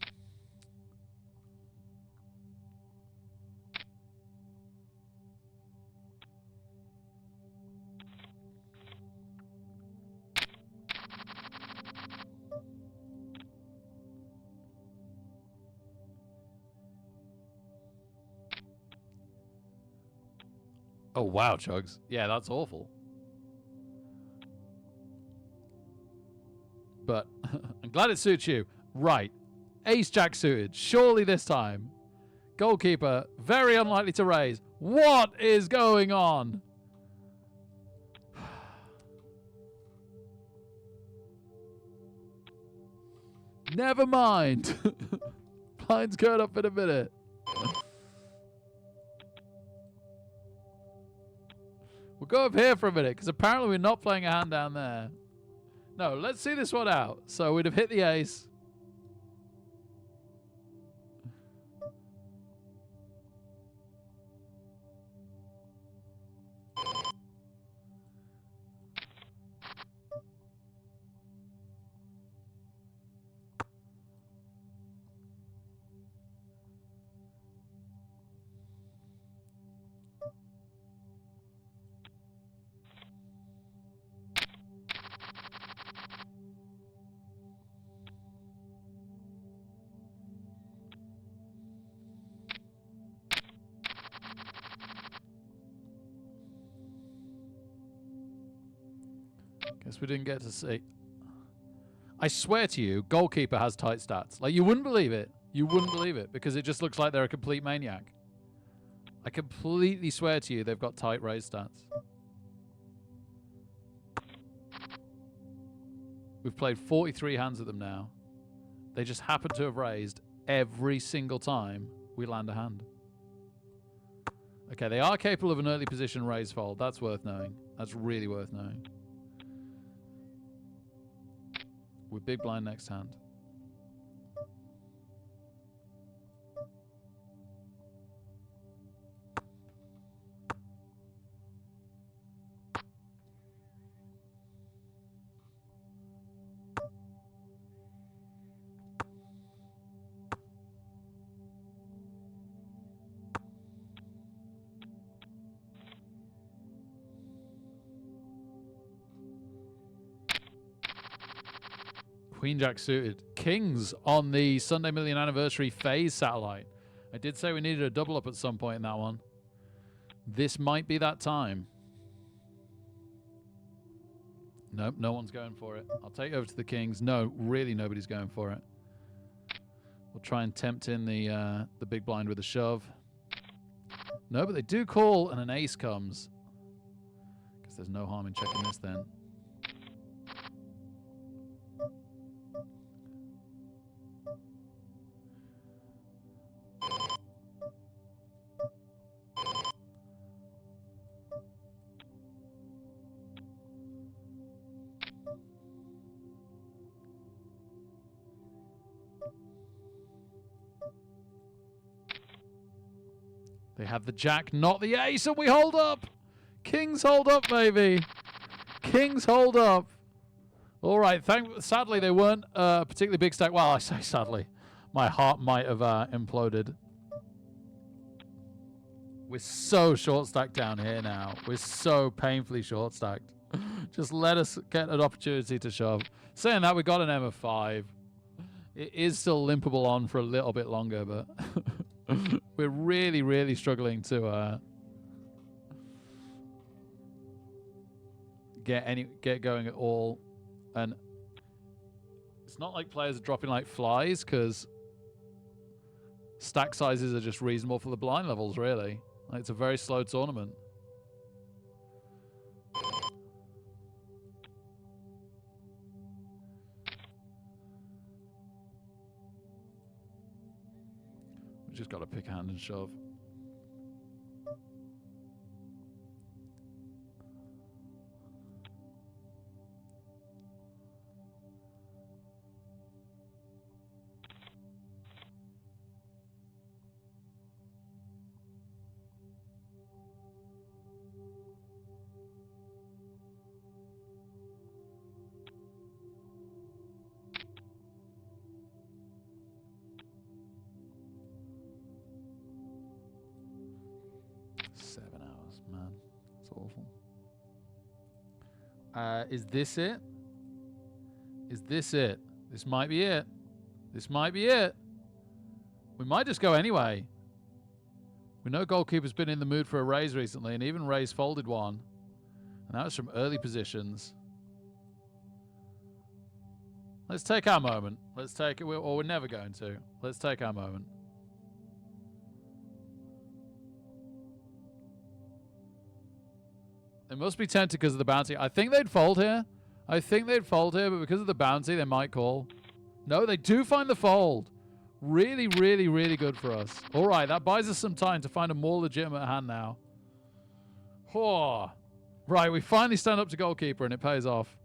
Oh, wow, Chugs. Yeah, that's awful. But I'm glad it suits you. Right. Ace-Jack suited. Surely this time. Goalkeeper, very unlikely to raise. What is going on? Never mind. Blind's going up in a minute. We'll go up here for a minute, because apparently we're not playing a hand down there. No, let's see this one out. So we'd have hit the ace. Guess we didn't get to see. I swear to you, goalkeeper has tight stats. Like, you wouldn't believe it. You wouldn't believe it, because it just looks like they're a complete maniac. I completely swear to you they've got tight raise stats. We've played 43 hands at them now. They just happen to have raised every single time we land a hand. Okay, they are capable of an early position raise fold. That's worth knowing. That's really worth knowing. With big blind next hand. Queen Jack suited. Kings on the Sunday Million Anniversary phase satellite. I did say we needed a double up at some point in that one. This might be that time. Nope, no one's going for it. I'll take it over to the Kings. No, really nobody's going for it. We'll try and tempt in the big blind with a shove. No, but they do call and an ace comes. Guess there's no harm in checking this then. They have the jack, not the ace, and we hold up. Kings hold up, baby. Kings hold up. All right. Sadly, they weren't a particularly big stack. Well, I say sadly. My heart might have imploded. We're so short stacked down here now. We're so painfully short stacked. Just let us get an opportunity to shove. Saying that, we got an M of 5. It is still limpable on for a little bit longer, but we're really, really struggling to get going at all. And it's not like players are dropping like flies, because stack sizes are just reasonable for the blind levels, really. Like, it's a very slow tournament. We just got to pick a hand and shove. Man, it's awful. Is this it? Is this it? This might be it. This might be it. We might just go anyway. We know Goalkeeper's been in the mood for a raise recently, and even Raise folded one. And that was from early positions. Let's take our moment. Let's take it, or we're never going to. Let's take our moment. They must be tempted because of the bounty. I think they'd fold here. I think they'd fold here, but because of the bounty, they might call. No, they do find the fold. Really, really, really good for us. All right, that buys us some time to find a more legitimate hand now. Oh. Right, we finally stand up to Goalkeeper, and it pays off.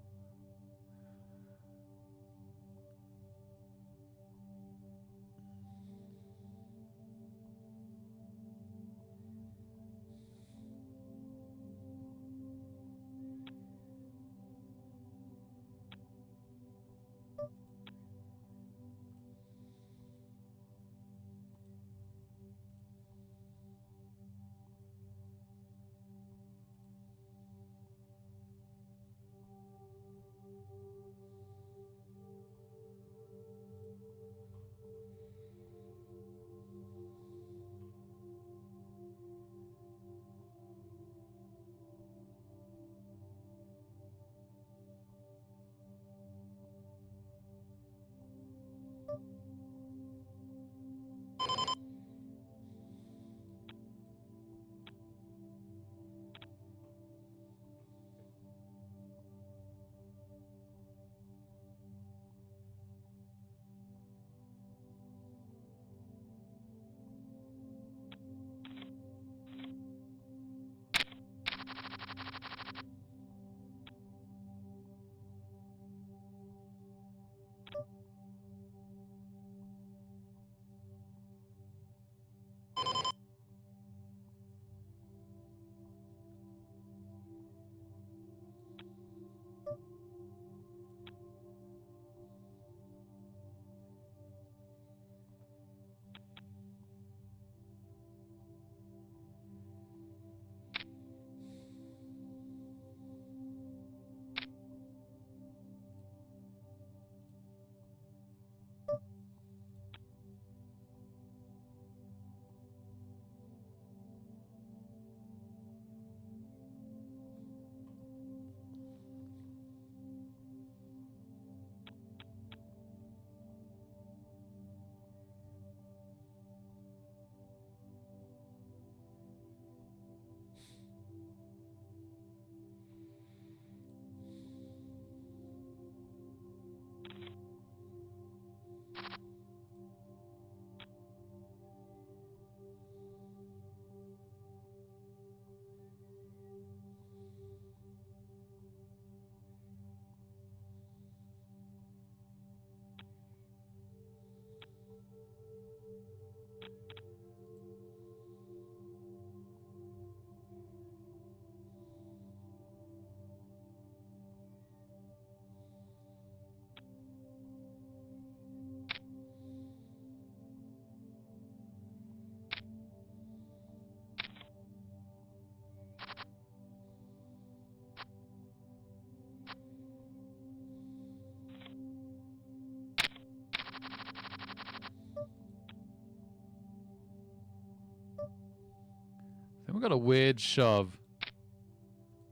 got a weird shove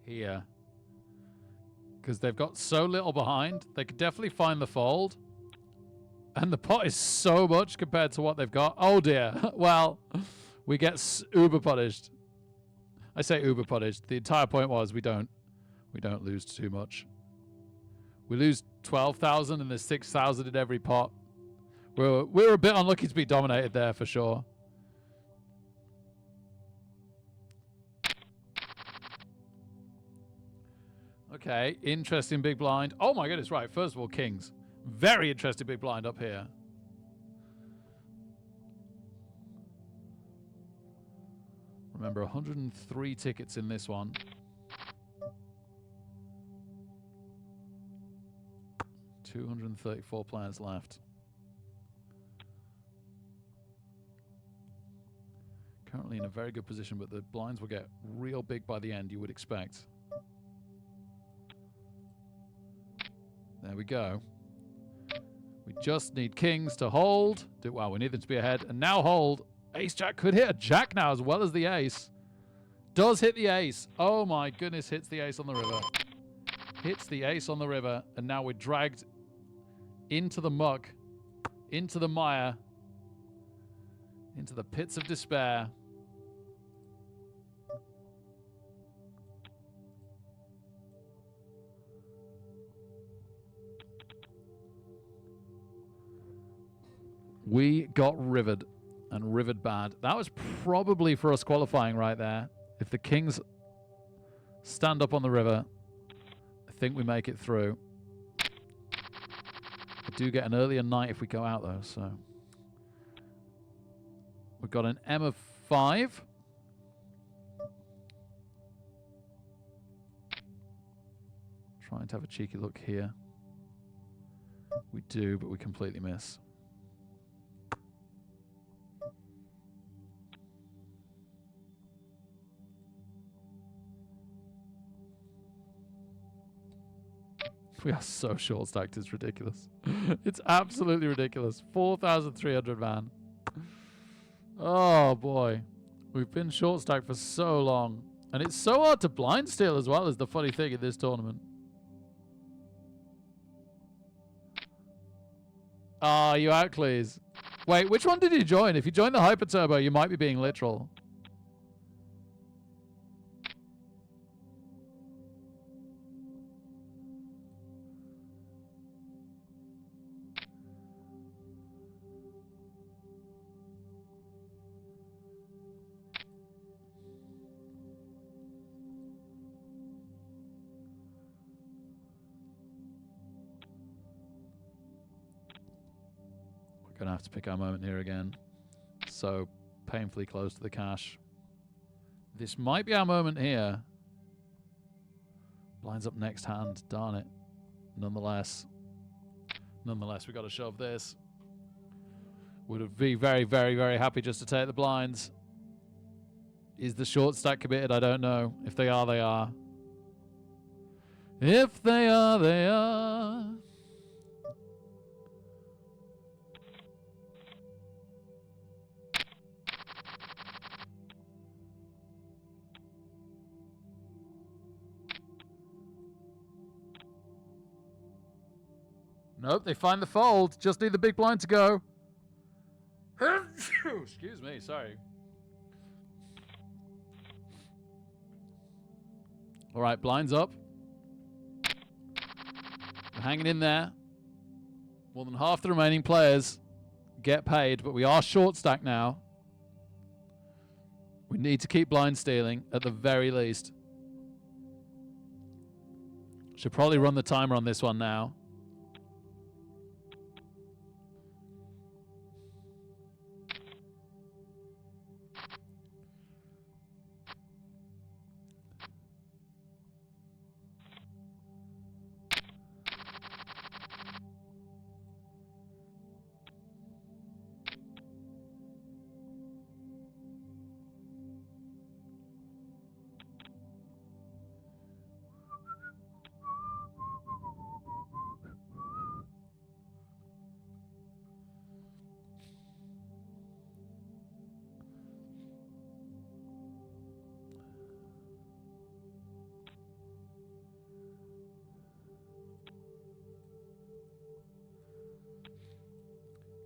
here. Because they've got so little behind. They could definitely find the fold. And the pot is so much compared to what they've got. Oh dear. Well, we get uber punished. I say uber punished. The entire point was we don't lose too much. We lose 12,000 and there's 6,000 in every pot. We're a bit unlucky to be dominated there for sure. Okay, interesting big blind. Oh my goodness, right. First of all, kings. Very interesting big blind up here. Remember, 103 tickets in this one. $234 players left. Currently in a very good position, but the blinds will get real big by the end, you would expect. There we go. We just need kings to hold. Wow, we need them to be ahead. And now hold. Ace-jack could hit a jack now as well as the ace. Does hit the ace. Oh my goodness, hits the ace on the river. Hits the ace on the river. And now we're dragged into the muck, into the mire, into the pits of despair. We got rivered, and rivered bad. That was probably for us qualifying right there. If the kings stand up on the river, I think we make it through. We do get an earlier night if we go out, though, so. We've got an M of 5. Trying to have a cheeky look here. We do, but we completely miss. We are so short stacked, it's ridiculous. It's absolutely ridiculous. 4,300, man. Oh boy. We've been short stacked for so long. And it's so hard to blind steal as well, is the funny thing in this tournament. Ah, you out, Cleese. Wait, which one did you join? If you join the Hyper Turbo, you might be being literal. Gonna have to pick our moment here again. So painfully close to the cash. This might be our moment here. Blinds up next hand. Darn it. Nonetheless, we got to shove this. Would be very, very, very happy just to take the blinds. Is the short stack committed? I don't know. If they are, they are. If they are, they are. Nope, they find the fold. Just need the big blind to go. Excuse me, sorry. All right, blinds up. We're hanging in there. More than half the remaining players get paid, but we are short stacked now. We need to keep blind stealing at the very least. Should probably run the timer on this one now.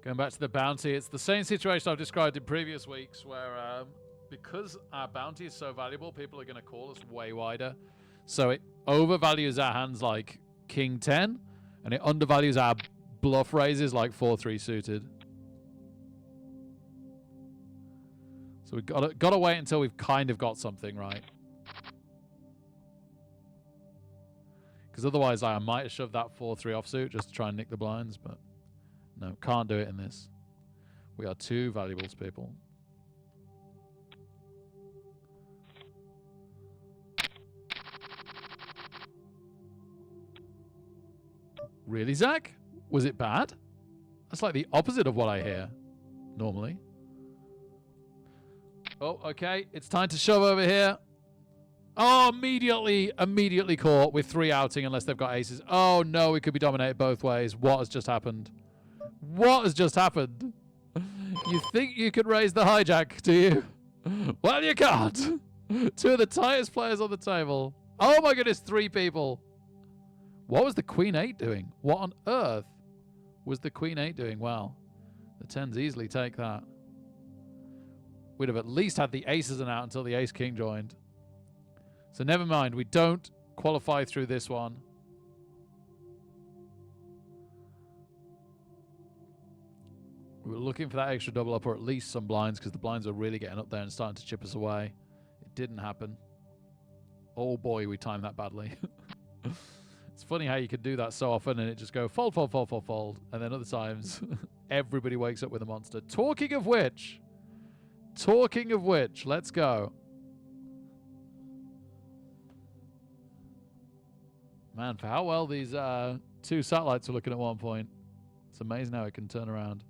Going back to the bounty, it's the same situation I've described in previous weeks where because our bounty is so valuable, people are going to call us way wider. So it overvalues our hands like King 10, and it undervalues our bluff raises like 4-3 suited. So we've got to wait until we've kind of got something right. Because otherwise I might have shoved that 4-3 offsuit just to try and nick the blinds, but no, can't do it in this. We are too valuable to people. Really, Zach? Was it bad? That's like the opposite of what I hear normally. Oh, okay. It's time to shove over here. Oh, immediately caught with 3 outing unless they've got aces. Oh, no, we could be dominated both ways. What has just happened? What has just happened? You think you could raise the hijack, do you? Well, you can't. 2 of the tightest players on the table. Oh, my goodness, 3 people. What was the Queen 8 doing? What on earth was the Queen 8 doing? Well, the 10s easily take that. We'd have at least had the aces and out until the ace king joined. So never mind, we don't qualify through this one. We were looking for that extra double up or at least some blinds because the blinds are really getting up there and starting to chip us away. It didn't happen. Oh boy, we timed that badly. It's funny how you could do that so often and it just go fold, fold, fold, fold, fold. And then other times, everybody wakes up with a monster. Talking of which, let's go. Man, for how well these 2 satellites were looking at one point, it's amazing how it can turn around.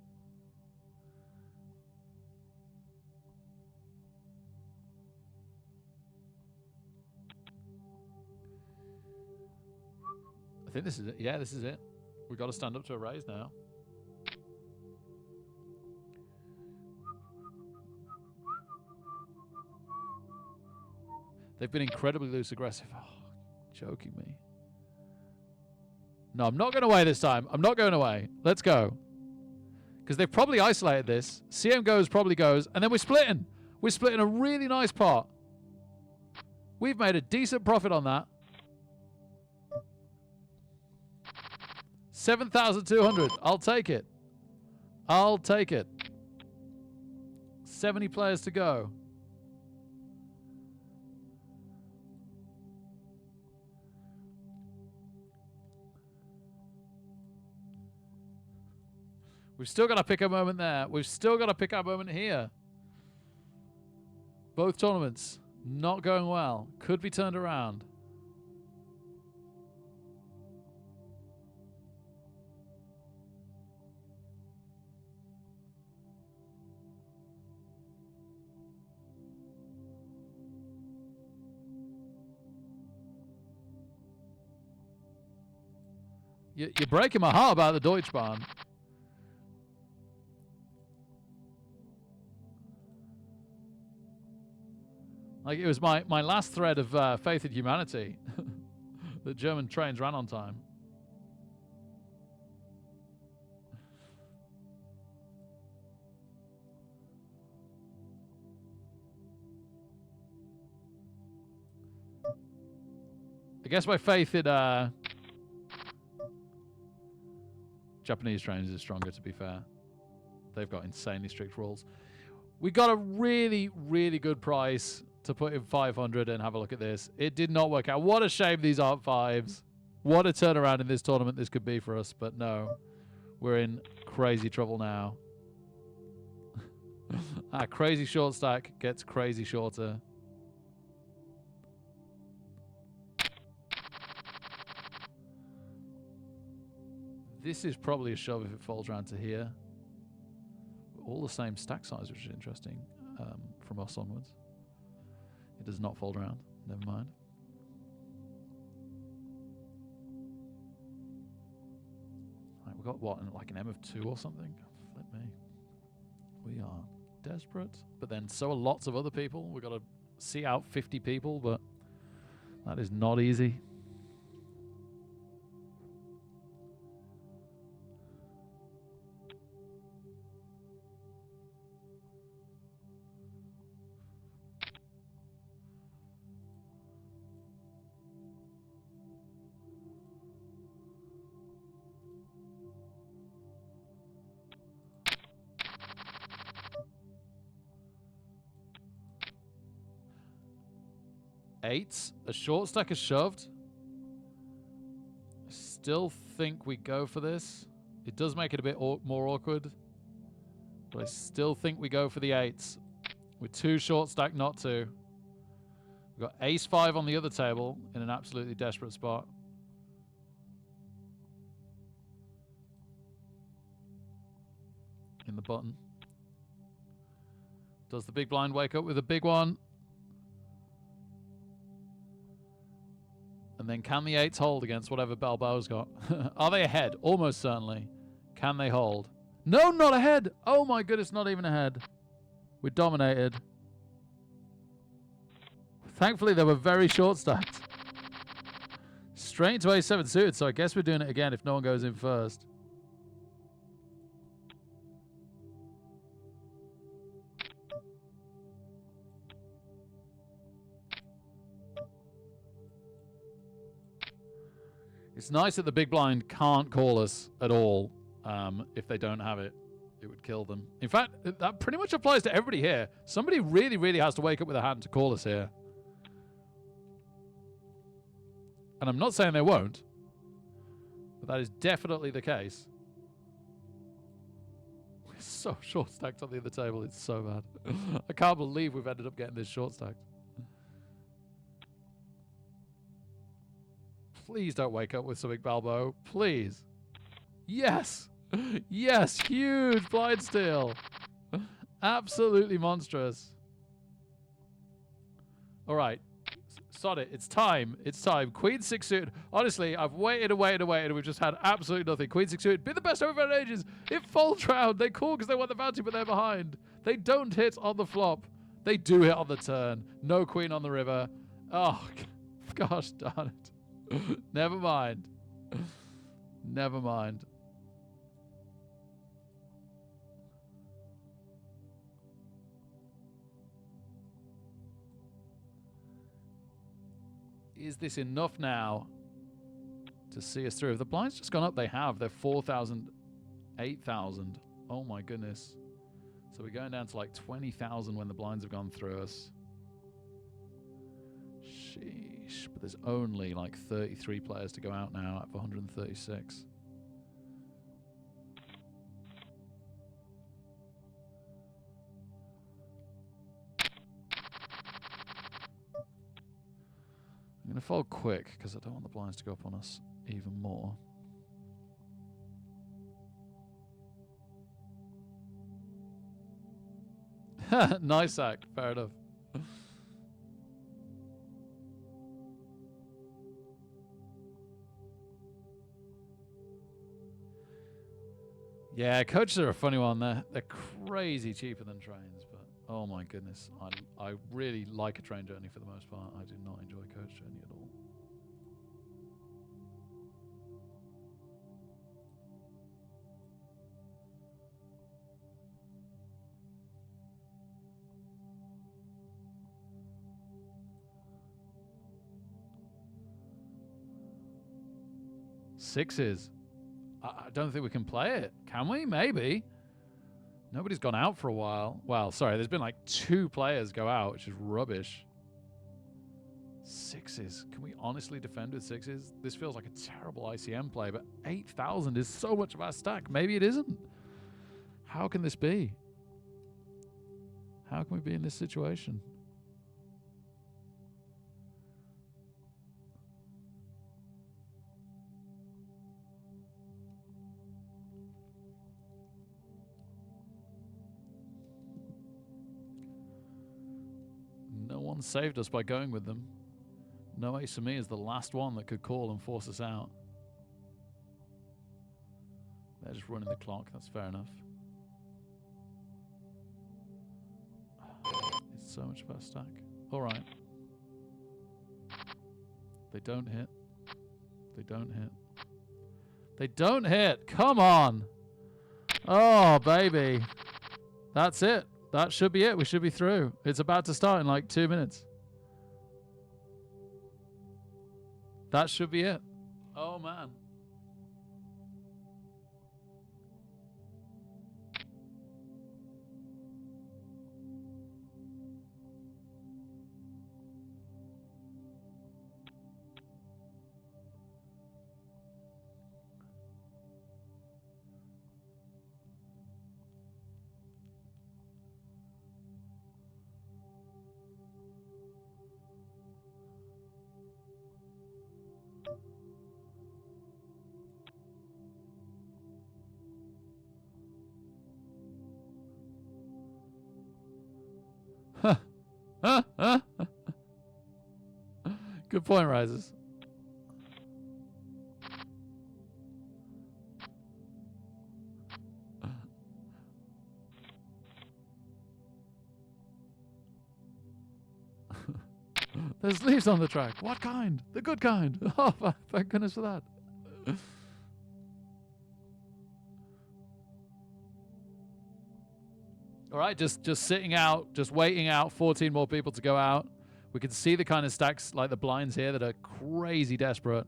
I think this is it. Yeah, this is it. We've got to stand up to a raise now. They've been incredibly loose aggressive. Oh, joking me. No, I'm not going away this time. I'm not going away. Let's go. Because they've probably isolated this. CM goes, probably goes. And then we're splitting. We're splitting a really nice pot. We've made a decent profit on that. 7,200. I'll take it. I'll take it. 70 players to go. We've still got to pick a moment there. We've still got to pick our moment here. Both tournaments not going well. Could be turned around. You're breaking my heart about the Deutschbahn. Like, it was my last thread of faith in humanity. The German trains ran on time. I guess my faith in Japanese trains is stronger, to be fair. They've got insanely strict rules. We got a really, really good price to put in 500 and have a look at this. It did not work out. What a shame these aren't 5s. What a turnaround in this tournament this could be for us. But no, we're in crazy trouble now. Our crazy short stack gets crazy shorter. This is probably a shove if it falls around to here. All the same stack size, which is interesting from us onwards. It does not fold around. Never mind. Right, we've got what, like an M of 2 or something? Flip me. We are desperate. But then so are lots of other people. We've got to see out 50 people, but that is not easy. eights. A short stack is shoved. I still think we go for this. It does make it a bit more awkward. But I still think we go for the eights. With 2 short stack not to. We've got ace 5 on the other table in an absolutely desperate spot. In the button. Does the big blind wake up with a big one? And then can the eights hold against whatever Balboa's got? Are they ahead? Almost certainly. Can they hold? No, not ahead. Oh my goodness, not even ahead. We're dominated. Thankfully, they were very short stacked. Straight into A7 suited, so I guess we're doing it again if no one goes in first. It's nice that the big blind can't call us at all if they don't have it. It would kill them. In fact, that pretty much applies to everybody here. Somebody really, really has to wake up with a hand to call us here. And I'm not saying they won't, but that is definitely the case. We're so short stacked on the other table. It's so bad. I can't believe we've ended up getting this short stacked. Please don't wake up with something, Balbo. Please. Yes. Yes. Huge blind steal. Absolutely monstrous. All right. Sod it. It's time. It's time. Queen 6 suited. Honestly, I've waited and waited and waited. We've just had absolutely nothing. Queen 6 suited. Been the best over in ages. It folds round. They call because they want the bounty, but they're behind. They don't hit on the flop. They do hit on the turn. No queen on the river. Oh, gosh darn it. Never mind. Never mind. Is this enough now to see us through? If the blind's just gone up, they have. They're 4,000, 8,000. Oh my goodness. So we're going down to like 20,000 when the blinds have gone through us. Sheesh. But there's only like 33 players to go out now out of 136. I'm going to fold quick because I don't want the blinds to go up on us even more. Nice act. Fair enough. Yeah, coaches are a funny one. They're crazy cheaper than trains, but oh my goodness. I really like a train journey for the most part. I do not enjoy coach journey at all. Sixes. I don't think we can play it. Can we? Maybe. Nobody's gone out for a while. Well, sorry, there's been like 2 players go out, which is rubbish. Sixes. Can we honestly defend with sixes? This feels like a terrible ICM play, but 8,000 is so much of our stack. Maybe it isn't. How can this be? How can we be in this situation? No one saved us by going with them. No ace for me is the last one that could call and force us out. They're just running the clock. That's fair enough. It's so much better stack. All right. They don't hit. They don't hit. They don't hit. Come on. Oh, baby. That's it. That should be it. We should be through. It's about to start in like 2 minutes. That should be it. Oh, man. Good point, Rises. There's leaves on the track. What kind? The good kind. Oh, thank goodness for that. All right, just sitting out, just waiting out 14 more people to go out. We can see the kind of stacks like the blinds here that are crazy desperate.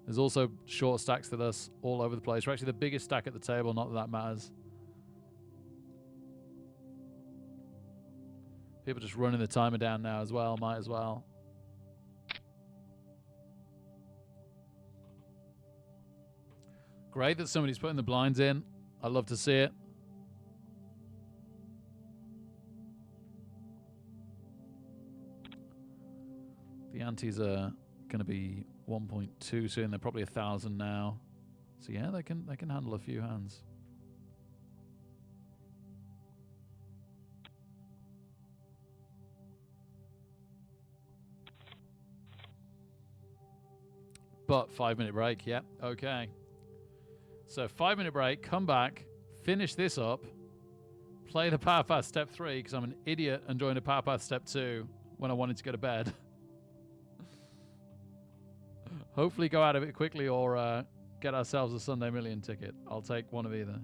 There's also short stacks that are all over the place. We're actually the biggest stack at the table, not that that matters. People just running the timer down now as well, might as well. Great that somebody's putting the blinds in. I love to see it. The antes are going to be 1.2 soon. They're probably 1,000 now. So yeah, they can handle a few hands. But 5-minute break, yeah, okay. So 5-minute break, come back, finish this up, play the Power Path Step 3 because I'm an idiot and joined a Power Path Step 2 when I wanted to go to bed. Hopefully go out of it quickly or get ourselves a Sunday Million ticket. I'll take one of either.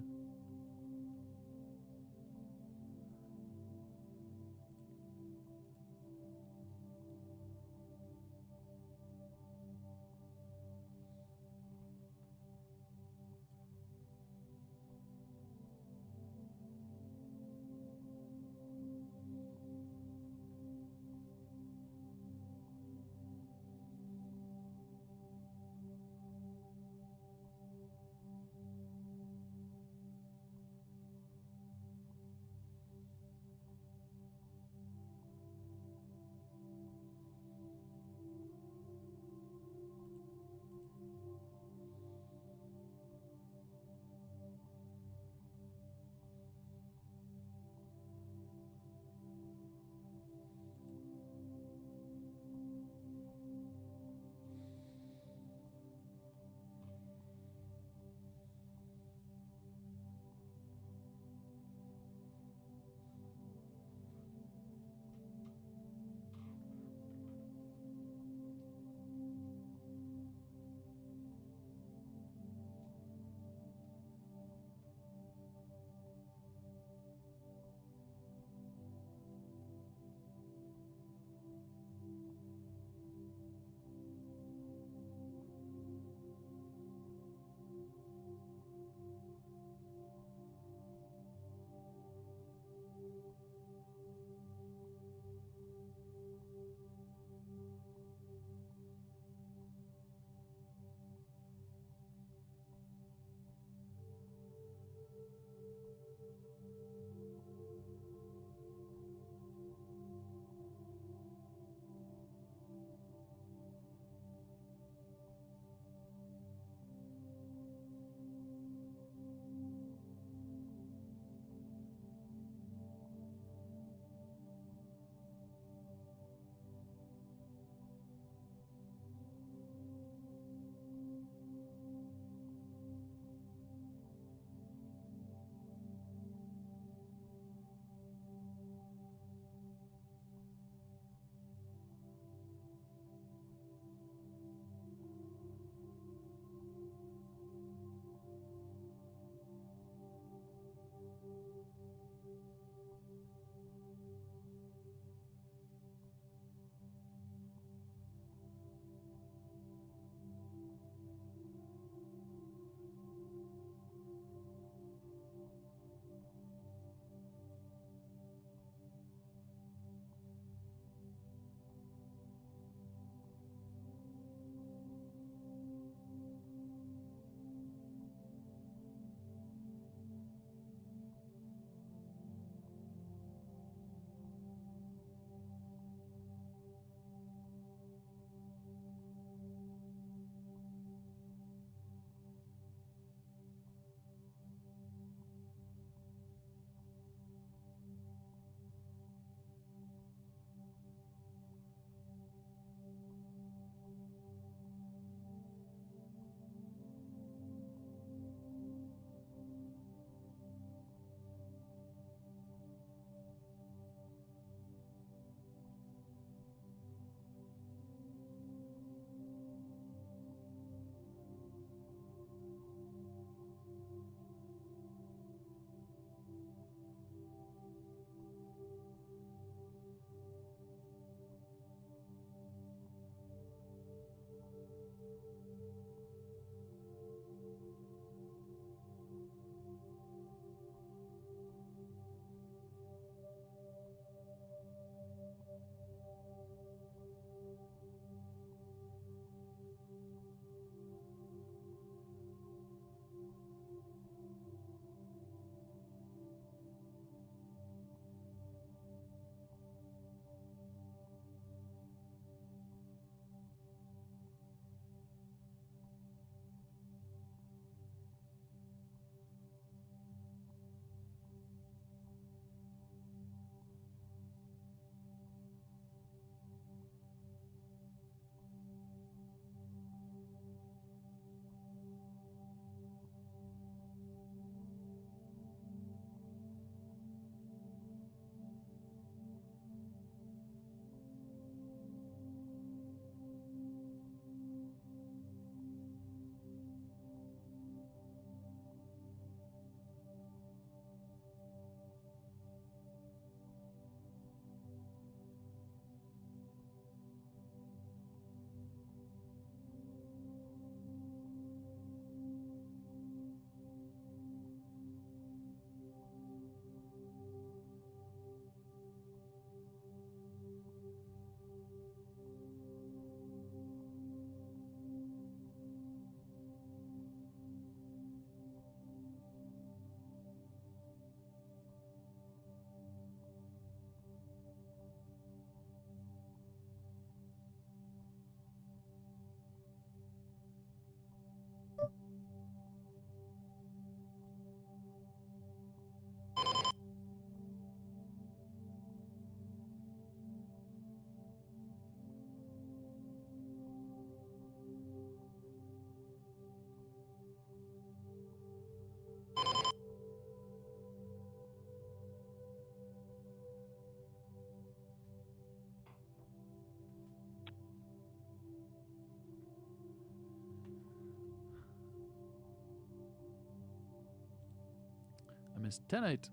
Nice. 10-8.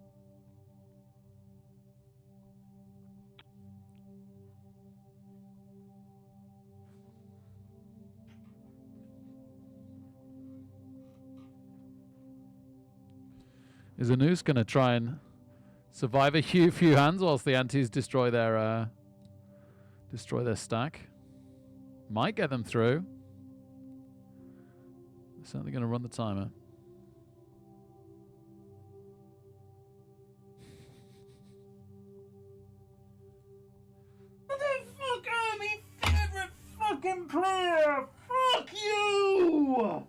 Is Anus going to try and survive a few hands whilst the antis destroy their stack? Might get them through. They're certainly going to run the timer. Motherfucker, my favorite fucking player! Fuck you!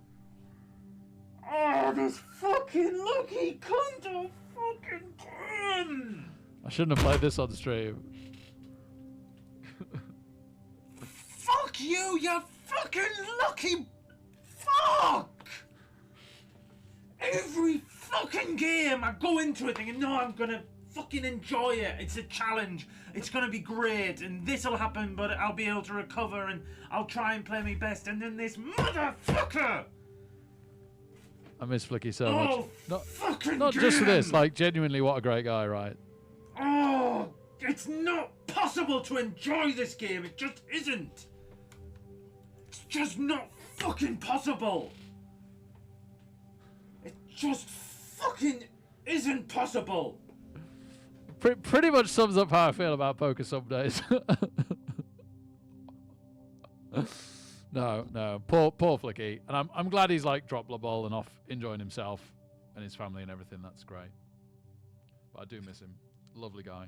Oh, this fucking lucky cunt of fucking can! I shouldn't have played this on stream. Fuck you, you fucking lucky fuck! Every fucking game I go into it thinking, no, I'm gonna fucking enjoy it. It's a challenge. It's gonna be great, and this'll happen, but I'll be able to recover, and I'll try and play my best. And then this motherfucker! I miss Flicky so much. Oh, fucking Not just for this, game! like genuinely what a great guy, right? Oh, it's not possible to enjoy this game. It just isn't. It's just not fucking possible. It just fucking isn't possible. Pretty much sums up how I feel about poker some days. No, poor Flicky, and I'm glad he's like dropped the ball and off enjoying himself and his family and everything. That's great. But I do miss him. Lovely guy.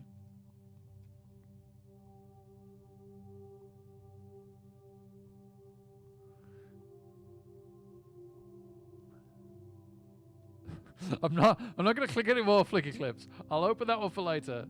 I'm not gonna click any more Flicky clips. I'll open that one for later.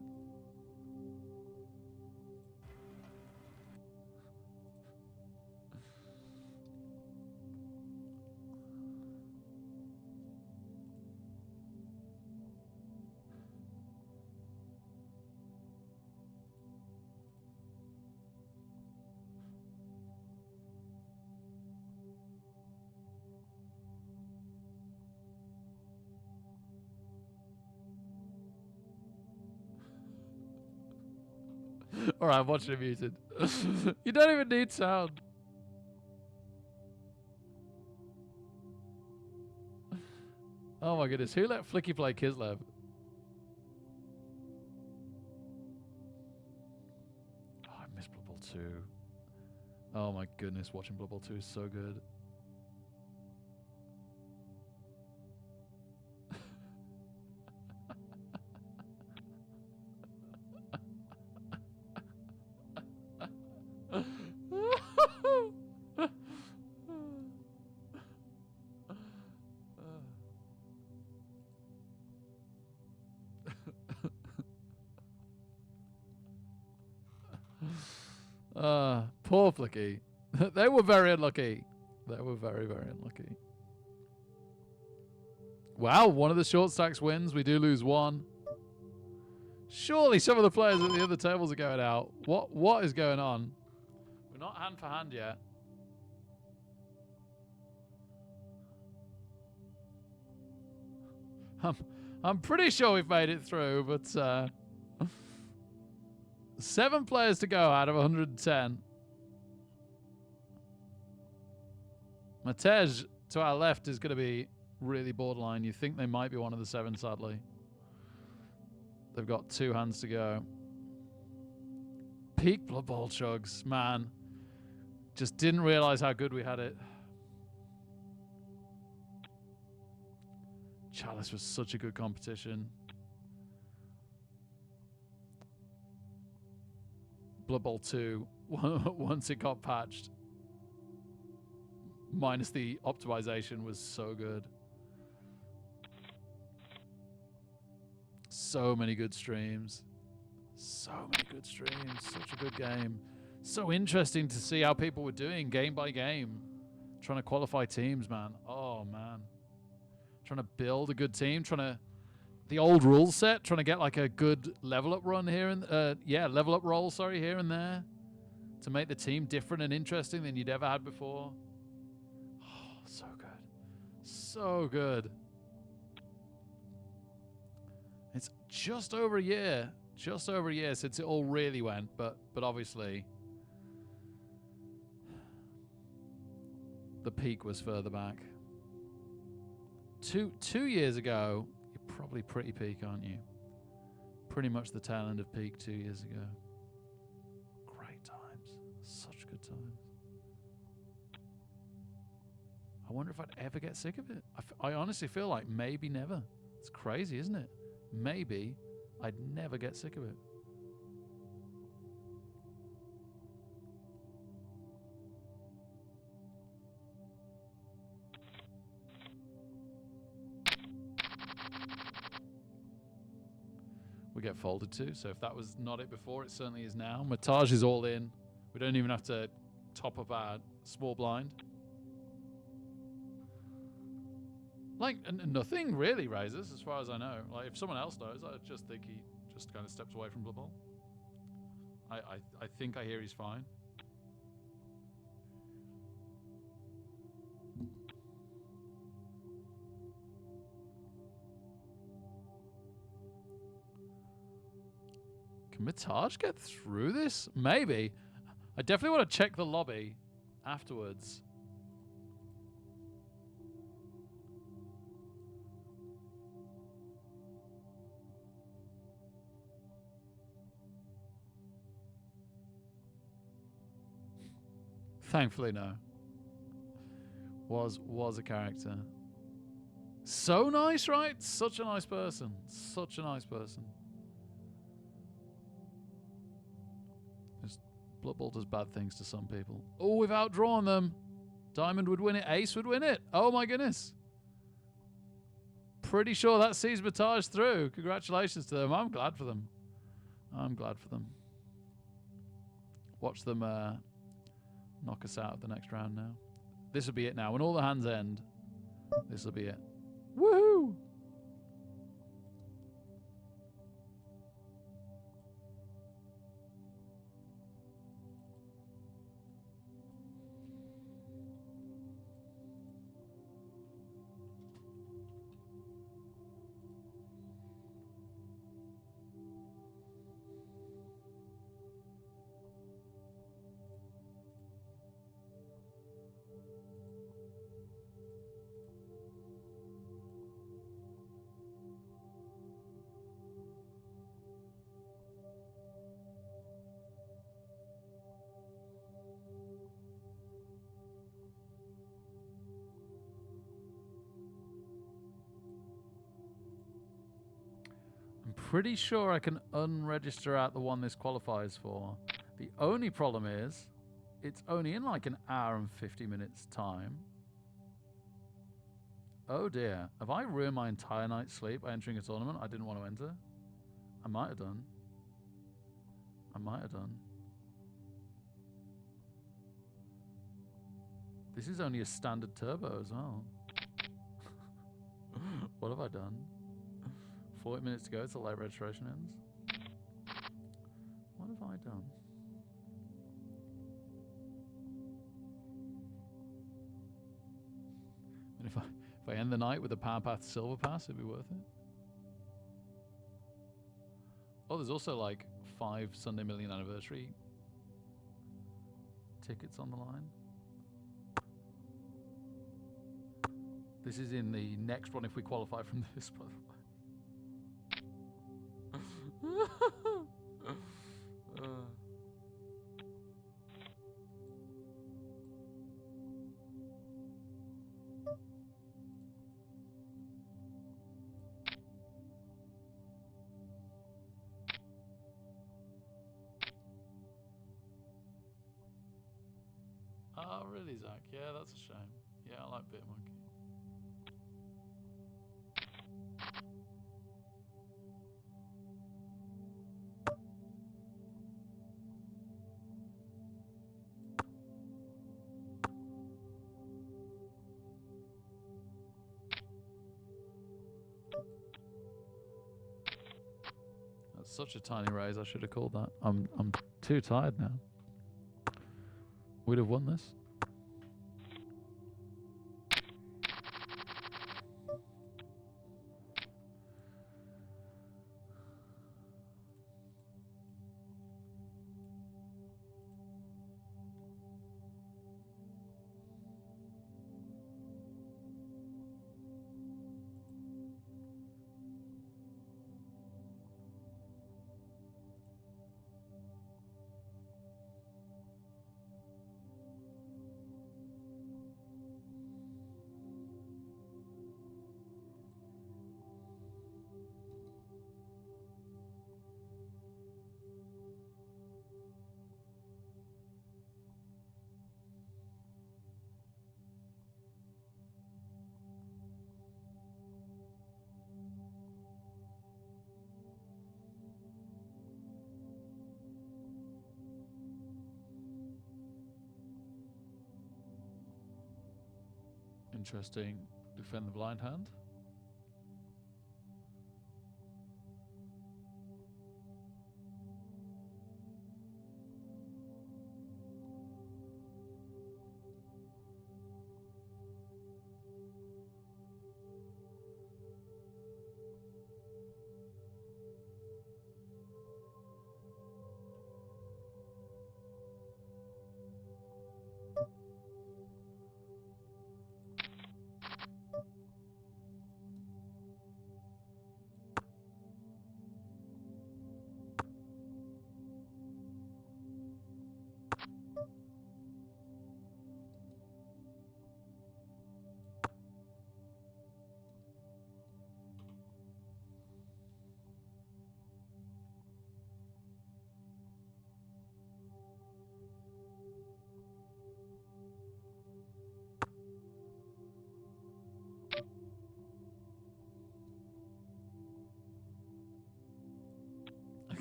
Alright, I'm watching it muted. You don't even need sound. Oh my goodness, who let Flicky play Kislev? Oh, I miss Blood Bowl 2. Oh my goodness, watching Blood Bowl 2 is so good. Poor Flicky. They were very unlucky. They were very, very unlucky. Wow, one of the short stacks wins. We do lose one. Surely some of the players at the other tables are going out. What is going on? We're not hand for hand yet. I'm pretty sure we've made it through, but 7 players to go out of 110. Matej to our left is going to be really borderline. You think they might be one of the 7, sadly. They've got 2 hands to go. Peak Blood Bowl chugs, man. Just didn't realize how good we had it. Chalice was such a good competition. Blood Bowl 2, once it got patched, minus the optimization, was so good. So many good streams. So many good streams. Such a good game. So interesting to see how people were doing game by game. Trying to qualify teams, man. Oh, man. Trying to build a good team. Trying to... The old rule set. Trying to get like a good level up run here. And level up roll, sorry, here and there. To make the team different and interesting than you'd ever had before. Oh, so good. So good. It's just over a year. Just over a year since it all really went, but obviously the peak was further back. Two years ago, you're probably pretty peak, aren't you? Pretty much the tail end of peak 2 years ago. Great times. Such good times. I wonder if I'd ever get sick of it. I honestly feel like maybe never. It's crazy, isn't it? Maybe I'd never get sick of it. We get folded too, so if that was not it before, it certainly is now. Matage is all in. We don't even have to top up our small blind. Like, nothing really raises, as far as I know. Like, if someone else knows, I just think he just kind of steps away from Blood Bowl. I think I hear he's fine. Can Matage get through this? Maybe. I definitely want to check the lobby afterwards. Thankfully, no. Was a character. So nice, right? Such a nice person. Such a nice person. Just Blood Bowl does bad things to some people. Oh, we've outdrawn them. Diamond would win it. Ace would win it. Oh my goodness. Pretty sure that sees Batage through. Congratulations to them. I'm glad for them. I'm glad for them. Watch them knock us out of the next round now. This will be it now. When all the hands end, this will be it. Woohoo! Pretty sure I can unregister out the one this qualifies for. The only problem is, it's only in like an hour and 50 minutes time. Oh dear. Have I ruined my entire night's sleep by entering a tournament I didn't want to enter? I might have done. I might have done. This is only a standard turbo as well. What have I done? 40 minutes to go till late registration ends. What have I done? And if I end the night with a Power Path Silver Pass, it'd be worth it. Oh, there's also like 5 Sunday Million Anniversary tickets on the line. This is in the next one if we qualify from this, by the way. Oh, really, Zach? Yeah, that's a shame. Yeah, I like Beer Monkey. That's such a tiny raise. I should have called that. I'm too tired now. We'd have won this. Interesting. Defend the blind hand.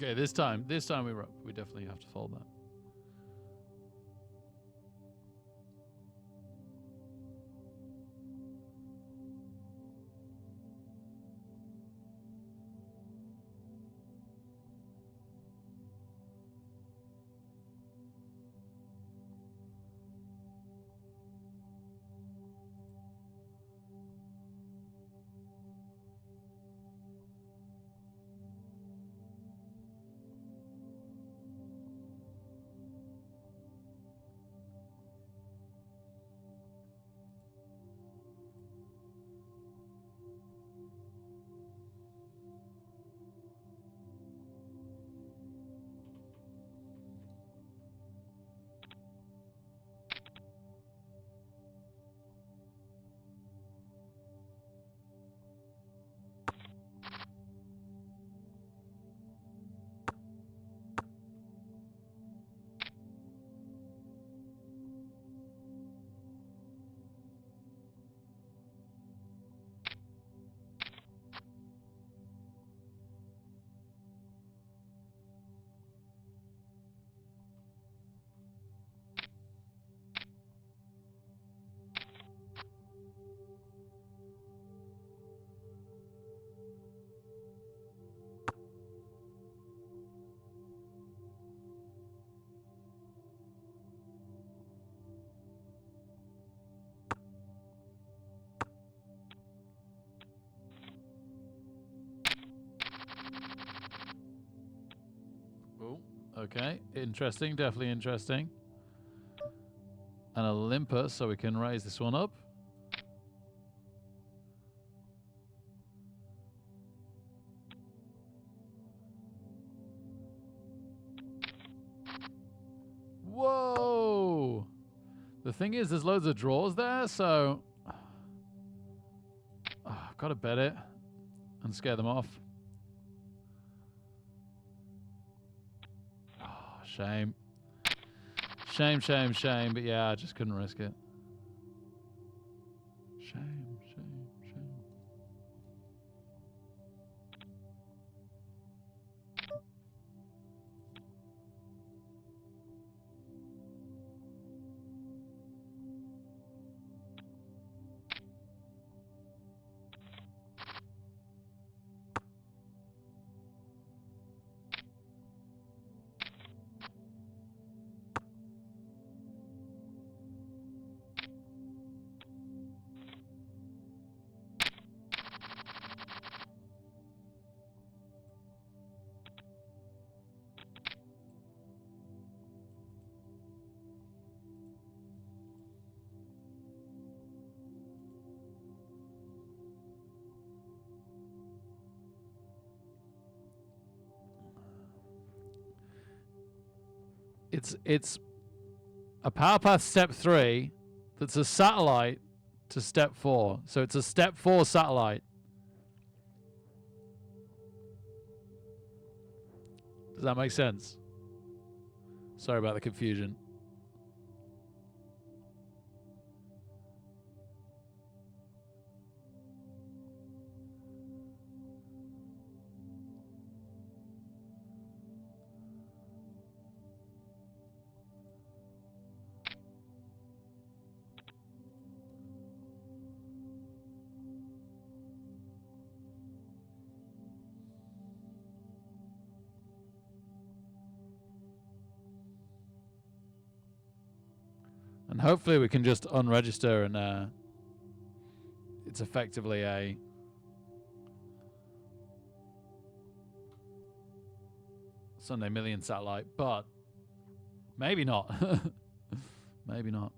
Okay, this time we definitely have to fold that. Oh, okay. Interesting, definitely interesting. And a limper, so we can raise this one up. Whoa! The thing is, there's loads of draws there, so I've got to bet it and scare them off. Oh, shame. Shame, shame, shame. But yeah, I just couldn't risk it. Shame, shame, shame. It's a power path step 3 that's a satellite to step 4. So it's a step 4 satellite. Does that make sense? Sorry about the confusion. And hopefully we can just unregister and it's effectively a Sunday Million satellite, but maybe not. Maybe not.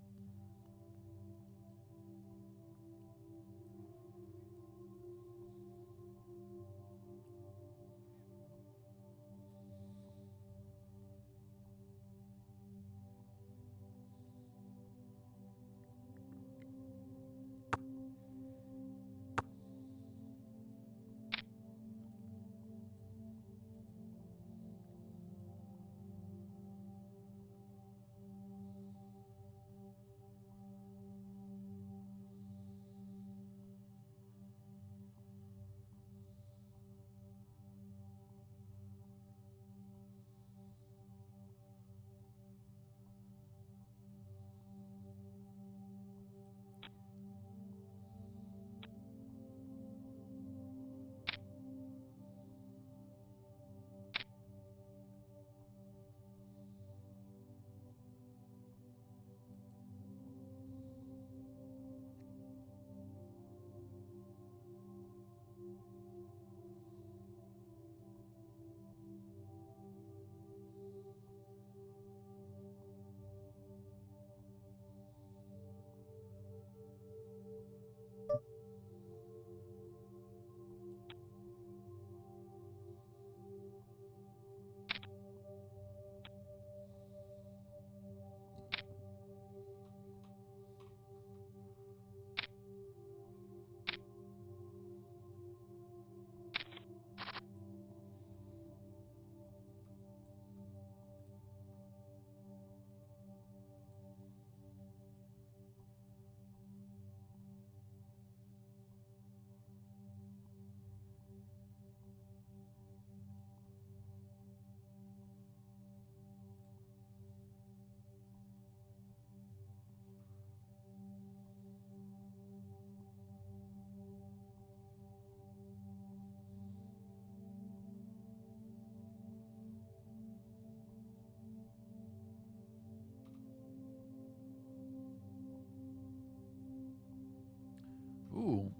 Ooh.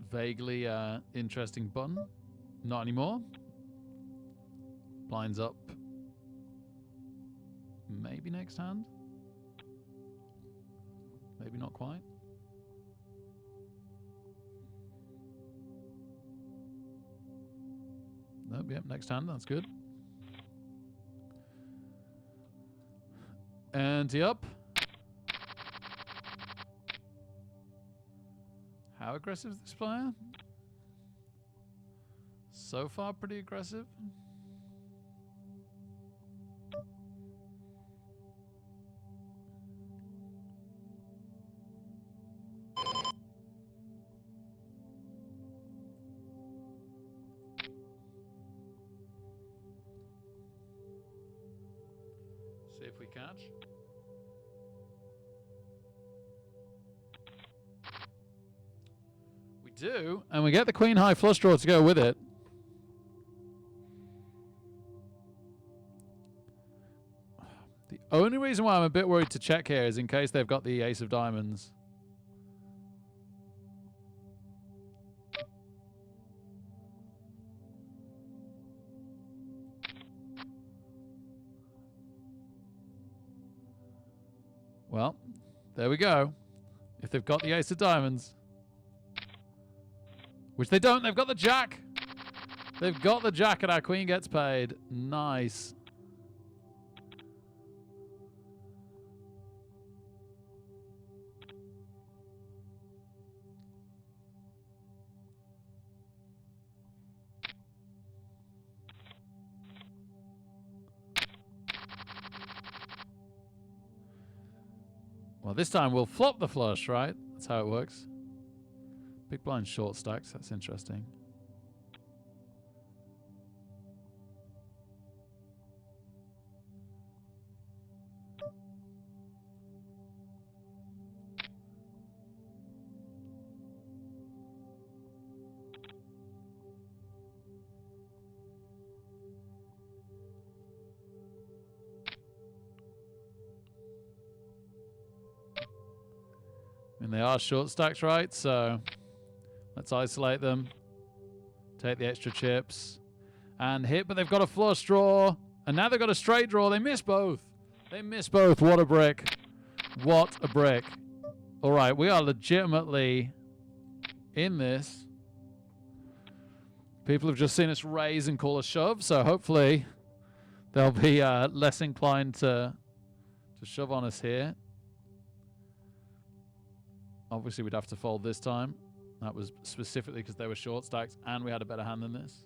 Vaguely interesting button. Not anymore. Blinds up. Maybe next hand. Maybe not quite. Nope, yep, next hand, that's good. Ante up. How aggressive is this player? So far, pretty aggressive. See if we catch. We do, and we get the queen high flush draw to go with it. The only reason why I'm a bit worried to check here is in case they've got the ace of diamonds. Well, there we go. If they've got the ace of diamonds. Which they don't. They've got the jack. They've got the jack and our queen gets paid. Nice. Well, this time we'll flop the flush, right? That's how it works. Big blind short stacks. That's interesting. And they are short stacks, right? So let's isolate them. Take the extra chips. And hit, but they've got a flush draw. And now they've got a straight draw. They miss both. They miss both. What a brick. What a brick. All right, we are legitimately in this. People have just seen us raise and call a shove, so hopefully they'll be less inclined to shove on us here. Obviously, we'd have to fold this time. That was specifically because they were short stacks and we had a better hand than this.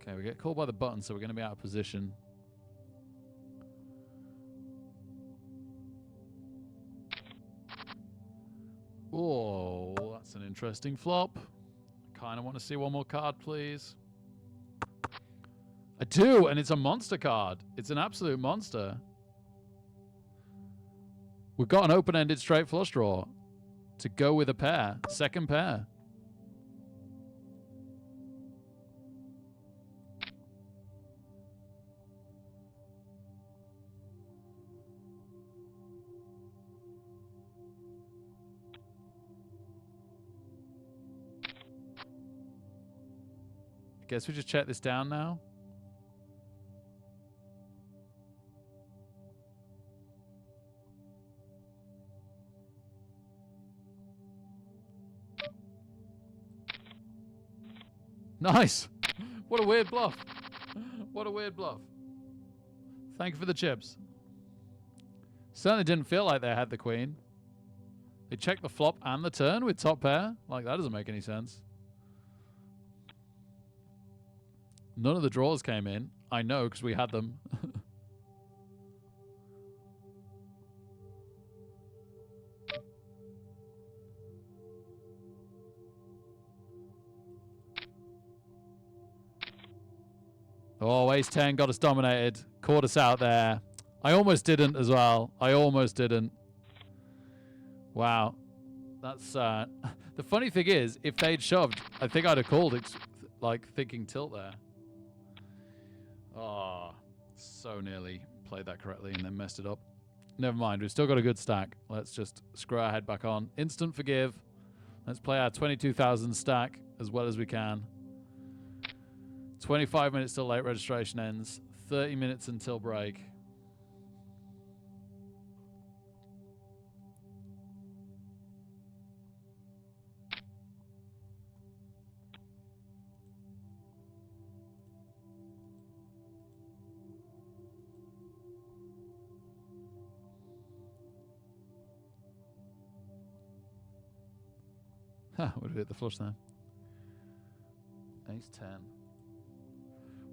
Okay, we get called by the button, so we're going to be out of position. Oh, that's an interesting flop. I kind of want to see one more card, please. I do, and it's a monster card. It's an absolute monster. We've got an open-ended straight flush draw to go with a pair. Second pair. Guess we just check this down now. Nice. What a weird bluff. What a weird bluff. Thank you for the chips. Certainly didn't feel like they had the queen. They checked the flop and the turn with top pair. Like, that doesn't make any sense. None of the draws came in. I know, because we had them. Oh, ace 10 got us dominated. Caught us out there. I almost didn't as well. I almost didn't. Wow. That's, the funny thing is, if they'd shoved, I think I'd have called it, like, thinking tilt there. Oh, so nearly played that correctly and then messed it up. Never mind. We've still got a good stack. Let's just screw our head back on. Instant forgive. Let's play our 22,000 stack as well as we can. 25 minutes till late registration ends. 30 minutes until break. Would have hit the flush there. Ace 10.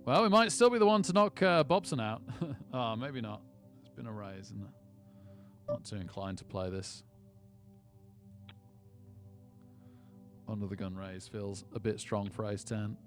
Well, we might still be the one to knock Bobson out. Oh, maybe not. It's been a raise, and not too inclined to play this. Under the gun raise feels a bit strong for Ace 10.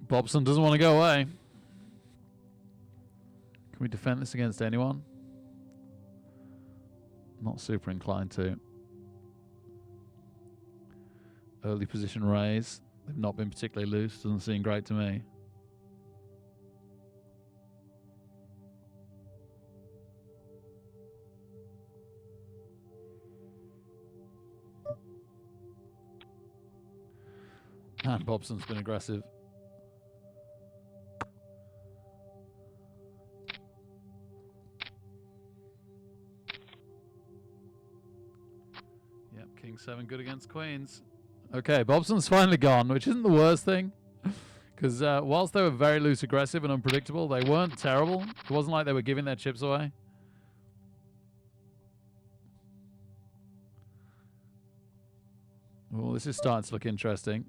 Bobson doesn't want to go away. Can we defend this against anyone? Not super inclined to. Early position raise. They've not been particularly loose. Doesn't seem great to me. And Bobson's been aggressive. Yep, King 7 good against Queens. Okay, Bobson's finally gone, which isn't the worst thing. Because whilst they were very loose aggressive and unpredictable, they weren't terrible. It wasn't like they were giving their chips away. Oh, this is starting to look interesting.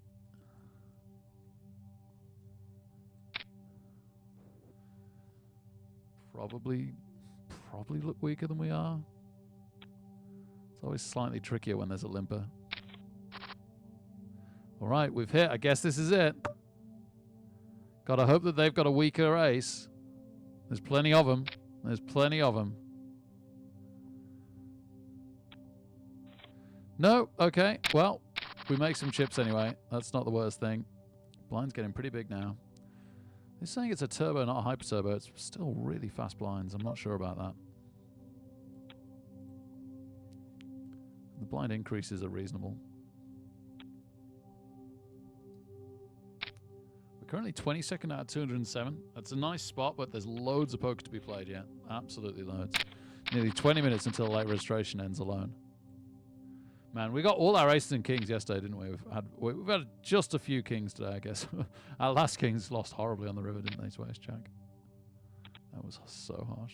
Probably look weaker than we are. It's always slightly trickier when there's a limper. All right, we've hit. I guess this is it. Gotta hope that they've got a weaker ace. There's plenty of them. There's plenty of them. No, okay. Well, we make some chips anyway. That's not the worst thing. Blind's getting pretty big now. They're saying it's a turbo, not a hyper turbo. It's still really fast blinds. I'm not sure about that. The blind increases are reasonable. We're currently 22nd out of 207. That's a nice spot, but there's loads of poker to be played yet. Absolutely loads. Nearly 20 minutes until late registration ends alone. Man, we got all our aces and kings yesterday, didn't we? We've had just a few kings today, I guess. Our last kings lost horribly on the river, didn't they, to ace jack? That was so harsh.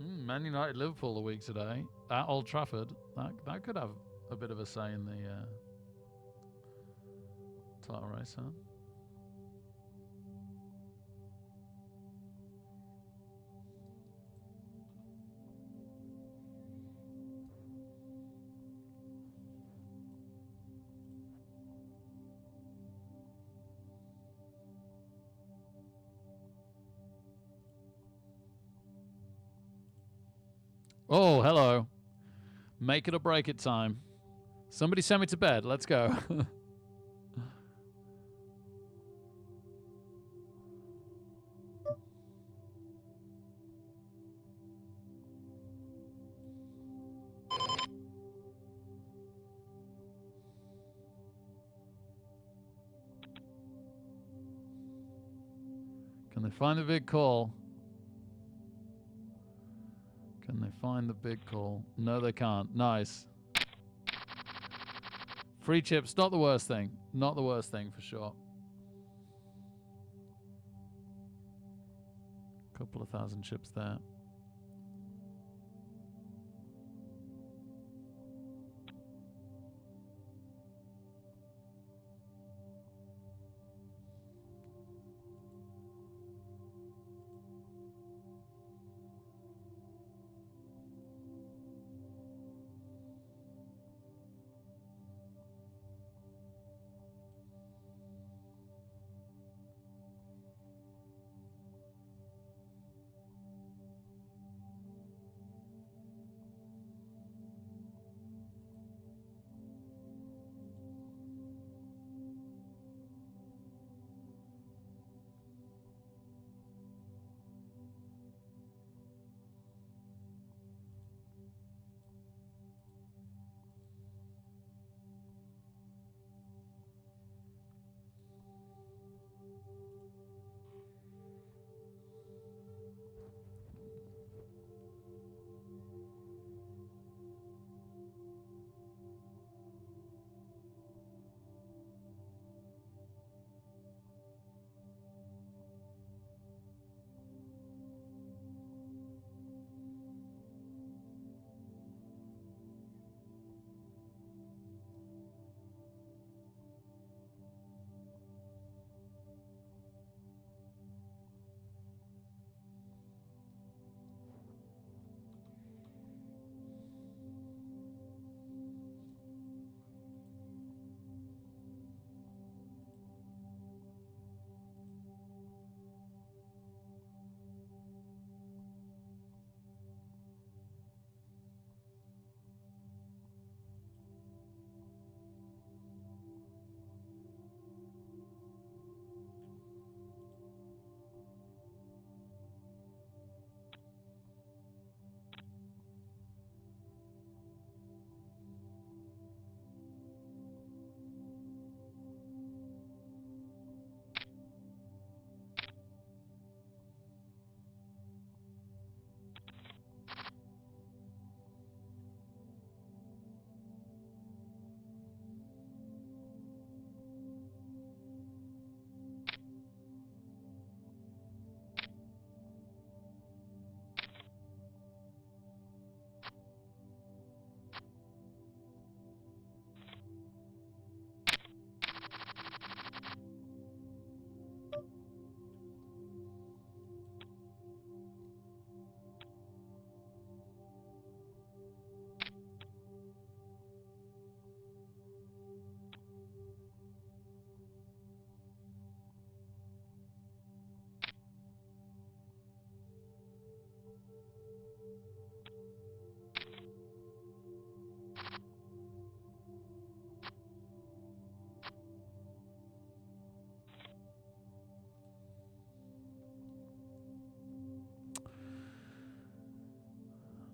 Man United Liverpool a week today at Old Trafford. That could have a bit of a say in the title race, huh? Oh, hello. Make it or break it time. Somebody send me to bed. Let's go. Can they find the big call? Can they find the big call? No, they can't. Nice. Free chips, not the worst thing. Not the worst thing for sure. Couple of thousand chips there.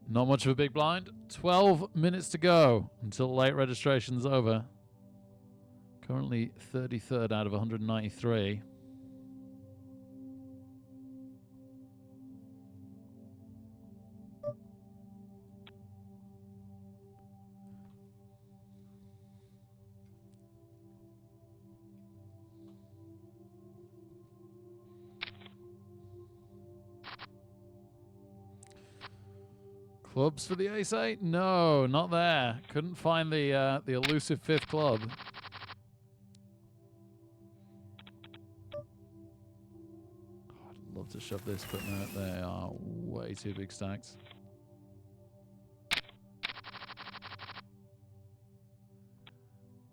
Not much of a big blind. 12 minutes to go until late registration's over. Currently 33rd out of 193. Clubs for the ace-8? No, not there. Couldn't find the elusive fifth club. Oh, I'd love to shove this, but no, they are way too big stacks.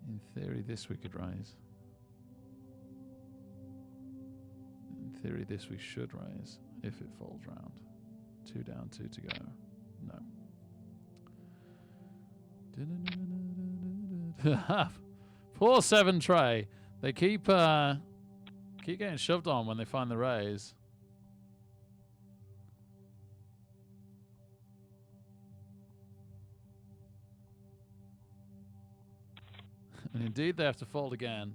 In theory, this we could raise. In theory, this we should raise if it folds round. 2 down, 2 to go. No. 4-7 tray. They keep getting shoved on when they find the raise. And indeed, they have to fold again.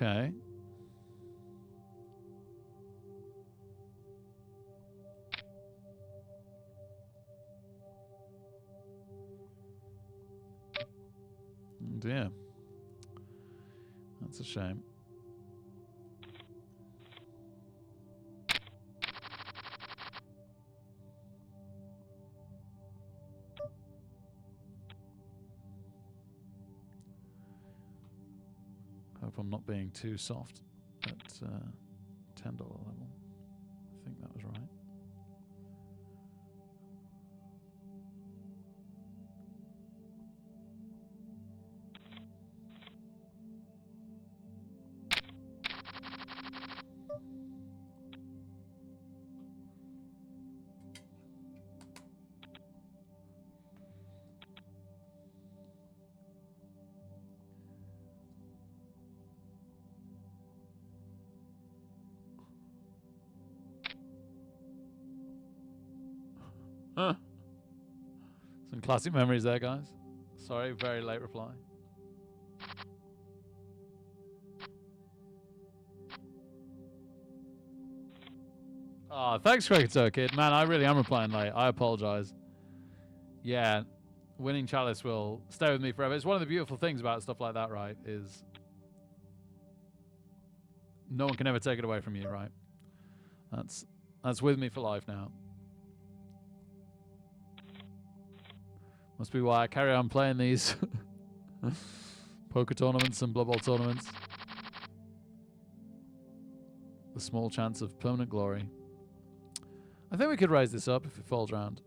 Okay. Oh dear. That's a shame. Hope I'm not being too soft at $10 level. I think that was right. Huh. Some classic memories there, guys. Sorry, very late reply. Oh, thanks, Cricketer Kid. Man, I really am replying late. I apologize. Yeah, winning Chalice will stay with me forever. It's one of the beautiful things about stuff like that, right? Is no one can ever take it away from you, right? That's with me for life now. Must be why I carry on playing these poker tournaments and Blood Bowl tournaments. The small chance of permanent glory. I think we could raise this up if it falls round.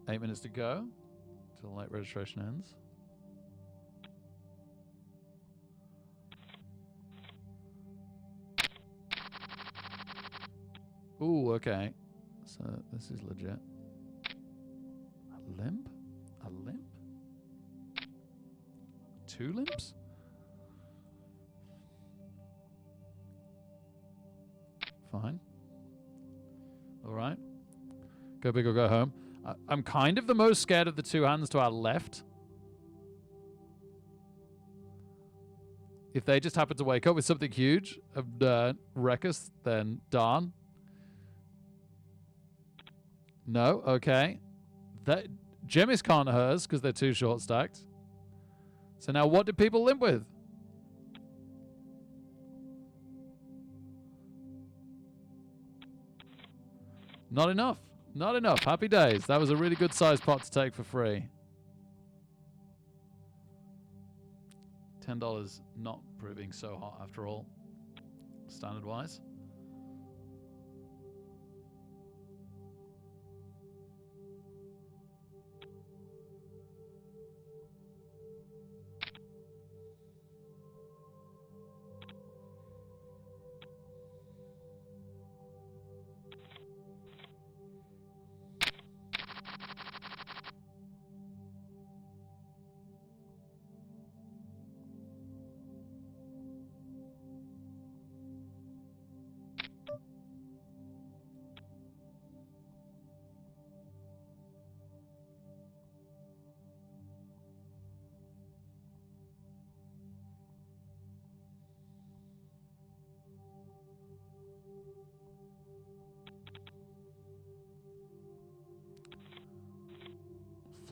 Eight minutes to go till late registration ends. Ooh, okay. So this is legit. A limp? A limp? 2 limps? Fine. All right. Go big or go home. I'm kind of the most scared of the 2 hands to our left. If they just happen to wake up with something huge and wreck us, then darn. No, okay. That Jemmis can't hurt us because they're too short stacked. So now what do people limp with? Not enough. Not enough. Happy days. That was a really good size pot to take for free. $10 not proving so hot after all, standard wise.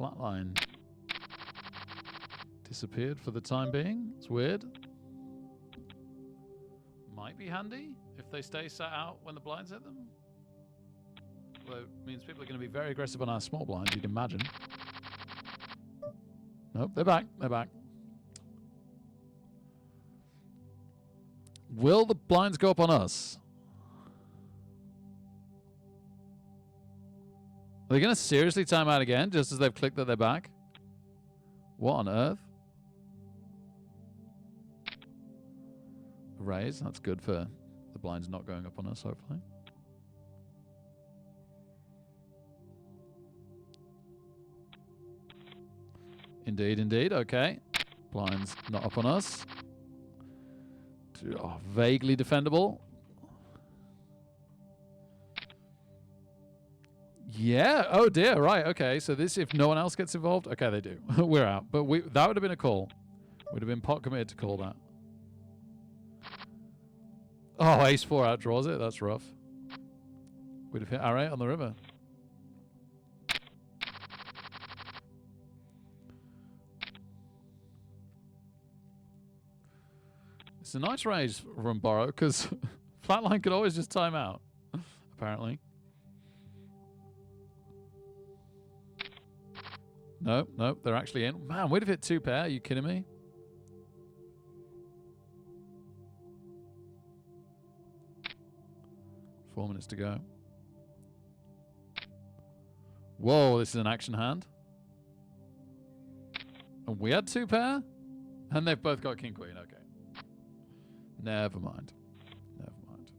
Flatline disappeared for the time being. It's weird. Might be handy if they stay sat out when the blinds hit them. Although it means people are going to be very aggressive on our small blinds, you'd imagine. Nope, they're back. They're back. Will the blinds go up on us? Are they going to seriously time out again just as they've clicked that they're back? What on earth? A raise. That's good for the blinds not going up on us, hopefully. Indeed, indeed. Okay. Blinds not up on us. Oh, vaguely defendable. Yeah. Oh dear. Right. Okay. So this, if no one else gets involved, okay, they do. We're out. But that would have been a call. Would have been pot committed to call that. Oh, ace 4 outdraws it. That's rough. We'd have hit R8 on the river. It's a nice raise from Borrow because Flatline could always just time out, apparently. Nope, nope, they're actually in. Man, we'd have hit 2 pair. Are you kidding me? Four minutes to go. Whoa, this is an action hand. And we had 2 pair? And they've both got king queen. Okay. Never mind. Never mind.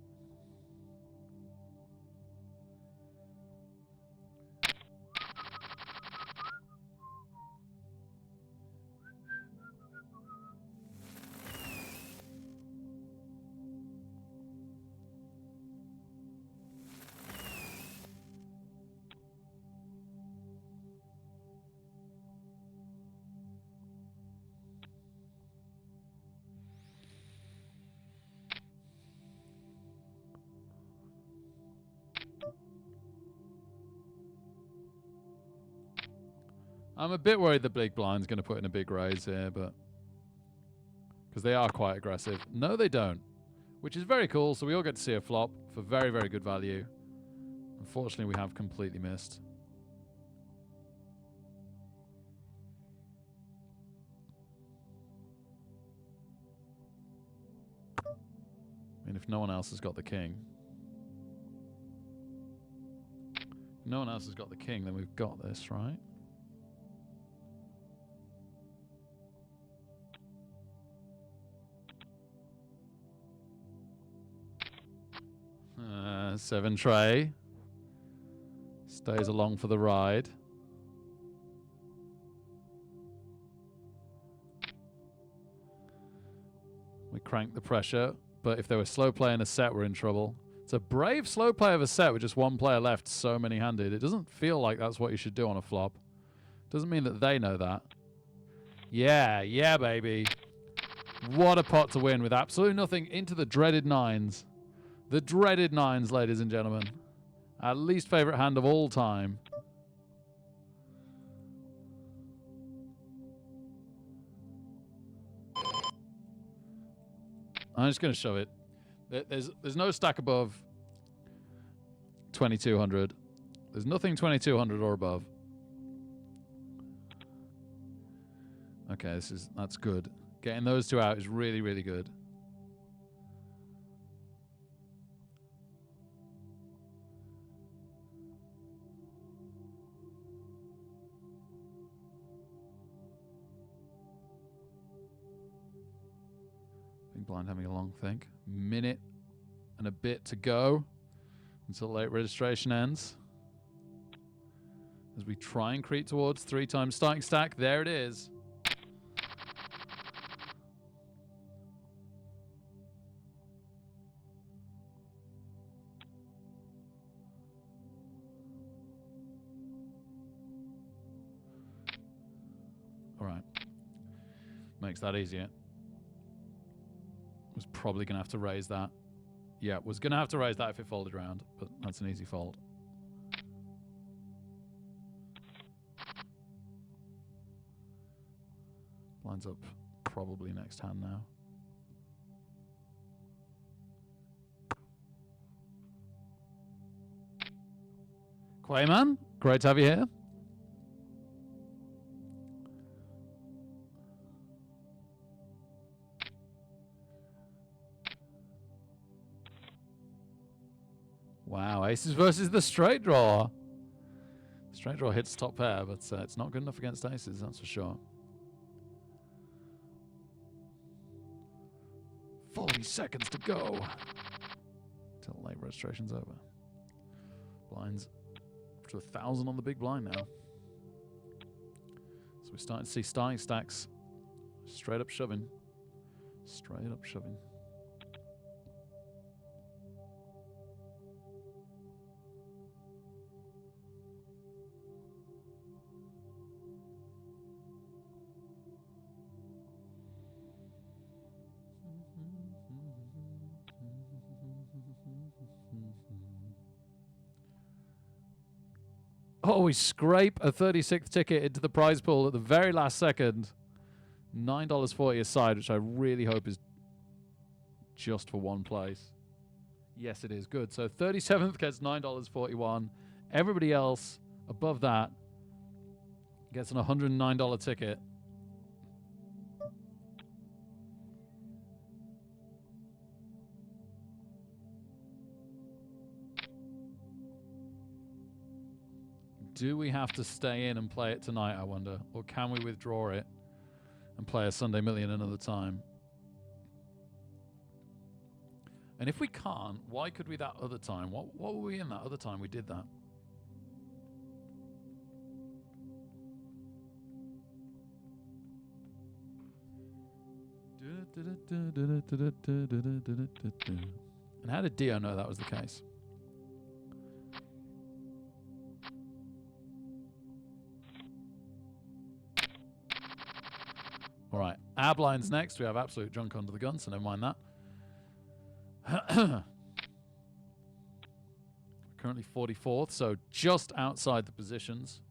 I'm a bit worried the big blind's going to put in a big raise here, but because they are quite aggressive. No, they don't, which is very cool. So we all get to see a flop for very, very good value. Unfortunately, we have completely missed. I mean, if no one else has got the king. If no one else has got the king, then we've got this, right? Seven tray. Stays along for the ride. We crank the pressure, but if they were slow play in a set, we're in trouble. It's a brave slow play of a set with just one player left, so many-handed. It doesn't feel like that's what you should do on a flop. Doesn't mean that they know that. Yeah, yeah, baby. What a pot to win with absolutely nothing into the dreaded nines. The dreaded nines, ladies and gentlemen. Our least favorite hand of all time. I'm just going to shove it. There's no stack above 2200. There's nothing 2200 or above. Okay, that's good. Getting those two out is really, really good. Big blind having a long think. Minute and a bit to go until late registration ends. As we try and creep towards 3 times starting stack, there it is. All right. Makes that easier. Was probably going to have to raise that. Yeah, was going to have to raise that if it folded around, but that's an easy fold. Blinds up probably next hand now. Quayman, great to have you here. Wow, aces versus the straight draw. Straight draw hits top pair, but it's not good enough against aces, that's for sure. 40 seconds to go till late registration's over. Blinds up to 1,000 on the big blind now. So we're starting to see starting stacks straight up shoving. Straight up shoving. Oh, we scrape a 36th ticket into the prize pool at the very last second. $9.40 a side, which I really hope is just for one place. Yes, it is. Good. So 37th gets $9.41. Everybody else above that gets an $109 ticket. Do we have to stay in and play it tonight, I wonder? Or can we withdraw it and play a Sunday Million another time? And if we can't, why could we that other time? What were we in that other time we did that? And how did Dio know that was the case? All right, our blind's next. We have absolute junk under the gun, so never mind that. Currently 44th, so just outside the positions.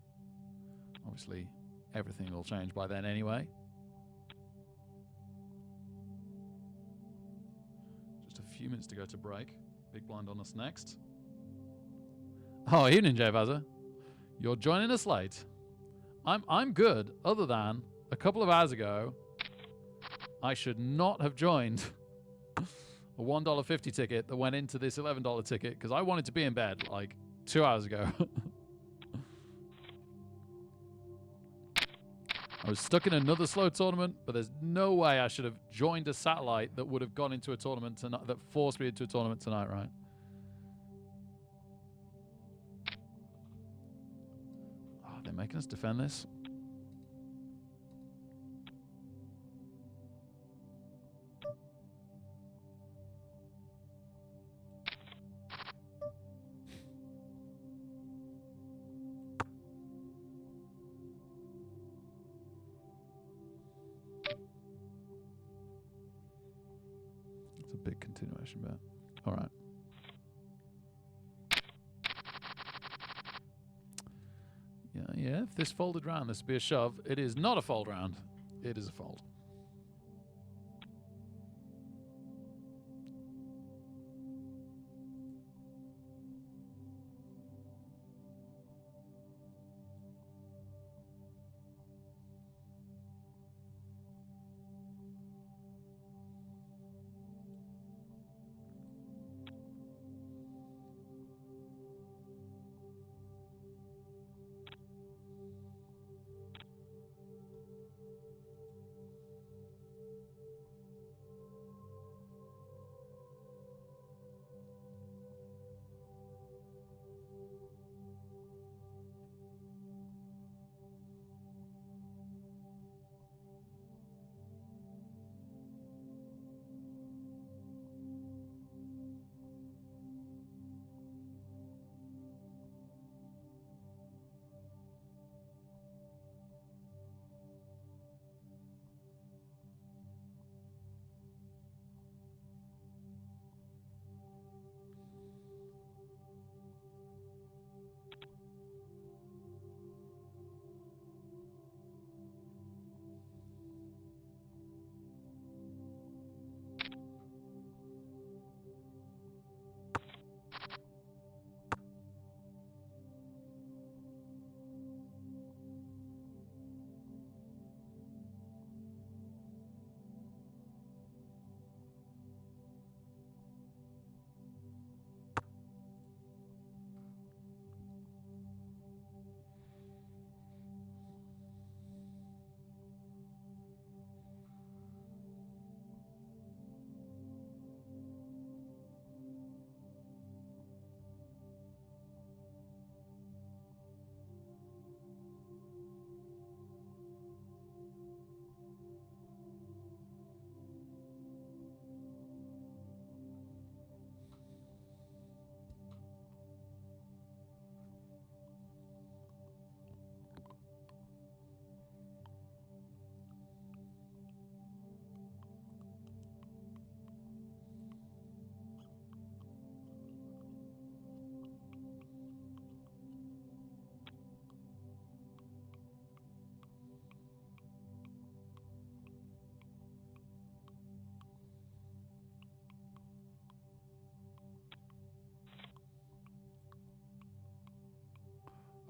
Obviously, everything will change by then anyway. Just a few minutes to go to break. Big blind on us next. Oh, evening, Jay Vazza. You're joining us late. I'm good, other than a couple of hours ago, I should not have joined a $1.50 ticket that went into this $11 ticket because I wanted to be in bed like 2 hours ago. I was stuck in another slow tournament, but there's no way I should have joined a satellite that would have gone into a tournament tonight, that forced me into a tournament tonight, right? Oh, they're making us defend this. It's a big continuation bet. All right. Yeah, if this folded round, this would be a shove. It is not a fold round. It is a fold.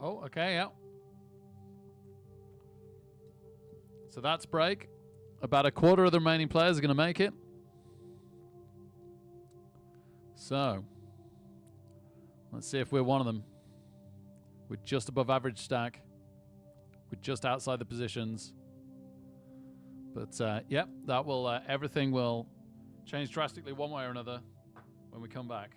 Oh, okay, yeah. So that's break. About a quarter of the remaining players are going to make it. So, let's see if we're one of them. We're just above average stack. We're just outside the positions. But, yep, that will, everything will change drastically one way or another when we come back.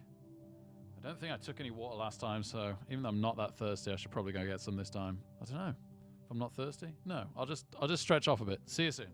I don't think I took any water last time, so even though I'm not that thirsty, I should probably go get some this time. I don't know. If I'm not thirsty? No, I'll just stretch off a bit. See you soon.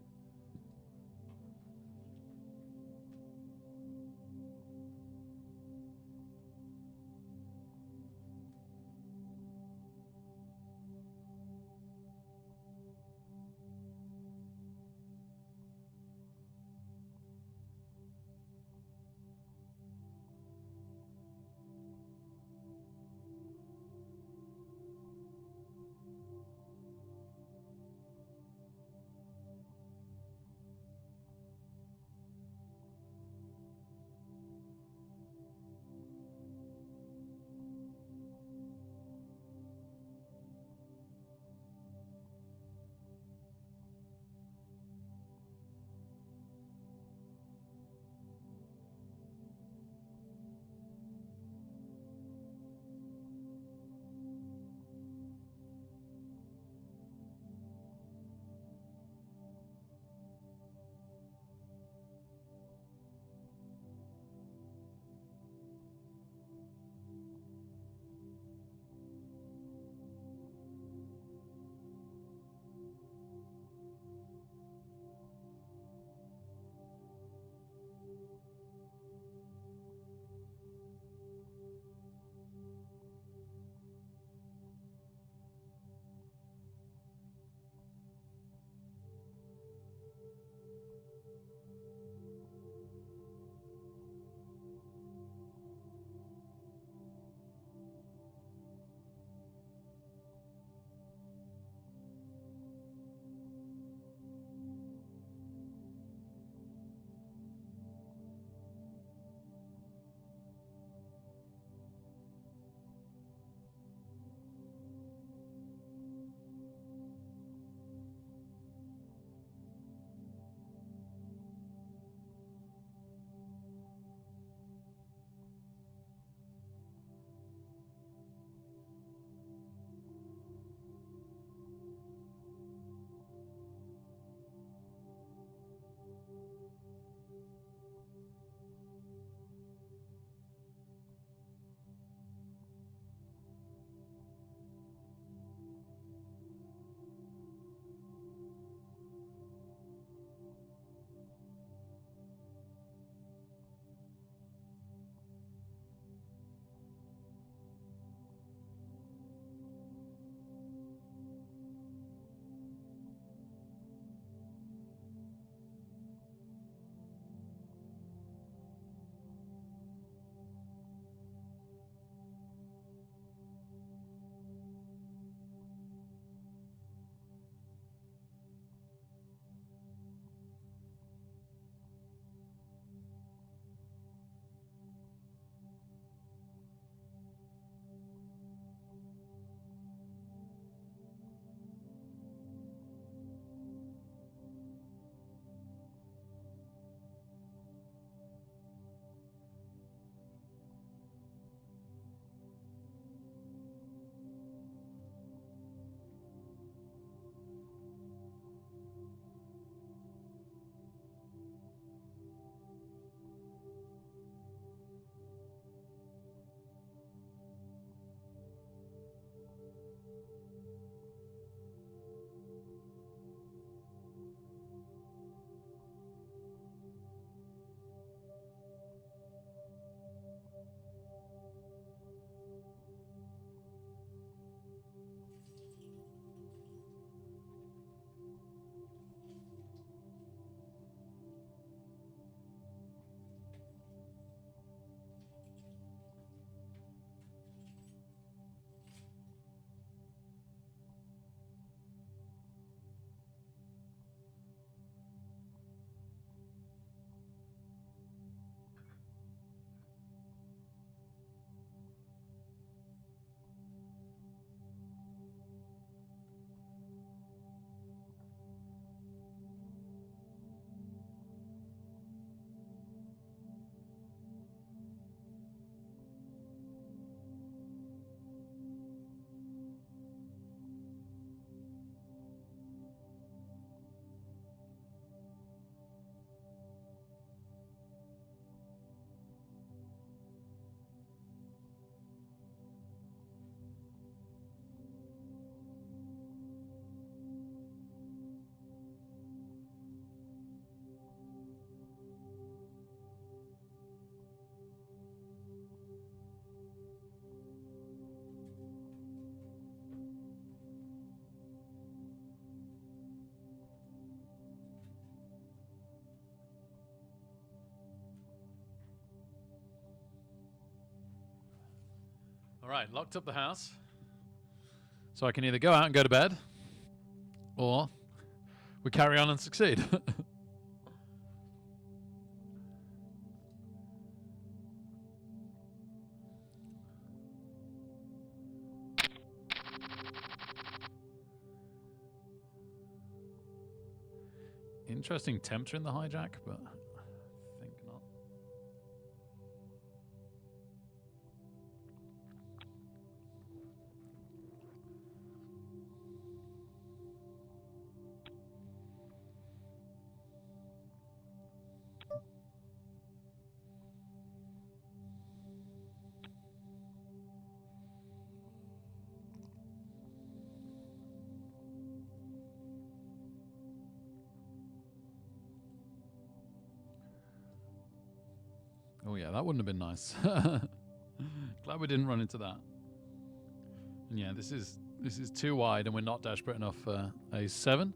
right, locked up the house. So I can either go out and go to bed, or we carry on and succeed. Interesting tempter in the hijack, but I think not. Oh yeah, that wouldn't have been nice. Glad we didn't run into that. And yeah, this is too wide, and we're not desperate enough for a 7.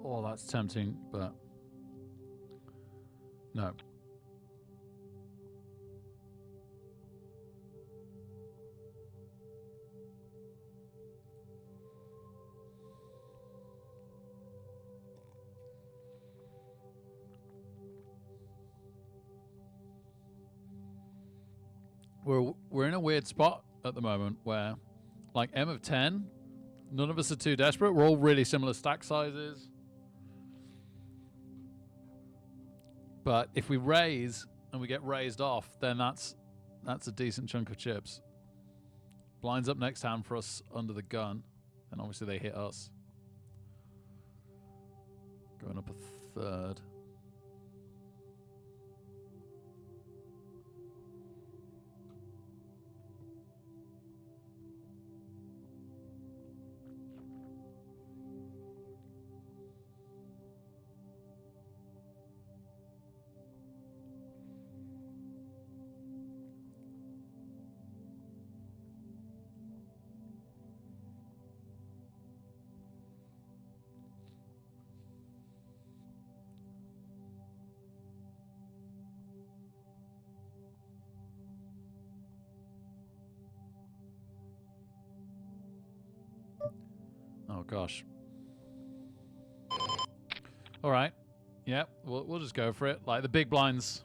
Oh, that's tempting, but no. We're in a weird spot at the moment where, like, M of 10, none of us are too desperate. We're all really similar stack sizes. But if we raise and we get raised off, then that's a decent chunk of chips. Blinds up next hand for us under the gun, and obviously they hit us. Going up a third. Oh gosh. All right. Yep, we'll just go for it. Like, the big blinds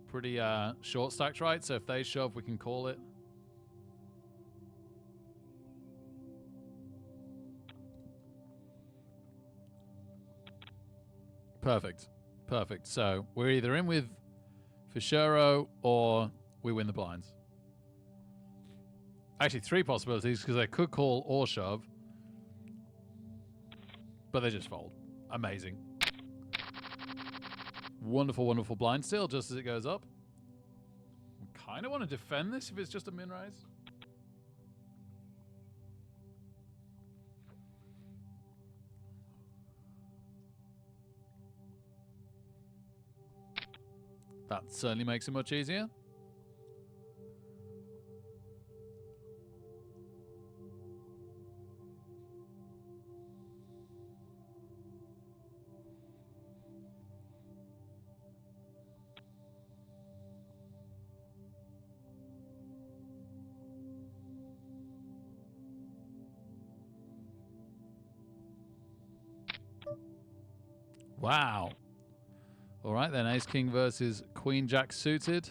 pretty short stacked, right? So if they shove, we can call it. Perfect. Perfect. So we're either in with Fischero or we win the blinds. Actually, 3 possibilities, because they could call or shove. But they just fold. Amazing. Wonderful, wonderful blind still, just as it goes up. Kind of want to defend this if it's just a min raise. That certainly makes it much easier. Wow. All right, then. Ace King versus Queen Jack suited.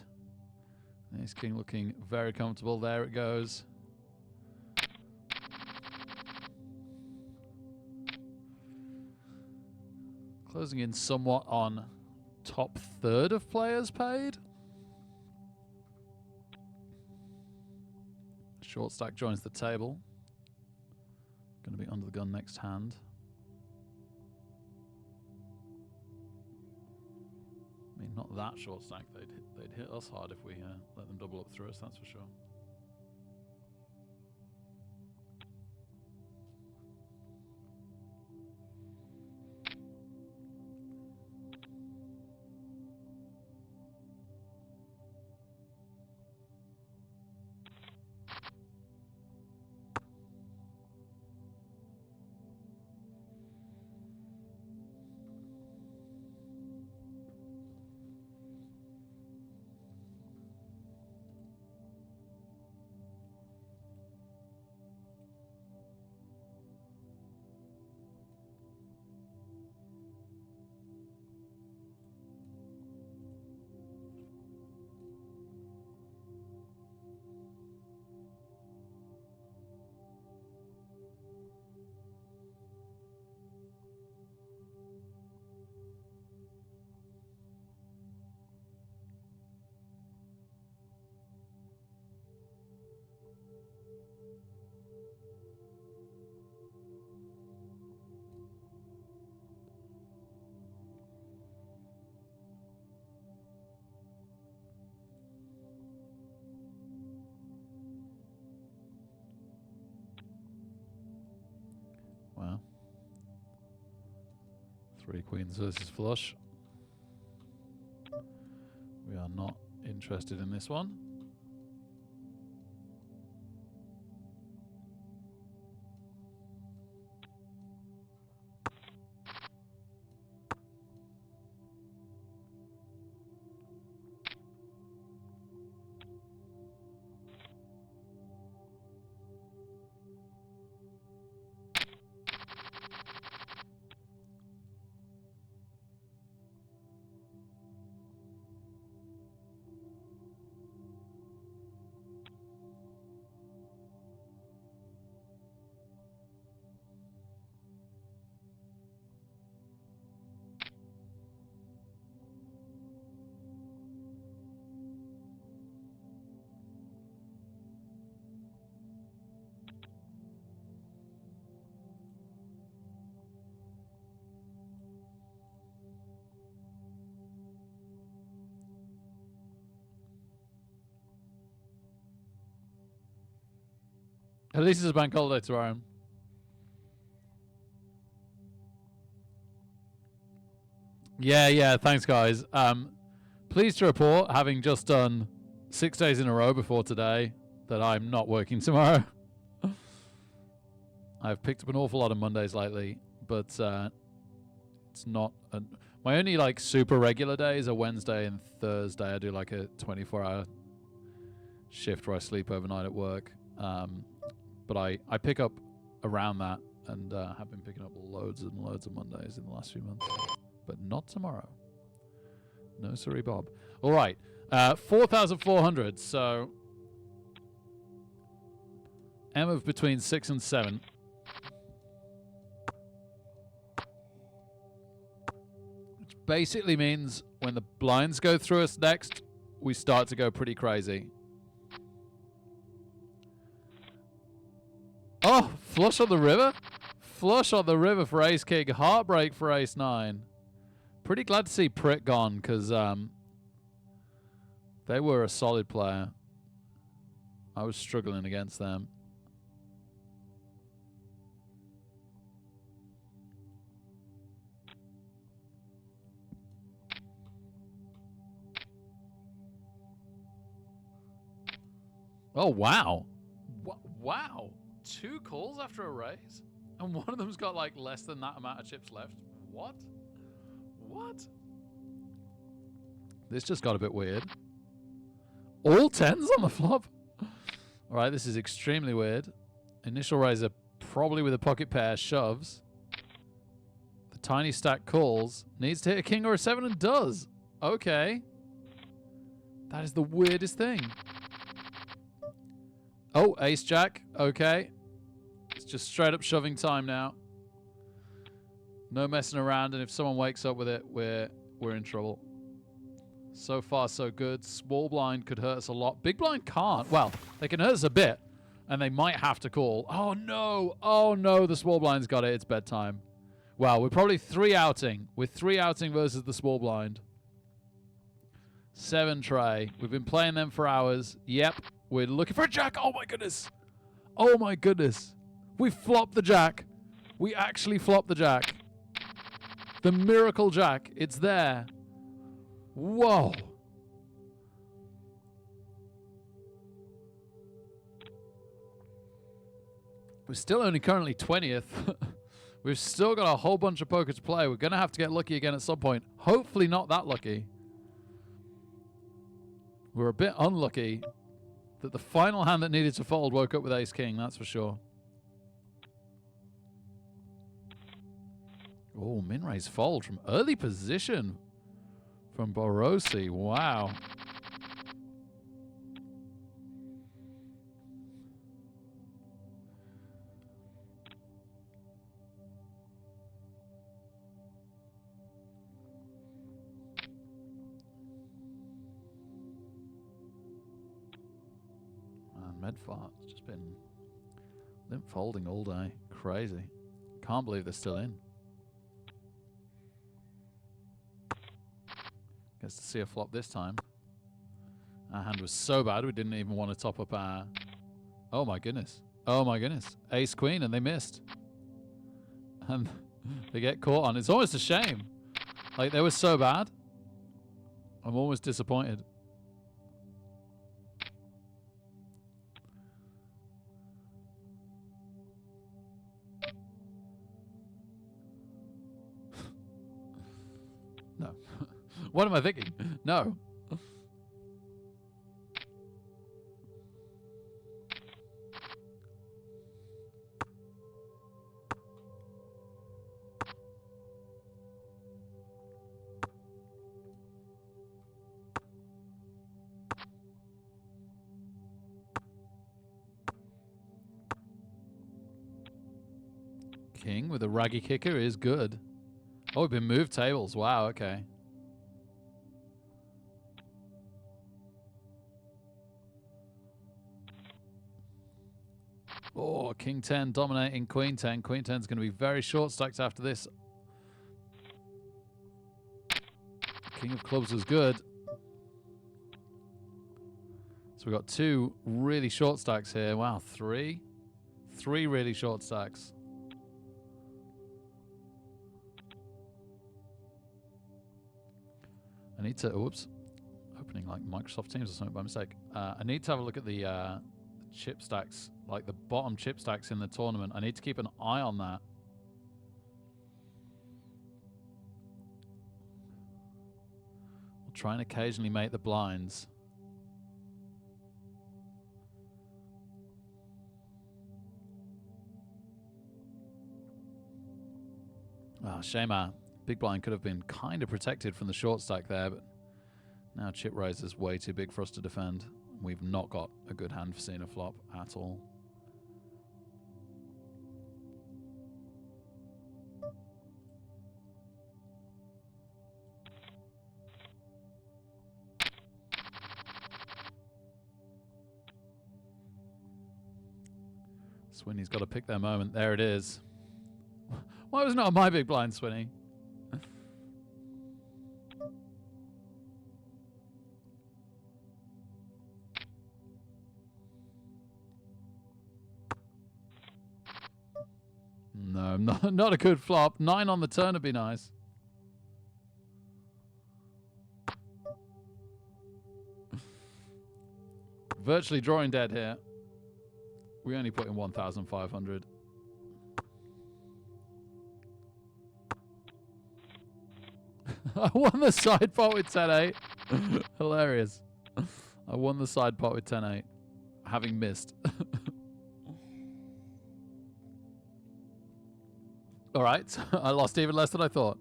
Ace King looking very comfortable. There it goes. Closing in somewhat on top third of players paid. Short stack joins the table. Going to be under the gun next hand. not that short stack. They'd hit us hard if we let them double up through us. That's for sure. Wow. 3 queens versus flush. We are not interested in this one. At least it's a bank holiday tomorrow. Yeah, thanks guys. Pleased to report, having just done 6 days in a row before today, that I'm not working tomorrow. I've picked up an awful lot of Mondays lately, but it's not... my only like super regular days are Wednesday and Thursday. I do like a 24-hour shift where I sleep overnight at work. But I pick up around that and have been picking up loads and loads of Mondays in the last few months. But not tomorrow. No, sorry, Bob. All right. 4,400. So M of between 6 and 7. Which basically means when the blinds go through us next, we start to go pretty crazy. Oh, flush on the river? Flush on the river for Ace King. Heartbreak for Ace 9. Pretty glad to see Pritt gone because they were a solid player. I was struggling against them. Oh, wow. Wow. 2 calls after a raise? And one of them's got like less than that amount of chips left? What? What? This just got a bit weird. All 10s on the flop? Alright, this is extremely weird. Initial raiser, probably with a pocket pair, shoves. The tiny stack calls. Needs to hit a king or a 7 and does. Okay. That is the weirdest thing. Oh, ace jack. Okay. It's just straight up shoving time now. No messing around, and if someone wakes up with it, we're in trouble. So far, so good. Small blind could hurt us a lot. Big blind can't. Well, they can hurt us a bit, and they might have to call. Oh, no. Oh, no. The small blind's got it. It's bedtime. Well, we're probably 3 outing. We're 3 outing versus the small blind. 7 tray. We've been playing them for hours. Yep. We're looking for a jack. Oh my goodness. Oh my goodness. We flopped the jack. We actually flopped the jack. The miracle jack. It's there. Whoa. We're still only currently 20th. We've still got a whole bunch of poker to play. We're going to have to get lucky again at some point. Hopefully not that lucky. We're a bit unlucky that the final hand that needed to fold woke up with ace king, that's for sure. Oh, min raise fold from early position from Borosi. Wow. Medfart's just been limp folding all day. Crazy. Can't believe they're still in. Gets to see a flop this time. Our hand was so bad we didn't even want to top up our... Oh my goodness. Oh my goodness. Ace queen and they missed. And they get caught on. It's almost a shame. Like they were so bad. I'm almost disappointed. No. What am I thinking? No. King with a raggy kicker is good. Oh, we've been moved tables. Wow, okay. Oh, king 10 dominating queen 10. Queen 10 is going to be very short stacked after this. King of clubs was good. So we've got 2 really short stacks here. Wow, 3? 3 really short stacks. I need to, whoops, opening like Microsoft Teams or something by mistake. I need to have a look at the chip stacks, like the bottom chip stacks in the tournament. I need to keep an eye on that. We'll try and occasionally make the blinds. Oh, shame our big blind could have been kind of protected from the short stack there, but now chip raise is way too big for us to defend. We've not got a good hand for seeing a flop at all. Swinny's got to pick their moment. There it is. Why was it not my big blind, Swinny? No, not a good flop. 9 on the turn would be nice. Virtually drawing dead here. We only put in 1,500. I won the side pot with 10-8. Hilarious. I won the side pot with 10-8, having missed. All right, I lost even less than I thought.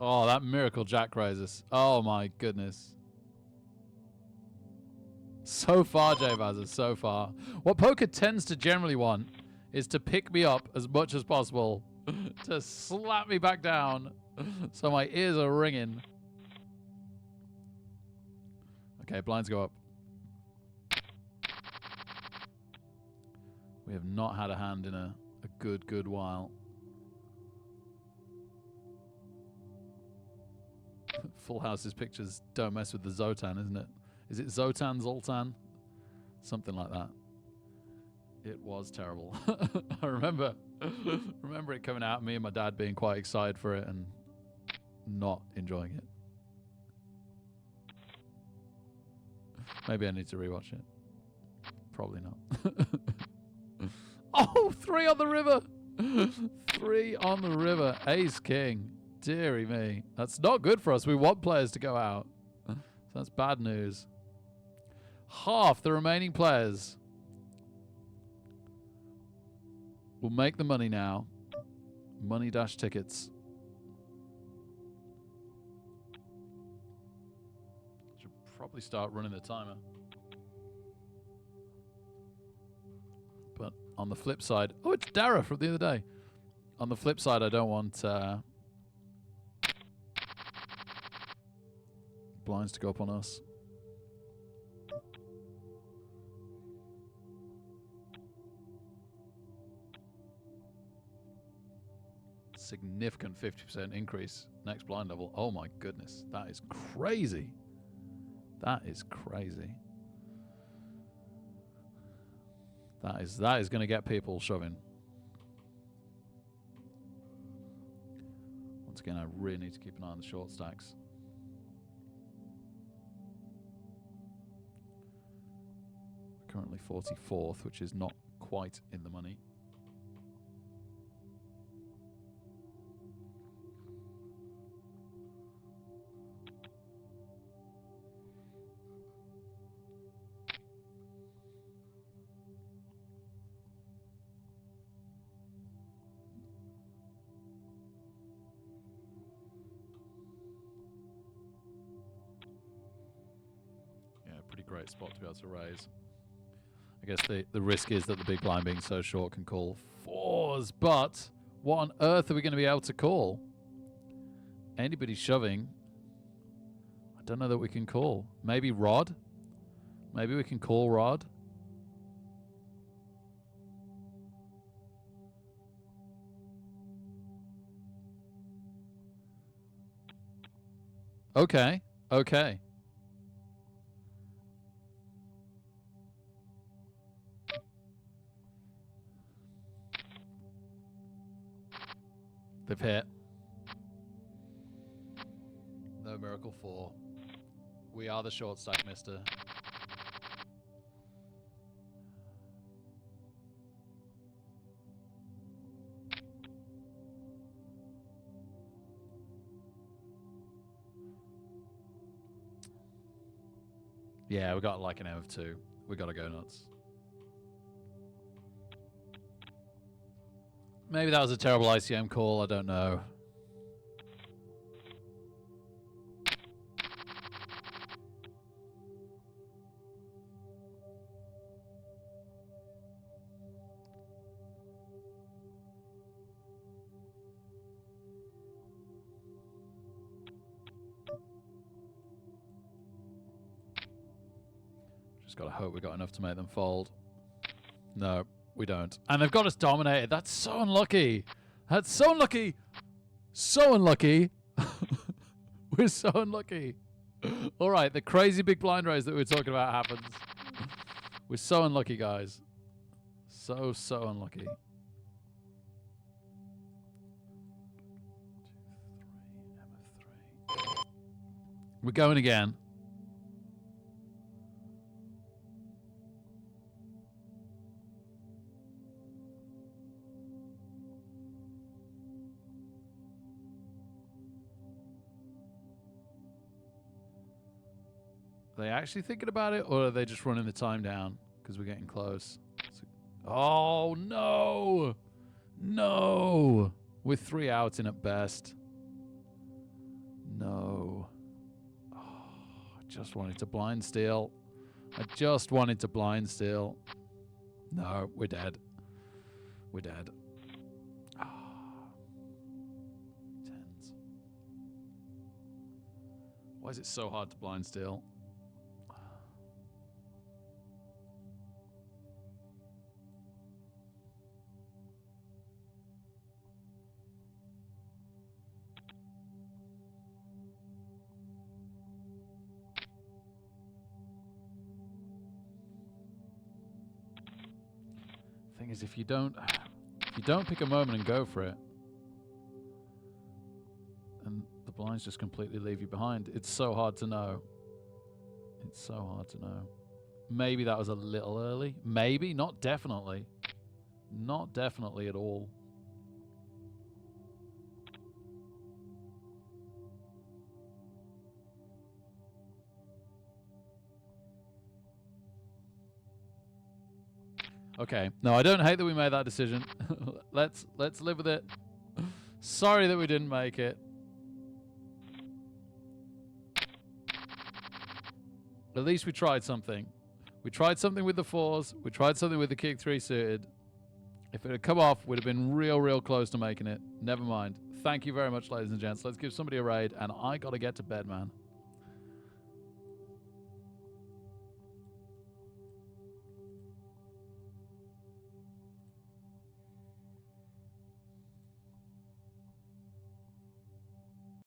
Oh, that miracle jack raises. Oh my goodness. So far, Jay Vazza, so far. What poker tends to generally want is to pick me up as much as possible, to slap me back down so my ears are ringing. Okay, blinds go up. We have not had a hand in a good while. Full House's pictures don't mess with the Zotan, isn't it? Is it Zotan, Zoltan? Something like that. It was terrible. I remember it coming out, me and my dad being quite excited for it and not enjoying it. Maybe I need to rewatch it. Probably not. Oh, 3 on the river! 3 on the river. Ace King. Deary me. That's not good for us. We want players to go out. So that's bad news. Half the remaining players will make the money now. Money dash tickets. Should probably start running the timer. But on the flip side, oh, it's Dara from the other day. On the flip side, I don't want blinds to go up on us. Significant 50% increase next blind level. Oh my goodness, that is crazy. That is crazy. That is going to get people shoving. Once again, I really need to keep an eye on the short stacks. We're currently 44th, which is not quite in the money. Pretty great spot to be able to raise. I guess the risk is that the big blind being so short can call 4s, but what on earth are we going to be able to call? Anybody shoving? I don't know that we can call. Maybe Rod? Maybe we can call Rod? Okay. Okay. They've hit. No miracle 4. We are the short stack, mister. Yeah, we got like an M of 2. We gotta go nuts. Maybe that was a terrible ICM call, I don't know. Just gotta hope we got enough to make them fold. No. We don't. And they've got us dominated. That's so unlucky. That's so unlucky. So unlucky. We're so unlucky. All right, the crazy big blind raise that we were talking about happens. We're so unlucky, guys. So unlucky. 2, 3, M of 3. We're going again. Are they actually thinking about it, or are they just running the time down because we're getting close? Oh, no! No! We're 3 outs in at best. No. Oh, I just wanted to blind steal. I just wanted to blind steal. No, we're dead. We're dead. Ah. 10s. Why is it so hard to blind steal? thing is, if you don't pick a moment and go for it, and the blinds just completely leave you behind. It's so hard to know. It's so hard to know. Maybe that was a little early. Maybe, not definitely. Not definitely at all. Okay. No, I don't hate that we made that decision. Let's live with it. Sorry that we didn't make it. At least we tried something. We tried something with the 4s. We tried something with the kick 3 suited. If it had come off, we'd have been real close to making it. Never mind. Thank you very much, ladies and gents. Let's give somebody a raid, and I gotta get to bed, man.